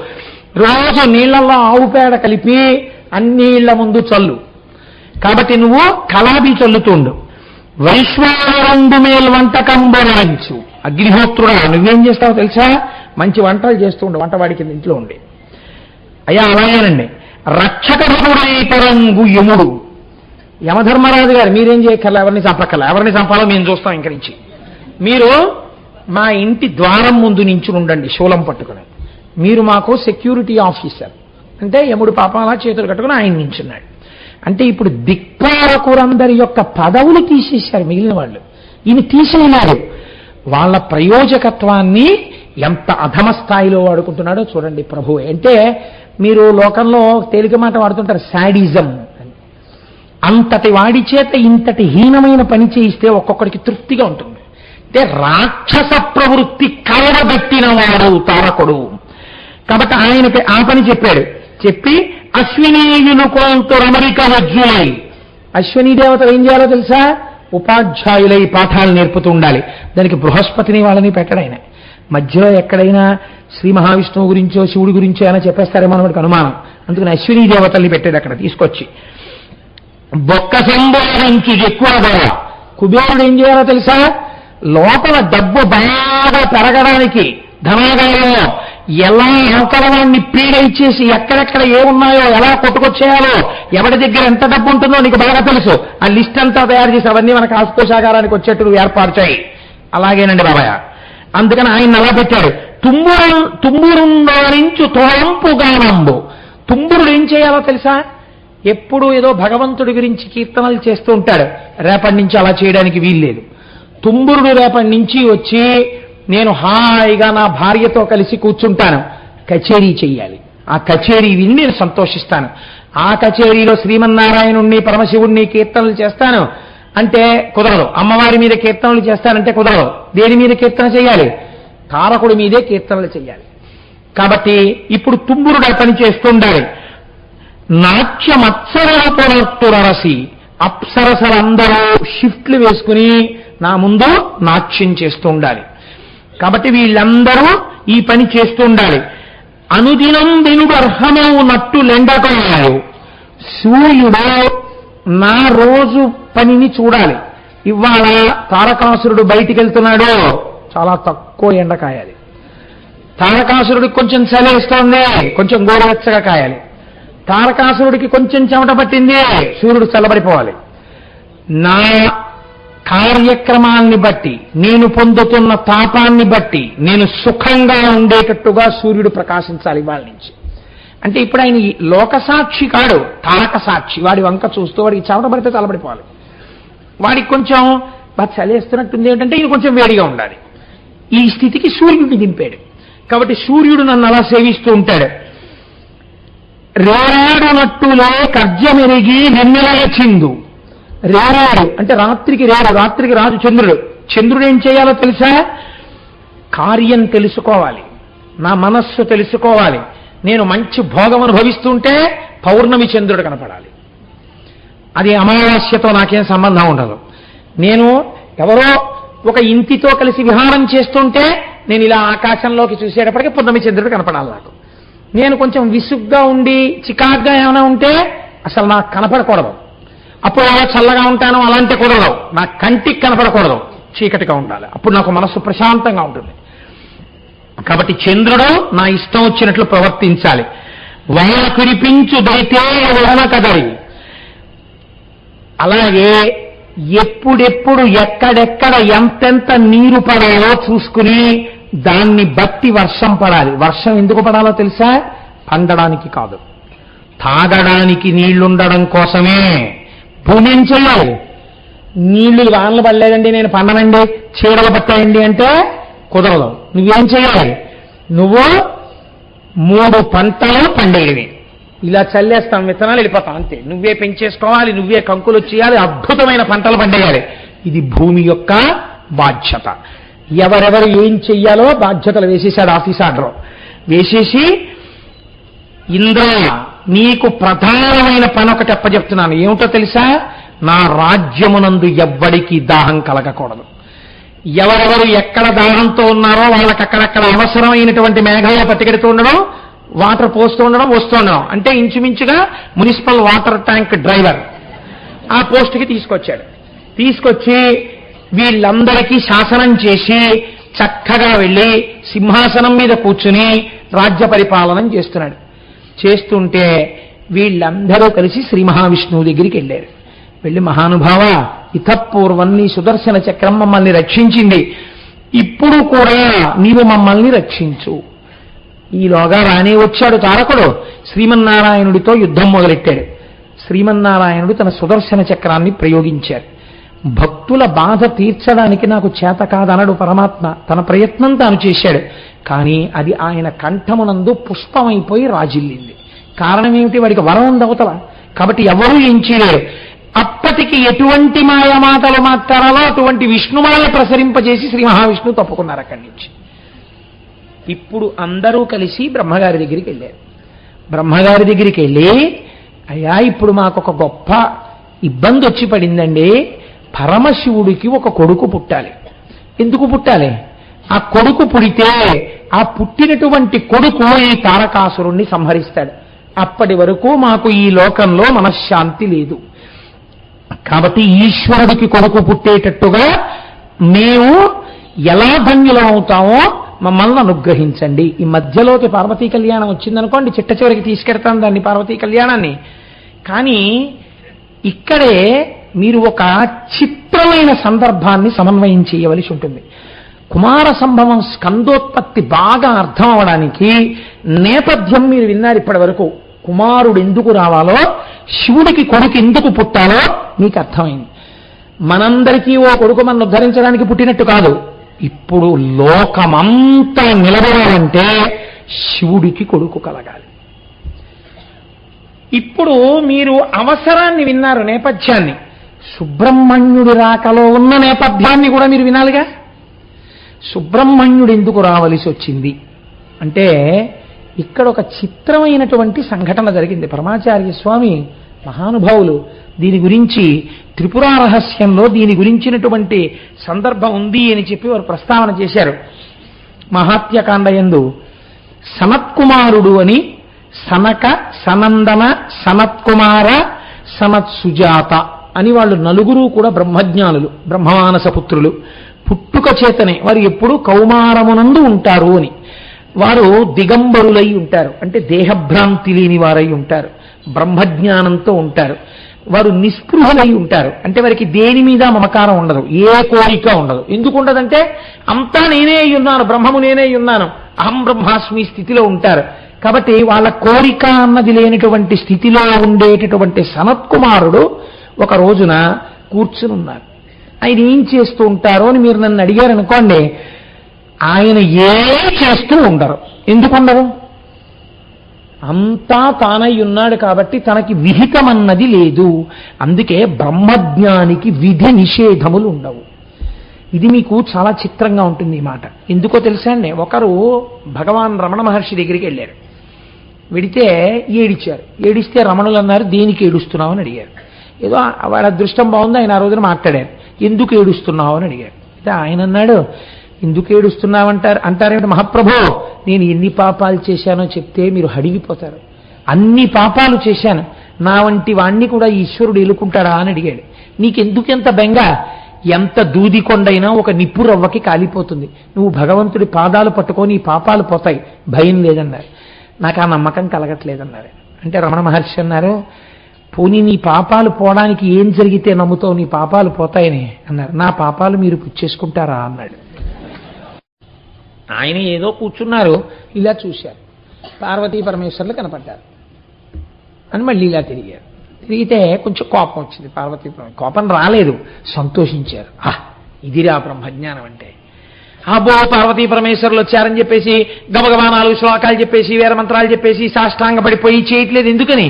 రోజు నీళ్లలో ఆవు పేడ కలిపి అన్ని ఇళ్ల ముందు చల్లు. కాబట్టి నువ్వు కలాబీ చల్లుతుండు. వైశ్వానరుండు మేల్ వంటకంబరంచు. అగ్నిహోత్రుడా, నువ్వేం చేస్తావో తెలుసా? మంచి వంటలు చేస్తుండు, వంటవాడి కింద ఇంట్లో ఉండి. అయ్యా అలాగేనండి. రక్షక పరంగు యముడు. యమధర్మరాజు గారు, మీరేం చేయక్కర్లా, ఎవరిని చంపక్కర్లా, ఎవరిని చంపాలో మేము చూస్తాం. ఇంక నుంచి మీరు మా ఇంటి ద్వారం ముందు నించుని ఉండండి శూలం పట్టుకుని. మీరు మాకు సెక్యూరిటీ ఆఫీసర్. అంటే యముడు పాపం అలా చేతులు కట్టుకుని ఆయన నించున్నాడు. అంటే ఇప్పుడు దిక్పాలకులందరి యొక్క పదవులు తీసేశారు మిగిలిన వాళ్ళు. ఈయన తీసేయలేదు. వాళ్ళ ప్రయోజకత్వాన్ని ఎంత అధమ స్థాయిలో వాడుకుంటున్నాడో చూడండి ప్రభు. అంటే మీరు లోకంలో తేలిక మాట వాడుతుంటారు, శాడిజం అని. అంతటి వాడి చేత ఇంతటి హీనమైన పని చేయిస్తే ఒక్కొక్కడికి తృప్తిగా ఉంటుంది. అంటే రాక్షస ప్రవృత్తి కలవబెట్టిన వాడు తారకుడు. కాబట్టి ఆయనకి ఆ పని చెప్పాడు. చెప్పి అశ్వినీయులు కొంతరమరిక వజ్రులై. అశ్వినీ దేవతలు ఏం చేయాలో తెలుసా? ఉపాధ్యాయులై పాఠాలు నేర్పుతూ ఉండాలి. దానికి బృహస్పతిని వాళ్ళని పెట్టడు ఆయన. మధ్యలో ఎక్కడైనా శ్రీ మహావిష్ణువు గురించో శివుడి గురించో అయినా చెప్పేస్తారేమో మనకి అనుమానం. అందుకని అశ్వినీ దేవతల్ని పెట్టాడు అక్కడ తీసుకొచ్చి. బొక్క సంబోధించి ఎక్కువగా. కుబేరుడు ఏం చేయాలో తెలుసా? లోపల డబ్బు బాగా పెరగడానికి ధనాగాయంలో ఎలా అవకలవాన్ని పీడ ఇచ్చేసి ఎక్కడెక్కడ ఏమున్నాయో ఎలా కొట్టుకొచ్చేయాలో, ఎవరి దగ్గర ఎంత డబ్బు ఉంటుందో నీకు బాగా తెలుసు. ఆ లిస్ట్ అంతా తయారు చేసి అవన్నీ మనకు ఆస్కోశాగారానికి వచ్చేట్టు ఏర్పాటు చేయి. అలాగేనండి బాబాయ్. అందుకని ఆయన అలా పెట్టాడు. తుంబురుందారించు తోంపు గానంబు. తుంబురుడు ఏం చేయాలో తెలుసా? ఎప్పుడు ఏదో భగవంతుడి గురించి కీర్తనలు చేస్తూ ఉంటాడు. రేపటి నుంచి అలా చేయడానికి వీల్లేదు. తుంబురుడు రేపటి నుంచి వచ్చి నేను హాయిగా నా భార్యతో కలిసి కూర్చుంటాను, కచేరీ చెయ్యాలి. ఆ కచేరీ విని నేను సంతోషిస్తాను. ఆ కచేరీలో శ్రీమన్నారాయణుణ్ణి పరమశివుణ్ణి కీర్తనలు చేస్తాను అంటే కుదరదు. అమ్మవారి మీద కీర్తనలు చేస్తానంటే కుదరదు. దేని మీద కీర్తన చేయాలి? తారకుడి మీదే కీర్తనలు చెయ్యాలి. కాబట్టి ఇప్పుడు తుంబురుడు పని చేస్తుండాలి. నాట్యమత్సరసి, అప్సరసలందరూ షిఫ్ట్లు వేసుకుని నా ముందు నాట్యం చేస్తూ ఉండాలి. కాబట్టి వీళ్ళందరూ ఈ పని చేస్తూ ఉండాలి. అనుదినం వెనుడు అర్హమవు నట్టు లెండకాయలు, సూర్యుడు నా రోజు పనిని చూడాలి. ఇవాళ తారకాసురుడు బయటికి వెళ్తున్నాడు, చాలా తక్కువ ఎండ కాయాలి. తారకాసురుడికి కొంచెం చలేస్తోంది, కొంచెం గోరువెచ్చగా కాయాలి. తారకాసురుడికి కొంచెం చెమట పట్టింది, సూర్యుడు చల్లబడిపోవాలి. నా కార్యక్రమాన్ని బట్టి, నేను పొందుతున్న తాపాన్ని బట్టి నేను సుఖంగా ఉండేటట్టుగా సూర్యుడు ప్రకాశించాలి ఇవాళ నుంచి. అంటే ఇప్పుడు ఆయన లోకసాక్షి కాడు, తారక సాక్షి. వాడి వంక చూస్తూ వాడికి చెమట పడితే చల్లబడిపోవాలి. వాడికి కొంచెం బాగా చలేస్తున్నట్టుంది ఏంటంటే ఈయన కొంచెం వేడిగా ఉండాలి. ఈ స్థితికి సూర్యుడిని దింపాడు. కాబట్టి సూర్యుడు నన్ను అలా సేవిస్తూ ఉంటాడు. రేరాడునట్టులే కర్జమెరిగి వెన్నెలయ చిందు. రేరాడు అంటే రాత్రికి రేడు, రాత్రికి రాజు చంద్రుడు. చంద్రుడు ఏం చేయాలో తెలుసా? కార్యం తెలుసుకోవాలి, నా మనస్సు తెలుసుకోవాలి. నేను మంచి భోగం అనుభవిస్తుంటే పౌర్ణమి చంద్రుడు కనపడాలి. అది అమావాస్యతో నాకేం సంబంధం ఉండదు. నేను ఎవరో ఒక ఇంటితో కలిసి విహారం చేస్తుంటే నేను ఇలా ఆకాశంలోకి చూసేటప్పటికీ పున్నమి చంద్రుడు కనపడాలి నాకు. నేను కొంచెం విసుగ్గా ఉండి చికాగ్గా ఏమైనా ఉంటే అసలు నాకు కనపడకూడదు. అప్పుడు అలా చల్లగా ఉంటాను అలాంటి కూడదు, నా కంటికి కనపడకూడదు, చీకటిగా ఉండాలి. అప్పుడు నాకు మనస్సు ప్రశాంతంగా ఉంటుంది. కాబట్టి చంద్రుడు నా ఇష్టం వచ్చినట్లు ప్రవర్తించాలి. వాన కురిపించు దైతే వలన కదరి. అలాగే ఎప్పుడెప్పుడు ఎక్కడెక్కడ ఎంతెంత నీరు పడాలో చూసుకుని దాన్ని బట్టి వర్షం పడాలి. వర్షం ఎందుకు పడాలో తెలుసా? పండడానికి కాదు, తాగడానికి నీళ్లుండడం కోసమే. భూమి ఏం చెయ్యాలి? నీళ్లు వానలు పడలేదండి నేను పండనండి, చీడలు పట్టాయండి అంటే కుదరదు. నువ్వేం చేయాలి? నువ్వు 3 పంటలు పండేవి. ఇలా చల్లేస్తాం, విత్తనాలు వెళ్ళిపోతాం అంతే. నువ్వే పెంచేసుకోవాలి, నువ్వే కంకులు చేయాలి, అద్భుతమైన పంటలు పండేయాలి. ఇది భూమి యొక్క బాధ్యత. ఎవరెవరు ఏం చెయ్యాలో బాధ్యతలు వేసేశాడు ఆఫీస్ ఆర్డర్ వేసేసి, ఇంద్ర నీకు ప్రధానమైన పని ఒకటి అప్పచెప్తున్నాను. ఏమిటో తెలుసా? నా రాజ్యమునందు ఎవ్వడికి దాహం కలగకూడదు. ఎవరెవరు ఎక్కడ దాహంతో ఉన్నారో వాళ్ళకి అక్కడక్కడ అవసరమైనటువంటి మేఘాలు పట్టుకెడుతూ ఉండడం, వాటర్ పోస్తూ ఉండడం, వస్తూ ఉండడం. అంటే ఇంచుమించుగా మున్సిపల్ వాటర్ ట్యాంక్ డ్రైవర్ ఆ పోస్టుకి తీసుకొచ్చాడు. తీసుకొచ్చి వీళ్ళందరికీ శాసనం చేసి చక్కగా వెళ్ళి సింహాసనం మీద కూర్చుని రాజ్య పరిపాలనం చేస్తున్నాడు. చేస్తుంటే వీళ్ళందరూ కలిసి శ్రీ మహావిష్ణువు దగ్గరికి వెళ్ళారు. వెళ్ళి, మహానుభావ, ఇతపూర్వం నీ సుదర్శన చక్రం మమ్మల్ని రక్షించింది, ఇప్పుడు కూడా నీవు మమ్మల్ని రక్షించు. ఈలోగా రానే వచ్చాడు తారకుడు. శ్రీమన్నారాయణుడితో యుద్ధం మొదలెట్టాడు. శ్రీమన్నారాయణుడు తన సుదర్శన చక్రాన్ని ప్రయోగించారు. భక్తుల బాధ తీర్చడానికి నాకు చేత కాదనడు పరమాత్మ. తన ప్రయత్నం తాను చేశాడు. కానీ అది ఆయన కంఠమునందు పుష్పమైపోయి రాజిల్లింది. కారణం ఏమిటి? వాడికి వరం ఉంది అవతల. కాబట్టి ఎవరూ ఏం చేయలేరు. అప్పటికి ఎటువంటి మాయమాటలు మాట్లాడాలో అటువంటి విష్ణుమాయ ప్రసరింపజేసి శ్రీ మహావిష్ణువు తప్పుకున్నారు అక్కడి నుంచి. ఇప్పుడు అందరూ కలిసి బ్రహ్మగారి దగ్గరికి వెళ్ళారు. బ్రహ్మగారి దగ్గరికి వెళ్ళి, అయ్యా ఇప్పుడు మాకొక గొప్ప ఇబ్బంది వచ్చి పడిందండి. పరమశివుడికి ఒక కొడుకు పుట్టాలి. ఎందుకు పుట్టాలి? ఆ కొడుకు పుడితే ఆ పుట్టినటువంటి కొడుకు ఈ తారకాసురుణ్ణి సంహరిస్తాడు. అప్పటి వరకు మాకు ఈ లోకంలో మనశ్శాంతి లేదు. కాబట్టి ఈశ్వరుడికి కొడుకు పుట్టేటట్టుగా మేము ఎలా ధన్యులం అవుతామో మమ్మల్ని అనుగ్రహించండి. ఈ మధ్యలోకి పార్వతీ కళ్యాణం వచ్చిందనుకోండి, చిట్ట చివరికి తీసుకెడతాం దాన్ని పార్వతీ కళ్యాణాన్ని. కానీ ఇక్కడే మీరు ఒక చిత్రమైన సందర్భాన్ని సమన్వయం చేయవలసి ఉంటుంది. కుమార సంభవం స్కందోత్పత్తి బాగా అర్థం అవడానికి నేపథ్యం మీరు విన్నారు ఇప్పటి వరకు. కుమారుడు ఎందుకు రావాలో, శివుడికి కొడుకు ఎందుకు పుట్టాలో మీకు అర్థమైంది. మనందరికీ ఓ కొడుకు మనం ఉద్ధరించడానికి పుట్టినట్టు కాదు. ఇప్పుడు లోకమంతా నిలబడాలంటే శివుడికి కొడుకు కలగాలి. ఇప్పుడు మీరు అవసరాన్ని విన్నారు, నేపథ్యాన్ని. సుబ్రహ్మణ్యుడి రాకలో ఉన్న నేపథ్యాన్ని కూడా మీరు వినాలిగా. సుబ్రహ్మణ్యుడు ఎందుకు రావలసి వచ్చింది అంటే ఇక్కడ ఒక చిత్రమైనటువంటి సంఘటన జరిగింది. పరమాచార్య స్వామి మహానుభావులు దీని గురించి త్రిపురా రహస్యంలో దీని గురించినటువంటి సందర్భం ఉంది అని చెప్పి వారు ప్రస్తావన చేశారు. మహాత్మ్యకాండయందు సనత్కుమారుడు అని సనక, సనందన, సనత్కుమార, సనత్సుజాత అని వాళ్ళు నలుగురు కూడా బ్రహ్మజ్ఞానులు, బ్రహ్మమానస పుత్రులు. పుట్టుక చేతనే వారు ఎప్పుడూ కౌమారమునందు ఉంటారు అని. వారు దిగంబరులై ఉంటారు, అంటే దేహభ్రాంతి లేని వారై ఉంటారు, బ్రహ్మజ్ఞానంతో ఉంటారు. వారు నిస్పృహులై ఉంటారు, అంటే వారికి దేని మీద మమకారం ఉండదు, ఏ కోరిక ఉండదు. ఎందుకు ఉండదంటే అంతా నేనే అయి ఉన్నాను, బ్రహ్మము నేనే అయి ఉన్నాను, అహం బ్రహ్మాస్మి స్థితిలో ఉంటారు. కాబట్టి వాళ్ళ కోరిక అన్నది లేనటువంటి స్థితిలో ఉండేటటువంటి సనత్కుమారుడు ఒక రోజున కూర్చుని ఉన్నారు. ఆయన ఏం చేస్తూ ఉంటారో అని మీరు నన్ను అడిగారనుకోండి, ఆయన ఏం చేస్తూ ఉండరు. ఎందుకుండరు? అంతా తానై ఉన్నాడు కాబట్టి తనకి విహితమన్నది లేదు. అందుకే బ్రహ్మజ్ఞానికి విధి నిషేధములు ఉండవు. ఇది మీకు చాలా చిత్రంగా ఉంటుంది ఈ మాట. ఎందుకో తెలుసా అండి, ఒకరు భగవాన్ రమణ మహర్షి దగ్గరికి వెళ్ళారు. వెడితే ఏడిచారు. ఏడిస్తే రమణులు అన్నారు, దేనికి ఏడుస్తున్నావు అని అడిగారు. ఏదో వాళ్ళ అదృష్టం బాగుంది, ఆయన ఆ రోజున మాట్లాడారు. ఎందుకు ఏడుస్తున్నావు అని అడిగారు. అయితే ఆయన అన్నాడు, ఎందుకు అంటారేమిటి మహాప్రభు, నేను ఎన్ని పాపాలు చేశానో చెప్తే మీరు అడిగిపోతారు. అన్ని పాపాలు చేశాను, నా వంటి వాణ్ణి కూడా ఈశ్వరుడు ఎలుకుంటాడా అని అడిగాడు. నీకెందుకెంత బెంగ? ఎంత దూదికొండైనా ఒక నిప్పురవ్వకి కాలిపోతుంది. నువ్వు భగవంతుడి పాదాలు పట్టుకొని ఈ పాపాలు పోతాయి, భయం లేదన్నారు. నాకు ఆ నమ్మకం కలగట్లేదన్నారు. అంటే రమణ మహర్షి అన్నారు, పోనీ నీ పాపాలు పోవడానికి ఏం జరిగితే నమ్ముతావు, నీ పాపాలు పోతాయని అన్నారు. నా పాపాలు మీరు పుచ్చేసుకుంటారా అన్నాడు. ఆయన ఏదో కూర్చున్నారు, ఇలా చూశారు, పార్వతీ పరమేశ్వర్లు కనపడ్డారు అని మళ్ళీ ఇలా తిరిగారు. తిరిగితే కొంచెం కోపం వచ్చింది. పార్వతీ కోపం రాలేదు, సంతోషించారు. ఇదిరా బ్రహ్మజ్ఞానం అంటే. అబ్బో పార్వతీ పరమేశ్వరులు వచ్చారని చెప్పేసి గబగబా 4 శ్లోకాలు చెప్పేసి వేర మంత్రాలు చెప్పేసి సాష్టాంగ పడిపోయి చేయట్లేదు. ఎందుకని?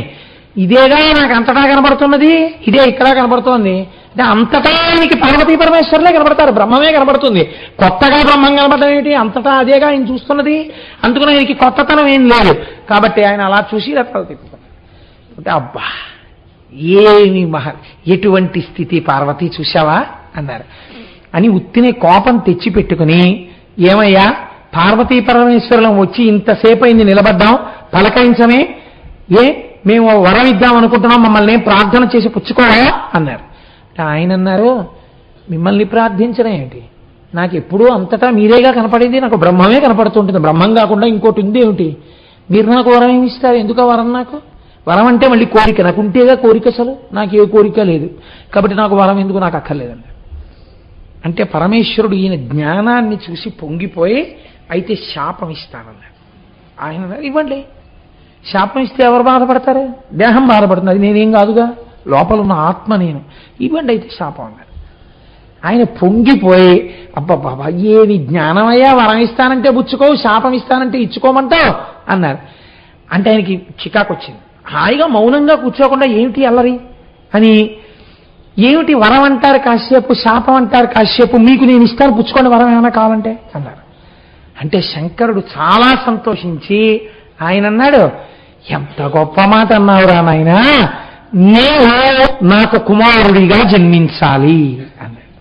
ఇదేగా నాకు అంతటా కనబడుతున్నది, ఇదే ఇక్కడ కనబడుతోంది. అంటే అంతటా ఆయనకి పార్వతీ పరమేశ్వరులే కనబడతారు, బ్రహ్మమే కనబడుతుంది. కొత్తగా బ్రహ్మం కనబడడం ఏమిటి? అంతటా అదేగా ఆయన చూస్తున్నది. అందుకని ఆయనకి కొత్తతనం ఏం లేదు. కాబట్టి ఆయన అలా చూసి రథాలు తిప్పుతారు. అంటే అబ్బా ఏమి ఎటువంటి స్థితి పార్వతీ చూశావా అన్నారు. అని ఉత్తినే కోపం తెచ్చిపెట్టుకుని, ఏమయ్యా పార్వతీ పరమేశ్వరులం వచ్చి ఇంతసేపు అయింది నిలబడ్డాం, పలకరించమే, మేము వరం ఇద్దాం అనుకుంటున్నాం, మమ్మల్ని ప్రార్థన చేసి పుచ్చుకోవా అన్నారు. ఆయన అన్నారు, మిమ్మల్ని ప్రార్థించడం ఏంటి, నాకు ఎప్పుడూ అంతటా మీరేగా కనపడేది, నాకు బ్రహ్మమే కనపడుతుంటుంది, బ్రహ్మం కాకుండా ఇంకోటి ఉంది ఏమిటి? మీరు నాకు వరం ఏమి ఇస్తారు? ఎందుకు వరం? నాకు వరం అంటే మళ్ళీ కోరిక, నాకు ఉంటేగా కోరిక, అసలు నాకు ఏ కోరిక లేదు, కాబట్టి నాకు వరం ఎందుకు, నాకు అక్కర్లేదండి. అంటే పరమేశ్వరుడు ఈయన జ్ఞానాన్ని చూసి పొంగిపోయి, అయితే శాపం ఇస్తానన్నారు. ఆయన ఇవ్వండి, శాపం ఇస్తే ఎవరు బాధపడతారు? దేహం బాధపడుతుంది, అది నేనేం కాదుగా, లోపల ఉన్న ఆత్మ నేను, ఇవ్వండి అయితే శాపం అన్నారు. ఆయన పొంగిపోయి, అబ్బా ఏమి జ్ఞానమయ్యా, వరం ఇస్తానంటే పుచ్చుకోవు, శాపం ఇస్తానంటే ఇచ్చుకోమంటావు అన్నారు. అంటే ఆయనకి చికాకు వచ్చింది. హాయిగా మౌనంగా కూర్చోకుండా ఏమిటి అల్లరి అని, ఏమిటి వరం అంటారు కాసేపు, శాపం అంటారు కాసేపు, మీకు నేను ఇస్తాను పుచ్చుకోండి వరం ఏమైనా కావాలంటే అన్నారు. అంటే శంకరుడు చాలా సంతోషించి ఆయన అన్నాడు, ఎంత గొప్ప మాట అన్నావురా నాయన, నేను నాకు కుమారుడిగా జన్మించాలి అన్నాడు.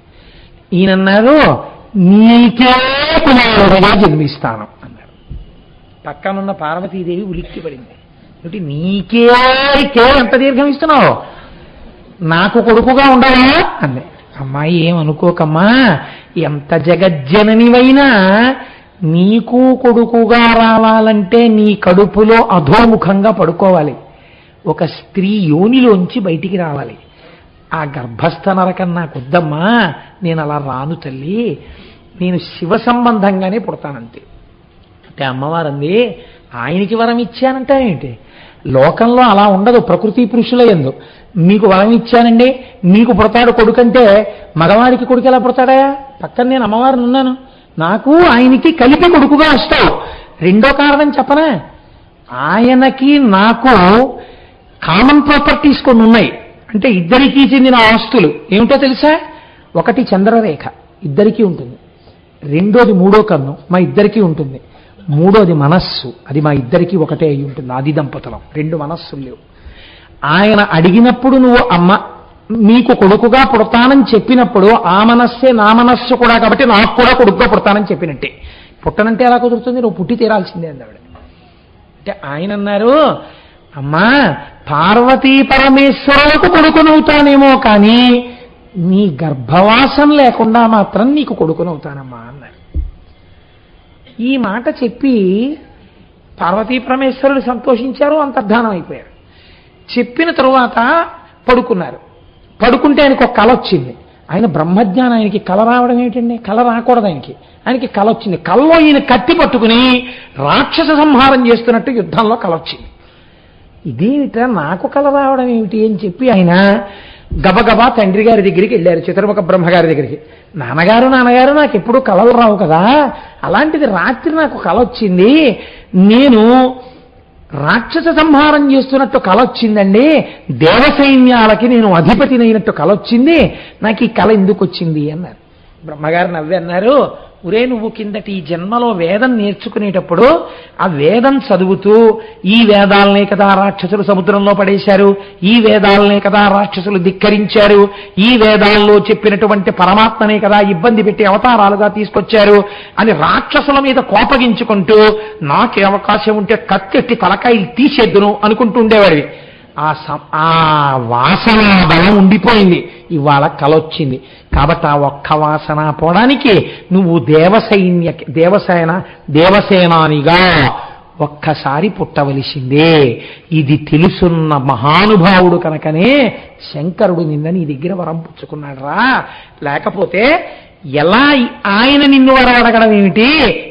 ఈయనన్నారు, నీకే కుమారుడిగా జన్మిస్తాను అన్నారు. పక్కనున్న పార్వతీదేవి ఉలిక్కి పడింది. అంటే నీకే ఎంత దీర్ఘం ఇస్తున్నావు, నాకు కొడుకుగా ఉండవా అంది. అమ్మాయి ఏమనుకోకమ్మా, ఎంత జగజ్జననివైనా నీకు కొడుకుగా రావాలంటే నీ కడుపులో అధోముఖంగా పడుకోవాలి, ఒక స్త్రీ యోనిలోంచి బయటికి రావాలి. ఆ గర్భస్థ నరకం నాకొద్దమ్మా, నేను అలా రాను తల్లి, నేను శివ సంబంధంగానే పుడతానంతే. అంటే అమ్మవారు అంది, ఆయనకి వరం ఇచ్చానంటే ఏంటి, లోకంలో అలా ఉండదు, ప్రకృతి పురుషుల యందు. మీకు వరం ఇచ్చానండి, మీకు పుడతాడు కొడుకంటే మగవాడికి కొడుకు ఎలా పుడతాడా? పక్కన నేను అమ్మవారిని ఉన్నాను, నాకు ఆయనకి కలిపి కొడుకుగా వస్తావు. రెండో కారణం చెప్పనా, ఆయనకి నాకు కామన్ ప్రాపర్టీస్ కొన్ని ఉన్నాయి. అంటే ఇద్దరికీ చెందిన ఆస్తులు ఏమిటో తెలుసా? ఒకటి చంద్రరేఖ, ఇద్దరికీ ఉంటుంది. రెండోది మూడో కన్ను మా ఇద్దరికీ ఉంటుంది, మూడోది మనస్సు, అది మా ఇద్దరికీ ఒకటే అయి ఉంటుంది. ఆది దంపతులం, రెండు మనస్సులు లేవు. ఆయన అడిగినప్పుడు నువ్వు అమ్మ మీకు కొడుకుగా పుడతానని చెప్పినప్పుడు ఆ మనస్సే నా మనస్సు కూడా, కాబట్టి నాకు కూడా కొడుకుగా పుడతానని చెప్పినట్టే. పుట్టనంటే ఎలా కుదురుతుంది, నువ్వు పుట్టి తీరాల్సిందే అందావిడ. అంటే ఆయన అన్నారు, అమ్మా పార్వతీ పరమేశ్వరులకు కొడుకునవుతానేమో కానీ నీ గర్భవాసం లేకుండా మాత్రం నీకు కొడుకునవుతానమ్మా అన్నారు. ఈ మాట చెప్పి పార్వతీ పరమేశ్వరుడు సంతోషించారు, అంతర్ధానం అయిపోయారు. చెప్పిన తరువాత పడుకున్నారు. పడుకుంటే ఆయనకు ఒక కళ వచ్చింది. ఆయన బ్రహ్మజ్ఞానం, ఆయనకి కళ రావడం ఏమిటండి, కళ రాకూడదు ఆయనకి కళ వచ్చింది. కళ్ళలో ఈయన కత్తి పట్టుకుని రాక్షస సంహారం చేస్తున్నట్టు యుద్ధంలో కళ వచ్చింది. ఇదేమిటా నాకు కళ రావడం ఏమిటి అని చెప్పి ఆయన గబగబా తండ్రి గారి దగ్గరికి వెళ్ళారు, చతుర్ముఖ బ్రహ్మగారి దగ్గరికి. నాన్నగారు నాకు ఎప్పుడూ కళలు రావు కదా, అలాంటిది రాత్రి నాకు కళ వచ్చింది, నేను రాక్షస సంహారం చేస్తున్నట్టు కళ వచ్చిందండి, దేవసైన్యాలకి నేను అధిపతినైనట్టు కళ వచ్చింది, నాకు ఈ కళ ఎందుకు వచ్చింది అన్నారు. బ్రహ్మగారు నవ్వి అన్నారు, ఒరే నువ్వు కిందటి ఈ జన్మలో వేదం నేర్చుకునేటప్పుడు ఆ వేదం చదువుతూ ఈ వేదాలనే కదా రాక్షసులు సముద్రంలో పడేశారు, ఈ వేదాలనే కదా రాక్షసులు ధిక్కరించారు, ఈ వేదాల్లో చెప్పినటువంటి పరమాత్మనే కదా ఇబ్బంది పెట్టి అవతారాలుగా తీసుకొచ్చారు అని రాక్షసుల మీద కోపగించుకుంటూ నాకే అవకాశం ఉంటే కత్తెట్టి తలకాయలు తీసేద్దును అనుకుంటూ ఉండేవాడివి. ఆ వాసన బలం ఉండిపోయింది, ఇవాళ కలొచ్చింది. కాబట్టి ఆ ఒక్క వాసన పోవడానికి నువ్వు దేవసేనానిగా ఒక్కసారి పుట్టవలసిందే. ఇది తెలుసున్న మహానుభావుడు కనుకనే శంకరుడు నిన్న నీ దగ్గర వరం పుచ్చుకున్నాడు రా, లేకపోతే ఎలా ఆయన నిన్ను వరం అడగడం ఏమిటి,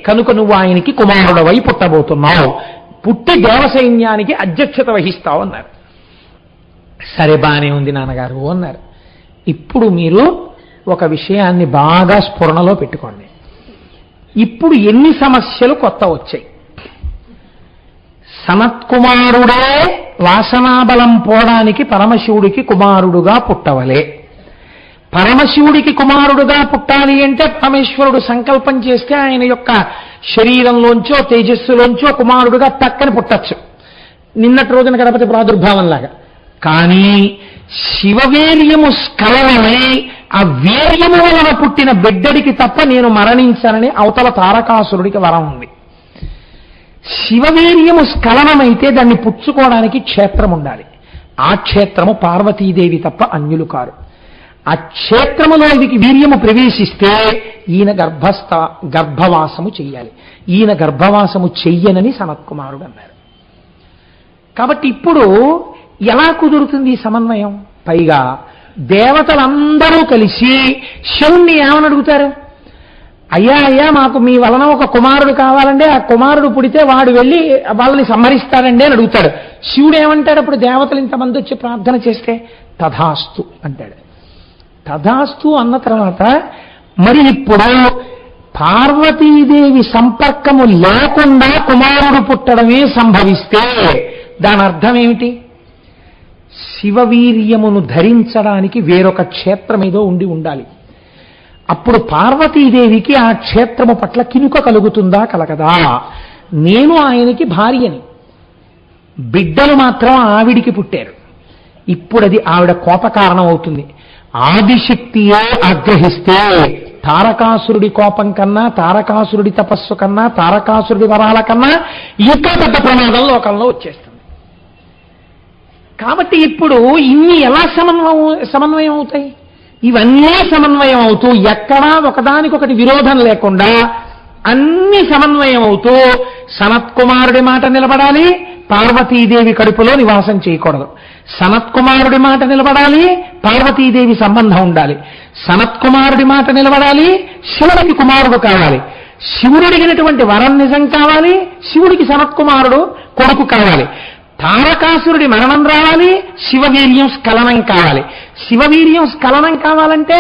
కనుక నువ్వు ఆయనకి కుమారుడవై పుట్టబోతున్నావు, పుట్టి దేవసైన్యానికి అధ్యక్షత వహిస్తావు అన్నారు. సరే బానే ఉంది నాన్నగారు అన్నారు. ఇప్పుడు మీరు ఒక విషయాన్ని బాగా స్ఫురణలో పెట్టుకోండి. ఇప్పుడు ఎన్ని సమస్యలు కొత్త వచ్చాయి. సనత్కుమారుడే వాసనాబలం పోవడానికి పరమశివుడికి కుమారుడుగా పుట్టవలే. పరమశివుడికి కుమారుడుగా పుట్టాలి అంటే పరమేశ్వరుడు సంకల్పం చేస్తే ఆయన యొక్క శరీరంలోంచో తేజస్సులోంచో కుమారుడుగా టక్కని పుట్టచ్చు, నిన్నటి రోజున గణపతి ప్రాదుర్భావంలాగా. కానీ శివవీర్యము స్ఖలనమై ఆ వీర్యము వలన పుట్టిన బిడ్డడికి తప్ప నేను మరణించనని అవతల తారకాసురుడికి వరం ఉంది. శివవీర్యము స్ఖలనమైతే దాన్ని పుచ్చుకోవడానికి క్షేత్రం ఉండాలి. ఆ క్షేత్రము పార్వతీదేవి తప్ప అన్యులు కారు. ఆ క్షేత్రములోకి వీర్యము ప్రవేశిస్తే ఈయన గర్భవాసము చెయ్యాలి. ఈయన గర్భవాసము చెయ్యనని సనత్కుమారుడు అన్నారు. కాబట్టి ఇప్పుడు ఎలా కుదురుతుంది ఈ సమన్వయం? పైగా దేవతలందరూ కలిసి శివుణ్ణి ఏమని అడుగుతారు, అయ్యా మాకు మీ వలన ఒక కుమారుడు కావాలంటే ఆ కుమారుడు పుడితే వాడు వెళ్ళి వాళ్ళని సంహరిస్తాడండి అని అడుగుతాడు. శివుడు ఏమంటాడు అప్పుడు? దేవతలు ఇంతమంది వచ్చి ప్రార్థన చేస్తే తథాస్తు అంటాడు. తథాస్తు అన్న తర్వాత మరి ఇప్పుడు పార్వతీదేవి సంపర్కము లేకుండా కుమారుడు పుట్టడమే సంభవిస్తే దాని అర్థం ఏమిటి? శివవీర్యమును ధరించడానికి వేరొక క్షేత్రం ఏదో ఉండాలి. అప్పుడు పార్వతీదేవికి ఆ క్షేత్రము పట్ల కినుక కలుగుతుందా కలగదా? నేను ఆయనకి భార్యని, బిడ్డలు మాత్రం ఆవిడికి పుట్టారు. ఇప్పుడు అది ఆవిడ కోప కారణం అవుతుంది. ఆదిశక్తియే ఆగ్రహిస్తే తారకాసురుడి కోపం కన్నా, తారకాసురుడి తపస్సు కన్నా, తారకాసురుడి వరాల కన్నా ఇంకా పెద్ద ప్రమాదం లోకంలో వచ్చేస్తుంది. కాబట్టి ఇప్పుడు ఇన్ని ఎలా సమన్వయం అవుతాయి? ఇవన్నీ సమన్వయం అవుతూ ఎక్కడా ఒకదానికొకటి విరోధం లేకుండా అన్ని సమన్వయం అవుతూ సనత్కుమారుడి మాట నిలబడాలి, పార్వతీదేవి కడుపులో నివాసం చేయకూడదు. సనత్కుమారుడి మాట నిలబడాలి, పార్వతీదేవి సంబంధం ఉండాలి. సనత్కుమారుడి మాట నిలబడాలి, శివుడికి కుమారుడు కావాలి. శివుడు అడిగినటువంటి వరం నిజం కావాలి, శివుడికి సనత్కుమారుడు కొడుకు కావాలి. తారకాసురుడి మరణం రావాలి, శివవీర్యం స్ఖలనం కావాలి. శివవీర్యం స్ఖలనం కావాలంటే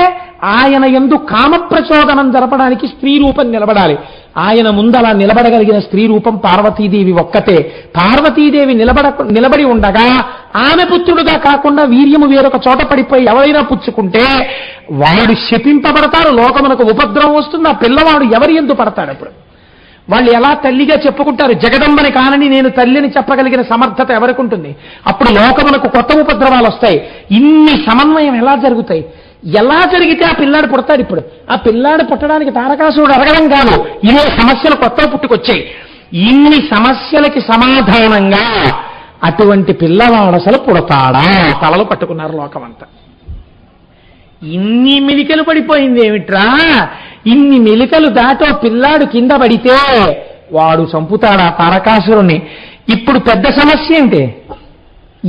ఆయన యందు కామప్రచోదనం జరపడానికి స్త్రీ రూపం నిలబడాలి. ఆయన ముందలా నిలబడగలిగిన స్త్రీ రూపం పార్వతీదేవి ఒక్కటే. పార్వతీదేవి నిలబడి ఉండగా ఆమె పుత్రుడుగా కాకుండా వీర్యము వేరొక చోట పడిపోయి ఎవరైనా పుచ్చుకుంటే వాడు శపింపబడతారు, లోకమునకు ఉపద్రవం వస్తుంది. ఆ పిల్లవాడు ఎవరి యందు పడతాడు? అప్పుడు వాళ్ళు ఎలా తల్లిగా చెప్పుకుంటారు? జగదంబని కానని నేను తల్లిని చెప్పగలిగిన సమర్థత ఎవరికి ఉంటుంది? అప్పుడు లోకమునకు కొత్త ఉపద్రవాలు వస్తాయి. ఇన్ని సమన్వయం ఎలా జరుగుతాయి? ఎలా జరిగితే ఆ పిల్లాడు పుడతాడు? ఇప్పుడు ఆ పిల్లాడు పుట్టడానికి తారకాసురుడు అడగడం కాదు, ఇవే సమస్యలు కొత్త పుట్టుకొచ్చాయి. ఇన్ని సమస్యలకి సమాధానంగా అటువంటి పిల్లవాడు అసలు పుడతాడా? తలలు పట్టుకున్నారు లోకమంతా. ఇన్ని మెలికలు పడిపోయింది ఏమిట్రా? ఇన్ని మెలికలు దాటో పిల్లాడు కింద పడితే వాడు చంపుతాడా తారకాసురుణ్ణి? ఇప్పుడు పెద్ద సమస్య ఏంటి?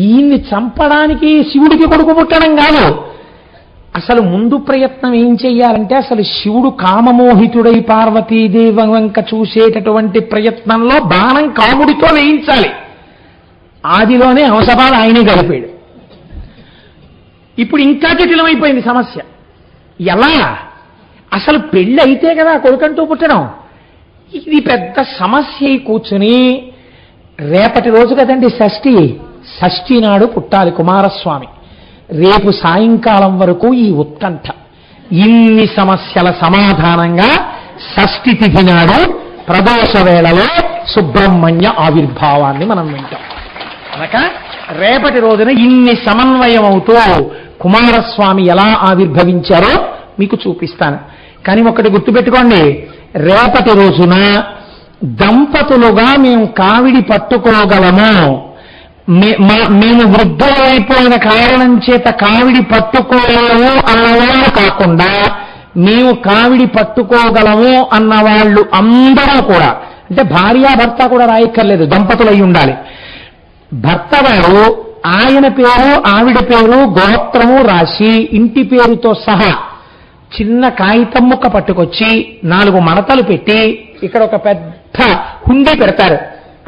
ఈయన్ని చంపడానికి శివుడికి కొడుకు పుట్టడం కాదు. అసలు ముందు ప్రయత్నం ఏం చెయ్యాలంటే, అసలు శివుడు కామమోహితుడై పార్వతీదేవి వంక చూసేటటువంటి ప్రయత్నంలో బాణం కాముడితో వేయించాలి. ఆదిలోనే హంసపాలు ఆయనే గడిపాడు. ఇప్పుడు ఇంకా జటిలమైపోయింది సమస్య. ఎలా? అసలు పెళ్ళి అయితే కదా కొడుకంటూ పుట్టడం. ఇది పెద్ద సమస్య. కూర్చుని రేపటి రోజు కదండి షష్ఠి, షష్ఠి నాడు పుట్టాలి కుమారస్వామి. రేపు సాయంకాలం వరకు ఈ ఉత్కంఠ. ఇన్ని సమస్యల సమాధానంగా షష్ఠి తిథి నాడు ప్రదోష వేళలో సుబ్రహ్మణ్య ఆవిర్భావాన్ని మనం వింటాం. కనుక రేపటి రోజున ఇన్ని సమన్వయం అవుతూ కుమారస్వామి ఎలా ఆవిర్భవించారో మీకు చూపిస్తాను. కానీ ఒకటి గుర్తుపెట్టుకోండి, రేపటి రోజున దంపతులుగా మేము కావిడి పట్టుకోగలము, మేము వృద్ధులైపోయిన కారణం చేత కావిడి పట్టుకోగలము అన్నవాళ్ళు కాకుండా మేము కావిడి పట్టుకోగలము అన్నవాళ్ళు అందరూ కూడా, అంటే భార్యాభర్త కూడా రాయక్కర్లేదు, దంపతులై ఉండాలి. భర్త గారు ఆయన పేరు ఆవిడ పేరు గోత్రము రాసి ఇంటి పేరుతో సహా చిన్న కాగితం ముక్క పట్టుకొచ్చి 4 మడతలు పెట్టి ఇక్కడ ఒక పెద్ద హుండీ పెడతారు.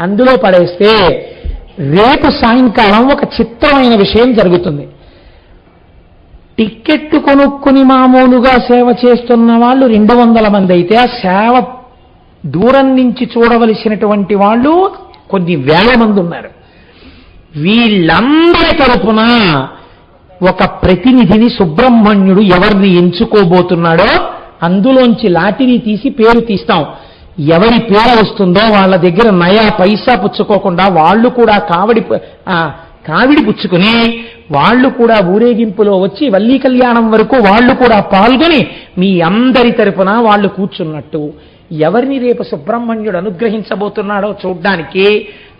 అందులో పడేస్తే రేపు సాయంకాలం ఒక చిత్రమైన విషయం జరుగుతుంది. టిక్కెట్టు కొనుక్కుని మామూలుగా సేవ చేస్తున్న వాళ్ళు 200 మంది అయితే, ఆ సేవ దూరం నుంచి చూడవలసినటువంటి వాళ్ళు కొన్ని వేల మంది ఉన్నారు. వీళ్ళందరి తరపున ఒక ప్రతినిధిని సుబ్రహ్మణ్యుడు ఎవరిని ఎంచుకోబోతున్నాడో అందులోంచి లాటరీ తీసి పేరు తీస్తాం. ఎవరి పేరు వస్తుందో వాళ్ళ దగ్గర నయా పైసా పుచ్చుకోకుండా వాళ్ళు కూడా కావిడి పుచ్చుకుని వాళ్ళు కూడా ఊరేగింపులో వచ్చి వల్లీ కళ్యాణం వరకు వాళ్ళు కూడా పాల్గొని మీ అందరి తరపున వాళ్ళు కూర్చున్నట్టు ఎవరిని రేపు సుబ్రహ్మణ్యుడు అనుగ్రహించబోతున్నాడో చూడ్డానికి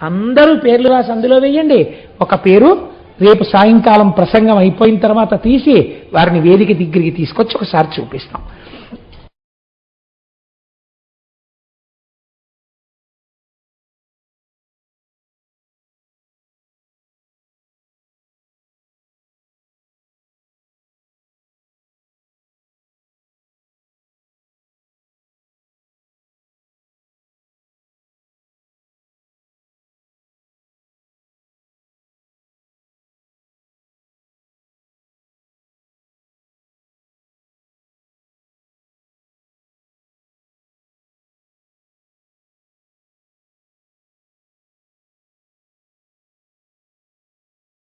అందరూ పేర్లు రాసి అందులో వేయండి. ఒక పేరు రేపు సాయంకాలం ప్రసంగం అయిపోయిన తర్వాత తీసి వారిని వేదిక దగ్గరికి తీసుకొచ్చి ఒకసారి చూపిస్తాం.